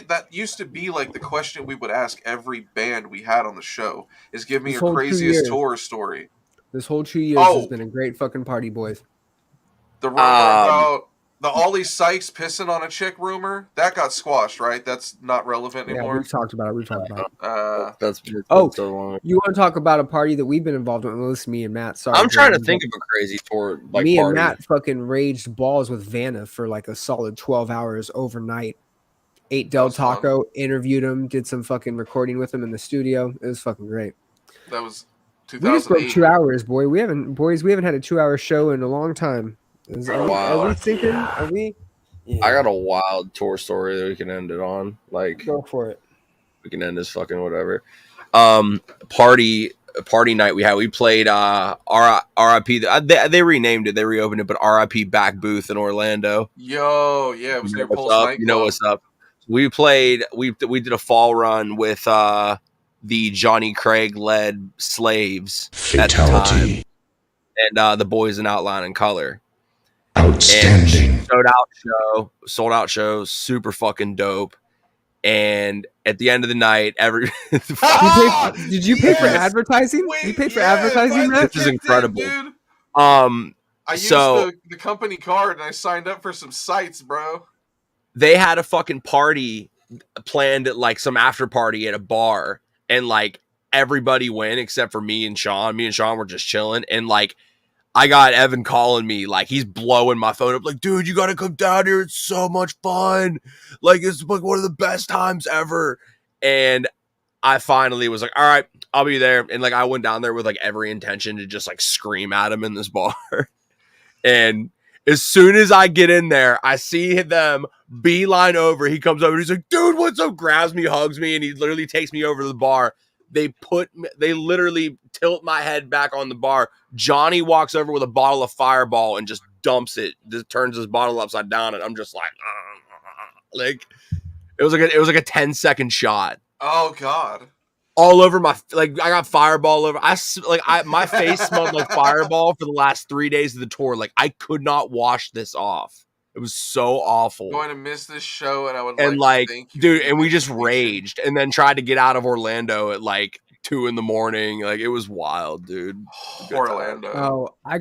That used to be like the question we would ask every band we had on the show is, give me your craziest tour story. This whole 2 years has been a great fucking party, boys. The rumor about the Ollie Sykes pissing on a chick rumor, that got squashed, right? That's not relevant anymore. Yeah, we've talked about it. That's so long. You want to talk about a party that we've been involved with? Well, me and Matt. Sorry, I'm trying to think of a crazy tour. Like, me and Matt fucking raged balls with Vanna for like a solid 12 hours overnight. Ate Del Taco, interviewed him, did some fucking recording with him in the studio. It was fucking great. That was 2008. We just spoke 2 hours, boy. We haven't had a 2-hour show in a long time. Are we thinking? Are we? Yeah. I got a wild tour story that we can end it on. Like, go for it. We can end this fucking whatever. Party night we had. We played RIP. They renamed it. They reopened it, but RIP Back Booth in Orlando. Yo, yeah, it was near Pulse Night. You know what's up. We played. We did a fall run with the Johnny Craig led Slaves Fatality at the time, and the Boys in Outline and Color. Outstanding. Sold out show, super fucking dope. And at the end of the night, did you pay for advertising? You paid for advertising, Matt? This is incredible. I used the company card and I signed up for some sites, bro. They had a fucking party planned at like some after party at a bar, and like everybody went except for me and Sean. Me and Sean were just chilling, and like I got Evan calling me, like he's blowing my phone up, like, dude, you gotta come down here. It's so much fun. Like, it's like one of the best times ever. And I finally was like, all right, I'll be there. And like I went down there with like every intention to just like scream at him in this bar. And as soon as I get in there, I see them beeline over. He comes over and he's like, dude, what's up? Grabs me, hugs me, and he literally takes me over to the bar. They literally tilt my head back on the bar. Johnny walks over with a bottle of Fireball and just dumps it. Just turns his bottle upside down, and I'm just like it was like a 10-second shot. Oh God. All over my, like, I got Fireball over. My face smelled like Fireball for the last 3 days of the tour. Like, I could not wash this off. It was so awful. I'm going to miss this show, and I would thank you, dude. And we just raged, and then tried to get out of Orlando at like 2 a.m. Like, it was wild, dude. Orlando. Oh, I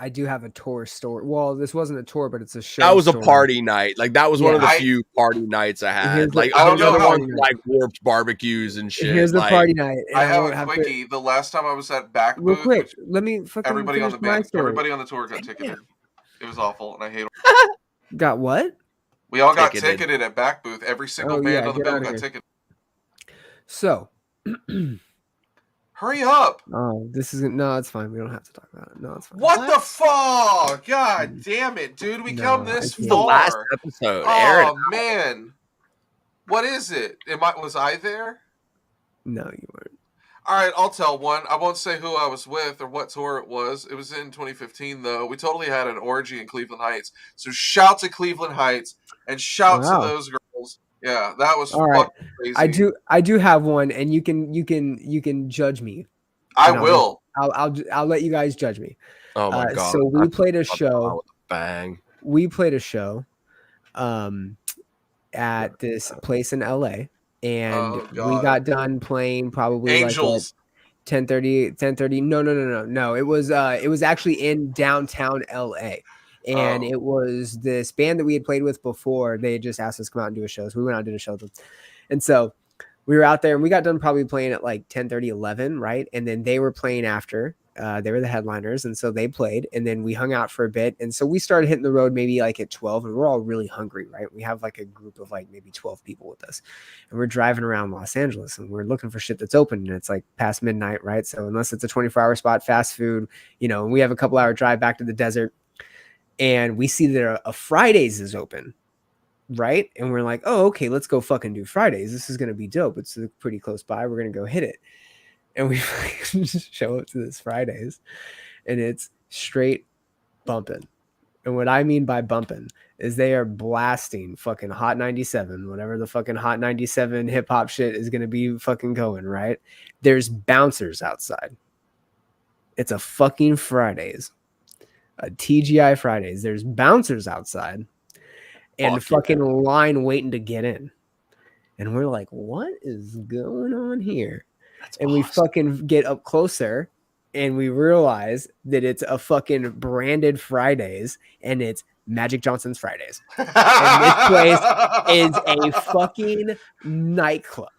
do have a tour story. Well, this wasn't a tour, but it's a show. That was a party night. Like, that was one of the few party nights I had. Like, I don't know how like warped barbecues and shit. Here's the party night. I have a quickie. The last time I was at Back Booth, real quick, let me fucking everybody on the tour got ticketed. It was awful, and I hate it. Got what? We all got ticketed at Back Booth. Every single band on the bill got ticketed. So, hurry up! Oh, this isn't. No, it's fine. We don't have to talk about it. No, it's fine. What the fuck? God damn it, dude! We come this far. The last episode. Oh man, what is it? Was I there? No, you weren't. All right, I'll tell one. I won't say who I was with or what tour it was. It was in 2015, though. We totally had an orgy in Cleveland Heights. So shout to Cleveland Heights and shout to those girls. Yeah, that was fucking crazy. I do have one, and you can judge me. I will. I'll let you guys judge me. Oh my god! So we played a show. Bang. We played a show, at this place in LA. and Oh, we God. got done playing probably Angels. like 10:30. No. It was actually in downtown LA. And Oh. it was this band that we had played with before. They had just asked us to come out and do a show. So we went out and did a show with them. And so we were out there and we got done probably playing at like 10:30, 11, right? And then they were playing after. They were the headliners. And so they played. And then we hung out for a bit. And so we started hitting the road maybe like at 12. And we're all really hungry, right? We have like a group of like maybe 12 people with us. And we're driving around Los Angeles and we're looking for shit that's open. And it's like past midnight, right? So unless it's a 24-hour spot, fast food, you know, and we have a couple hour drive back to the desert. And we see that a Fridays is open. Right. And we're like, oh, okay, let's go fucking do Fridays. This is going to be dope. It's pretty close by. We're going to go hit it. And we just show up to this Fridays and it's straight bumping. And what I mean by bumping is they are blasting fucking Hot 97, whatever the fucking Hot 97 hip hop shit is going to be fucking going. Right. There's bouncers outside. It's a fucking Fridays, a TGI Fridays. There's bouncers outside. And fucking line waiting to get in. And we're like, what is going on here? And we fucking get up closer and we realize that it's a fucking branded Fridays and it's Magic Johnson's Fridays. And this place is a fucking nightclub.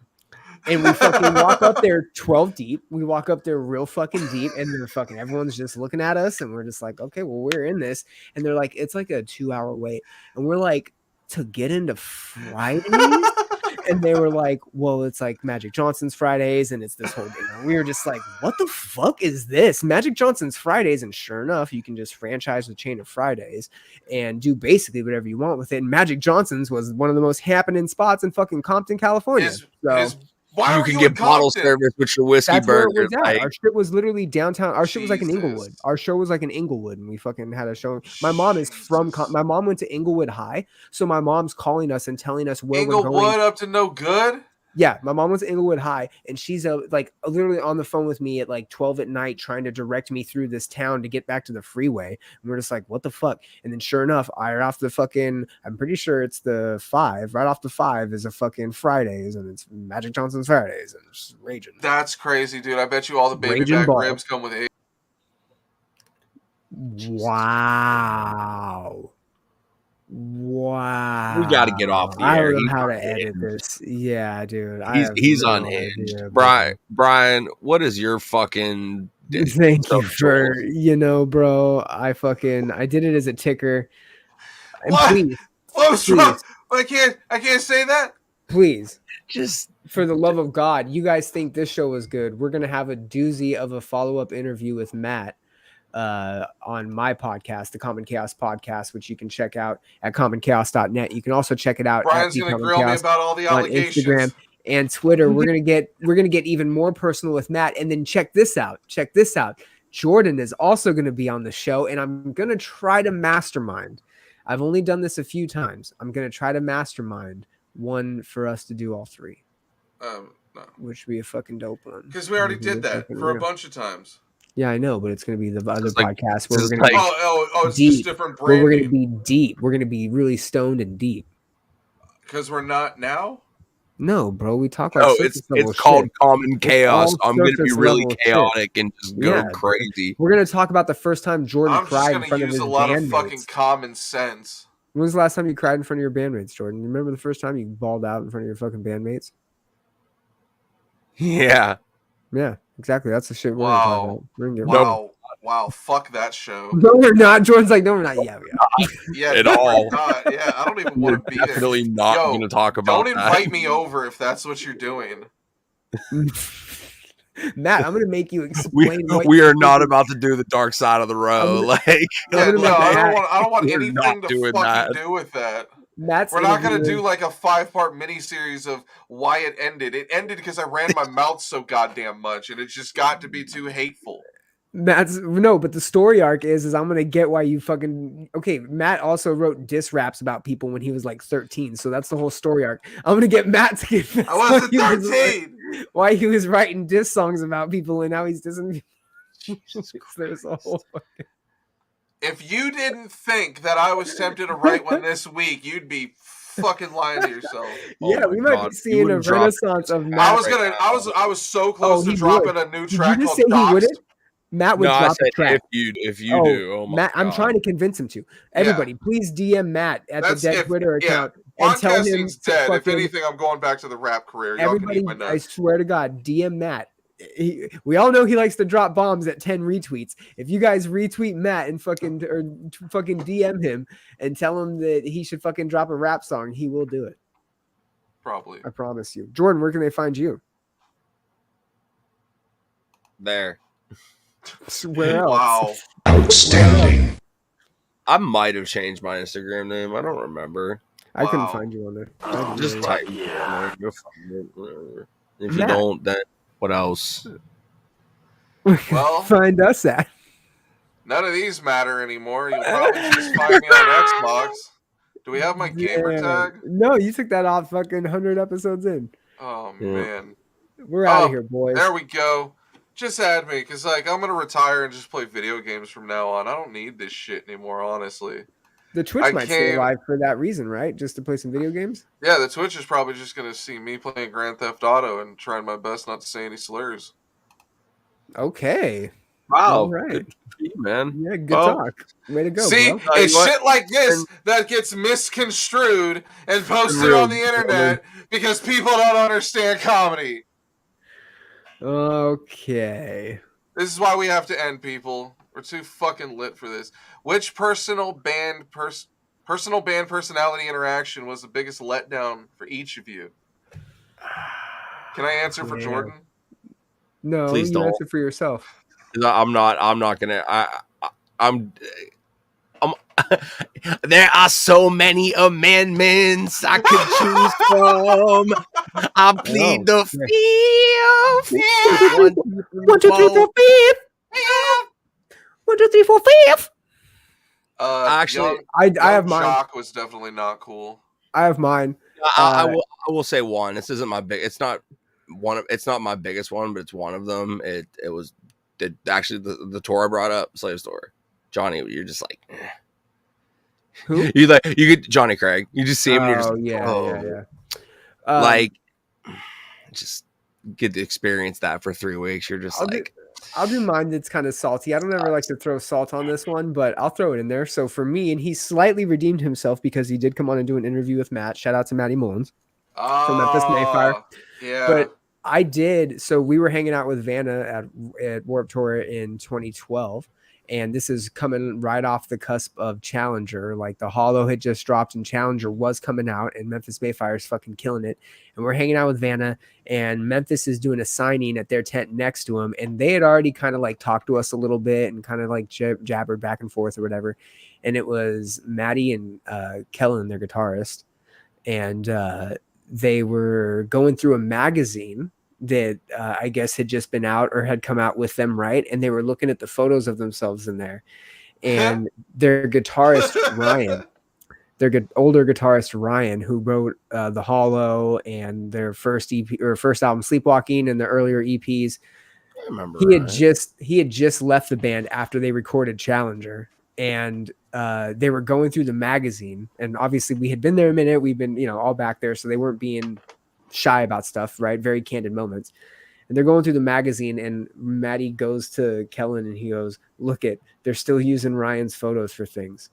And we fucking walk up there 12 deep. We walk up there real fucking deep, and then fucking everyone's just looking at us, and we're just like, okay, well, we're in this. And they're like, it's like a 2-hour wait. And we're like, to get into Fridays? And they were like, well, it's like Magic Johnson's Fridays, and it's this whole thing. And we were just like, what the fuck is this? Magic Johnson's Fridays. And sure enough, you can just franchise the chain of Fridays and do basically whatever you want with it. And Magic Johnson's was one of the most happening spots in fucking Compton, California. Why you can get bottle service with your whiskey burger. Like, our shit was literally downtown. Our shit was like in Inglewood. Our show was like in Inglewood, and we fucking had a show. My mom is from. My mom went to Inglewood High, so my mom's calling us and telling us where we're going. Inglewood up to no good. Yeah, my mom was at Inglewood High, and she's like literally on the phone with me at like 12 at night, trying to direct me through this town to get back to the freeway. And we're just like, what the fuck? And then sure enough, right off the fucking, I'm pretty sure it's the 5. Right off the 5 is a fucking Fridays, and it's Magic Johnson's Fridays, and it's raging. That's crazy, dude. I bet you all the baby back ribs come with it. Wow. Wow. We got to get off the I air. don't know how to edit this. Yeah, dude. He's unhinged. Brian, what is your fucking... Thank you for, bro, I did it as a ticker. And what? Please. What's wrong? I can't say that? Please. Just... For the love of God, you guys think this show is good. We're going to have a doozy of a follow-up interview with Matt. On my podcast, the Common Chaos podcast, which you can check out at commonchaos.net. You can also check it out. Brian's going to grill me about all the allegations on Instagram and Twitter. We're gonna get even more personal with Matt. And then check this out. Jordan is also going to be on the show, and I'm going to try to mastermind. I've only done this a few times. I'm going to try to mastermind one for us to do all three. No. Which would be a fucking dope one. Because we already did that for a bunch of times. Yeah, I know, but it's going to be the other podcast where we're going to be it's deep. Just different branding. We're going to be deep. We're going to be really stoned and deep. Because we're not now? No, bro. We talk like it's called Common Chaos. I'm going to be really chaotic and just go crazy. We're going to talk about the first time Jordan cried in front of his bandmates. I'm just going to use a lot of fucking common sense. When was the last time you cried in front of your bandmates, Jordan? You remember the first time you bawled out in front of your fucking bandmates? Yeah. Yeah, exactly. That's the shit we're going to talk about. Wow. Fuck that show. No, we're not. Jordan's like, no, we're not. Yeah, we are. Yeah, at all. Yeah, I don't even want to be definitely there. Not going to talk about Don't invite me over if that's what you're doing. Matt, I'm going to make you explain. We are not about to do the dark side of the road. I don't want anything to fucking do with that. We're not going to do like a 5-part miniseries of why it ended. It ended because I ran my mouth so goddamn much, and it just got to be too hateful. But the story arc is I'm going to get why you fucking... Okay, Matt also wrote diss raps about people when he was like 13, so that's the whole story arc. I'm going to get Matt to get... I wasn't 13! Why he was writing diss songs about people, and now he's dissing... There's a whole fucking... If you didn't think that I was tempted to write one this week, you'd be fucking lying to yourself. Yeah, Oh we my might God. be You seeing a wouldn't drop renaissance of it. Matt. I was so close to he dropping would. a new Did you track just called say he Doxed. wouldn't? Matt would No, I drop a said track. if you do. Oh my Matt, God. I'm trying to convince him to. Everybody, please DM Matt at That's the dead if Twitter account and tell him podcasting's to dead. If fucking. anything, I'm going back to the rap career. Y'all can Everybody, eat my I nuts. swear to God, DM Matt. We all know he likes to drop bombs at 10 retweets. If you guys retweet Matt and fucking DM him and tell him that he should fucking drop a rap song, he will do it. Probably. I promise you. Jordan, where can they find you? There. Where else? Wow. Outstanding. I might have changed my Instagram name. I don't remember. I couldn't Wow. find you on there. Just type it in there. You'll find it. Whatever. If you Matt. don't, then what else? Well, find us at. none of these matter anymore. You'll probably just find me on Xbox. Do we have my gamer tag? No, you took that off fucking 100 episodes in. Oh, Yeah. man. We're out of here, boys. There we go. Just add me, because like, I'm going to retire and just play video games from now on. I don't need this shit anymore, honestly. The Twitch might stay alive for that reason, right? Just to play some video games? Yeah, the Twitch is probably just going to see me playing Grand Theft Auto and trying my best not to say any slurs. Okay. Wow. All right. Good for you, man. Yeah, good talk. Way to go, see, bro. it's shit like this that gets misconstrued and posted on the internet because people don't understand comedy. Okay. This is why we have to end, people. We're too fucking lit for this. Which personal band personality interaction was the biggest letdown for each of you? Can I answer for Jordan? No, Please you don't. answer for yourself. I'm not gonna. I'm. There are so many amendments I could choose from. I plead the fifth. 1, 2, 3, 4, 5. 1, 2, 3, 4, 5. Actually, I have mine. Jock was definitely not cool. I have mine. I will say one. This isn't my big. It's not one of. It's not my biggest one, but it's one of them. It was. Actually the tour I brought up, Slave Store. Johnny, you're just like. Eh. Who? You get Johnny Craig. You just see him and you're just like, yeah. Like just get to experience that for 3 weeks. You're just I'll do mine that's kind of salty. I don't ever like to throw salt on this one, but I'll throw it in there. So for me, and he slightly redeemed himself because he did come on and do an interview with Matt. Shout out to Matty Mullins from Memphis Mayfire. Yeah. But I did. So we were hanging out with Vanna at Warped Tour in 2012. And this is coming right off the cusp of Challenger. Like the Hollow had just dropped and Challenger was coming out and Memphis Mayfire is fucking killing it. And we're hanging out with Vanna and Memphis is doing a signing at their tent next to him. And they had already kind of like talked to us a little bit and kind of like jabbered back and forth or whatever. And it was Maddie and Kellen, their guitarist. And they were going through a magazine that I guess had just been out or had come out with them, right? And they were looking at the photos of themselves in there. And their guitarist, Ryan, older guitarist, Ryan, who wrote The Hollow and their first EP or first album, Sleepwalking, and the earlier EPs. I remember he had just left the band after they recorded Challenger. And they were going through the magazine. And obviously we had been there a minute. We've been, all back there. So they weren't being shy about stuff, right? Very candid moments. And they're going through the magazine and Maddie goes to Kellen and he goes, look they're still using Ryan's photos for things.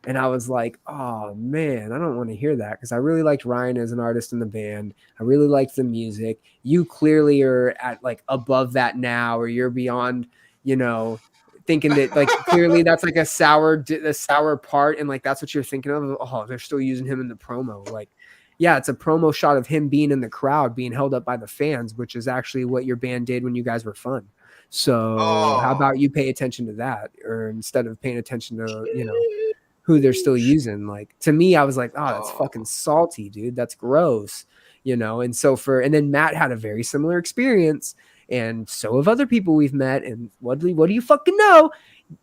And I was like, oh man, I don't want to hear that because I really liked Ryan as an artist in the band. I really liked the music. You clearly are at like above that now, or you're beyond, thinking that like clearly that's like a sour part. And like, that's what you're thinking of. Oh, they're still using him in the promo. Like, yeah, it's a promo shot of him being in the crowd, being held up by the fans, which is actually what your band did when you guys were fun. So how about you pay attention to that, or instead of paying attention to, who they're still using? Like, to me, I was like, oh, that's fucking salty, dude. That's gross, And so and then Matt had a very similar experience, and so have other people we've met. And what do you fucking know?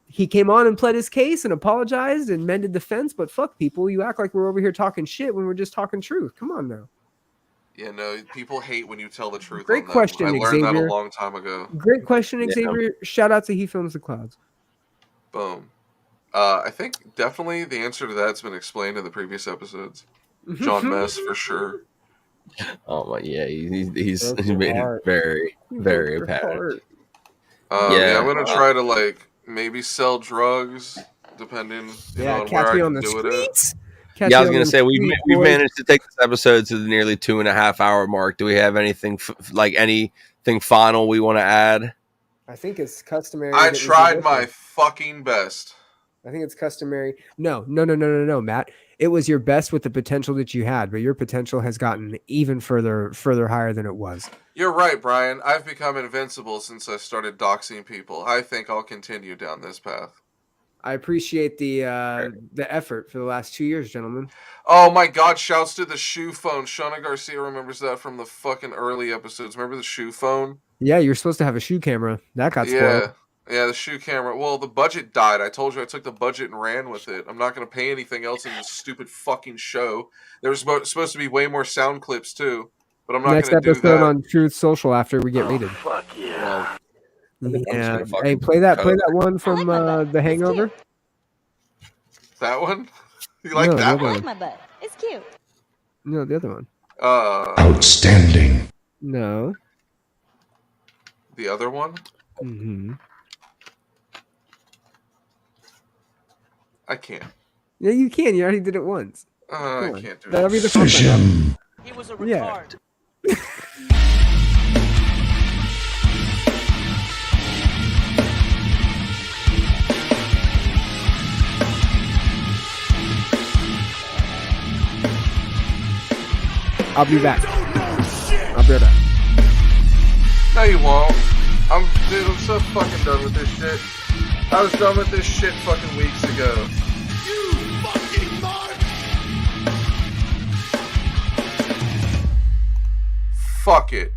He came on and pled his case and apologized and mended the fence, but fuck people. You act like we're over here talking shit when we're just talking truth. Come on now. Yeah, no, people hate when you tell the truth. Great question, I learned Xavier. that a long time ago. Great question, Xavier. Shout out to He Films the Clouds. Boom. I think definitely the answer to that's been explained in the previous episodes. John Mess for sure. Oh my, yeah, he's Broke your been heart. very, very Broke your apparent. heart. Yeah, I'm gonna try to like maybe sell drugs, depending on catch where I me can on the do it at. streets. Catch Yeah, I me was on gonna the say we've streets, boys. managed to take this episode to the nearly 2.5 hour mark. Do we have anything like anything final we want to add? I think it's customary. I that we do tried this my one. fucking best. I think it's customary. No, Matt. It was your best with the potential that you had, but your potential has gotten even further higher than it was. You're right, Brian. I've become invincible since I started doxing people. I think I'll continue down this path. I appreciate the effort for the last 2 years, gentlemen. Oh my God! Shouts to the shoe phone. Shauna Garcia remembers that from the fucking early episodes. Remember the shoe phone? Yeah, you're supposed to have a shoe camera. That got spoiled. Yeah, the shoe camera. Well, the budget died. I told you I took the budget and ran with it. I'm not going to pay anything else in this stupid fucking show. There was supposed to be way more sound clips too, but I'm not going to do that. Next episode on Truth Social after we get rated. Fuck yeah! Yeah. Hey, play that one from The Hangover. That one? You like that I one? like my butt. It's cute. No, the other one. Outstanding. No. The other one? Mm-hmm. I can't. Yeah, you can. You already did it once. I can't do That'll be it. the Vision. He was a Yeah. retard. I'll be back. I'll be right back. No, you won't. I'm so fucking done with this shit. I was done with this shit fucking weeks ago. You fucking mark. Fuck it.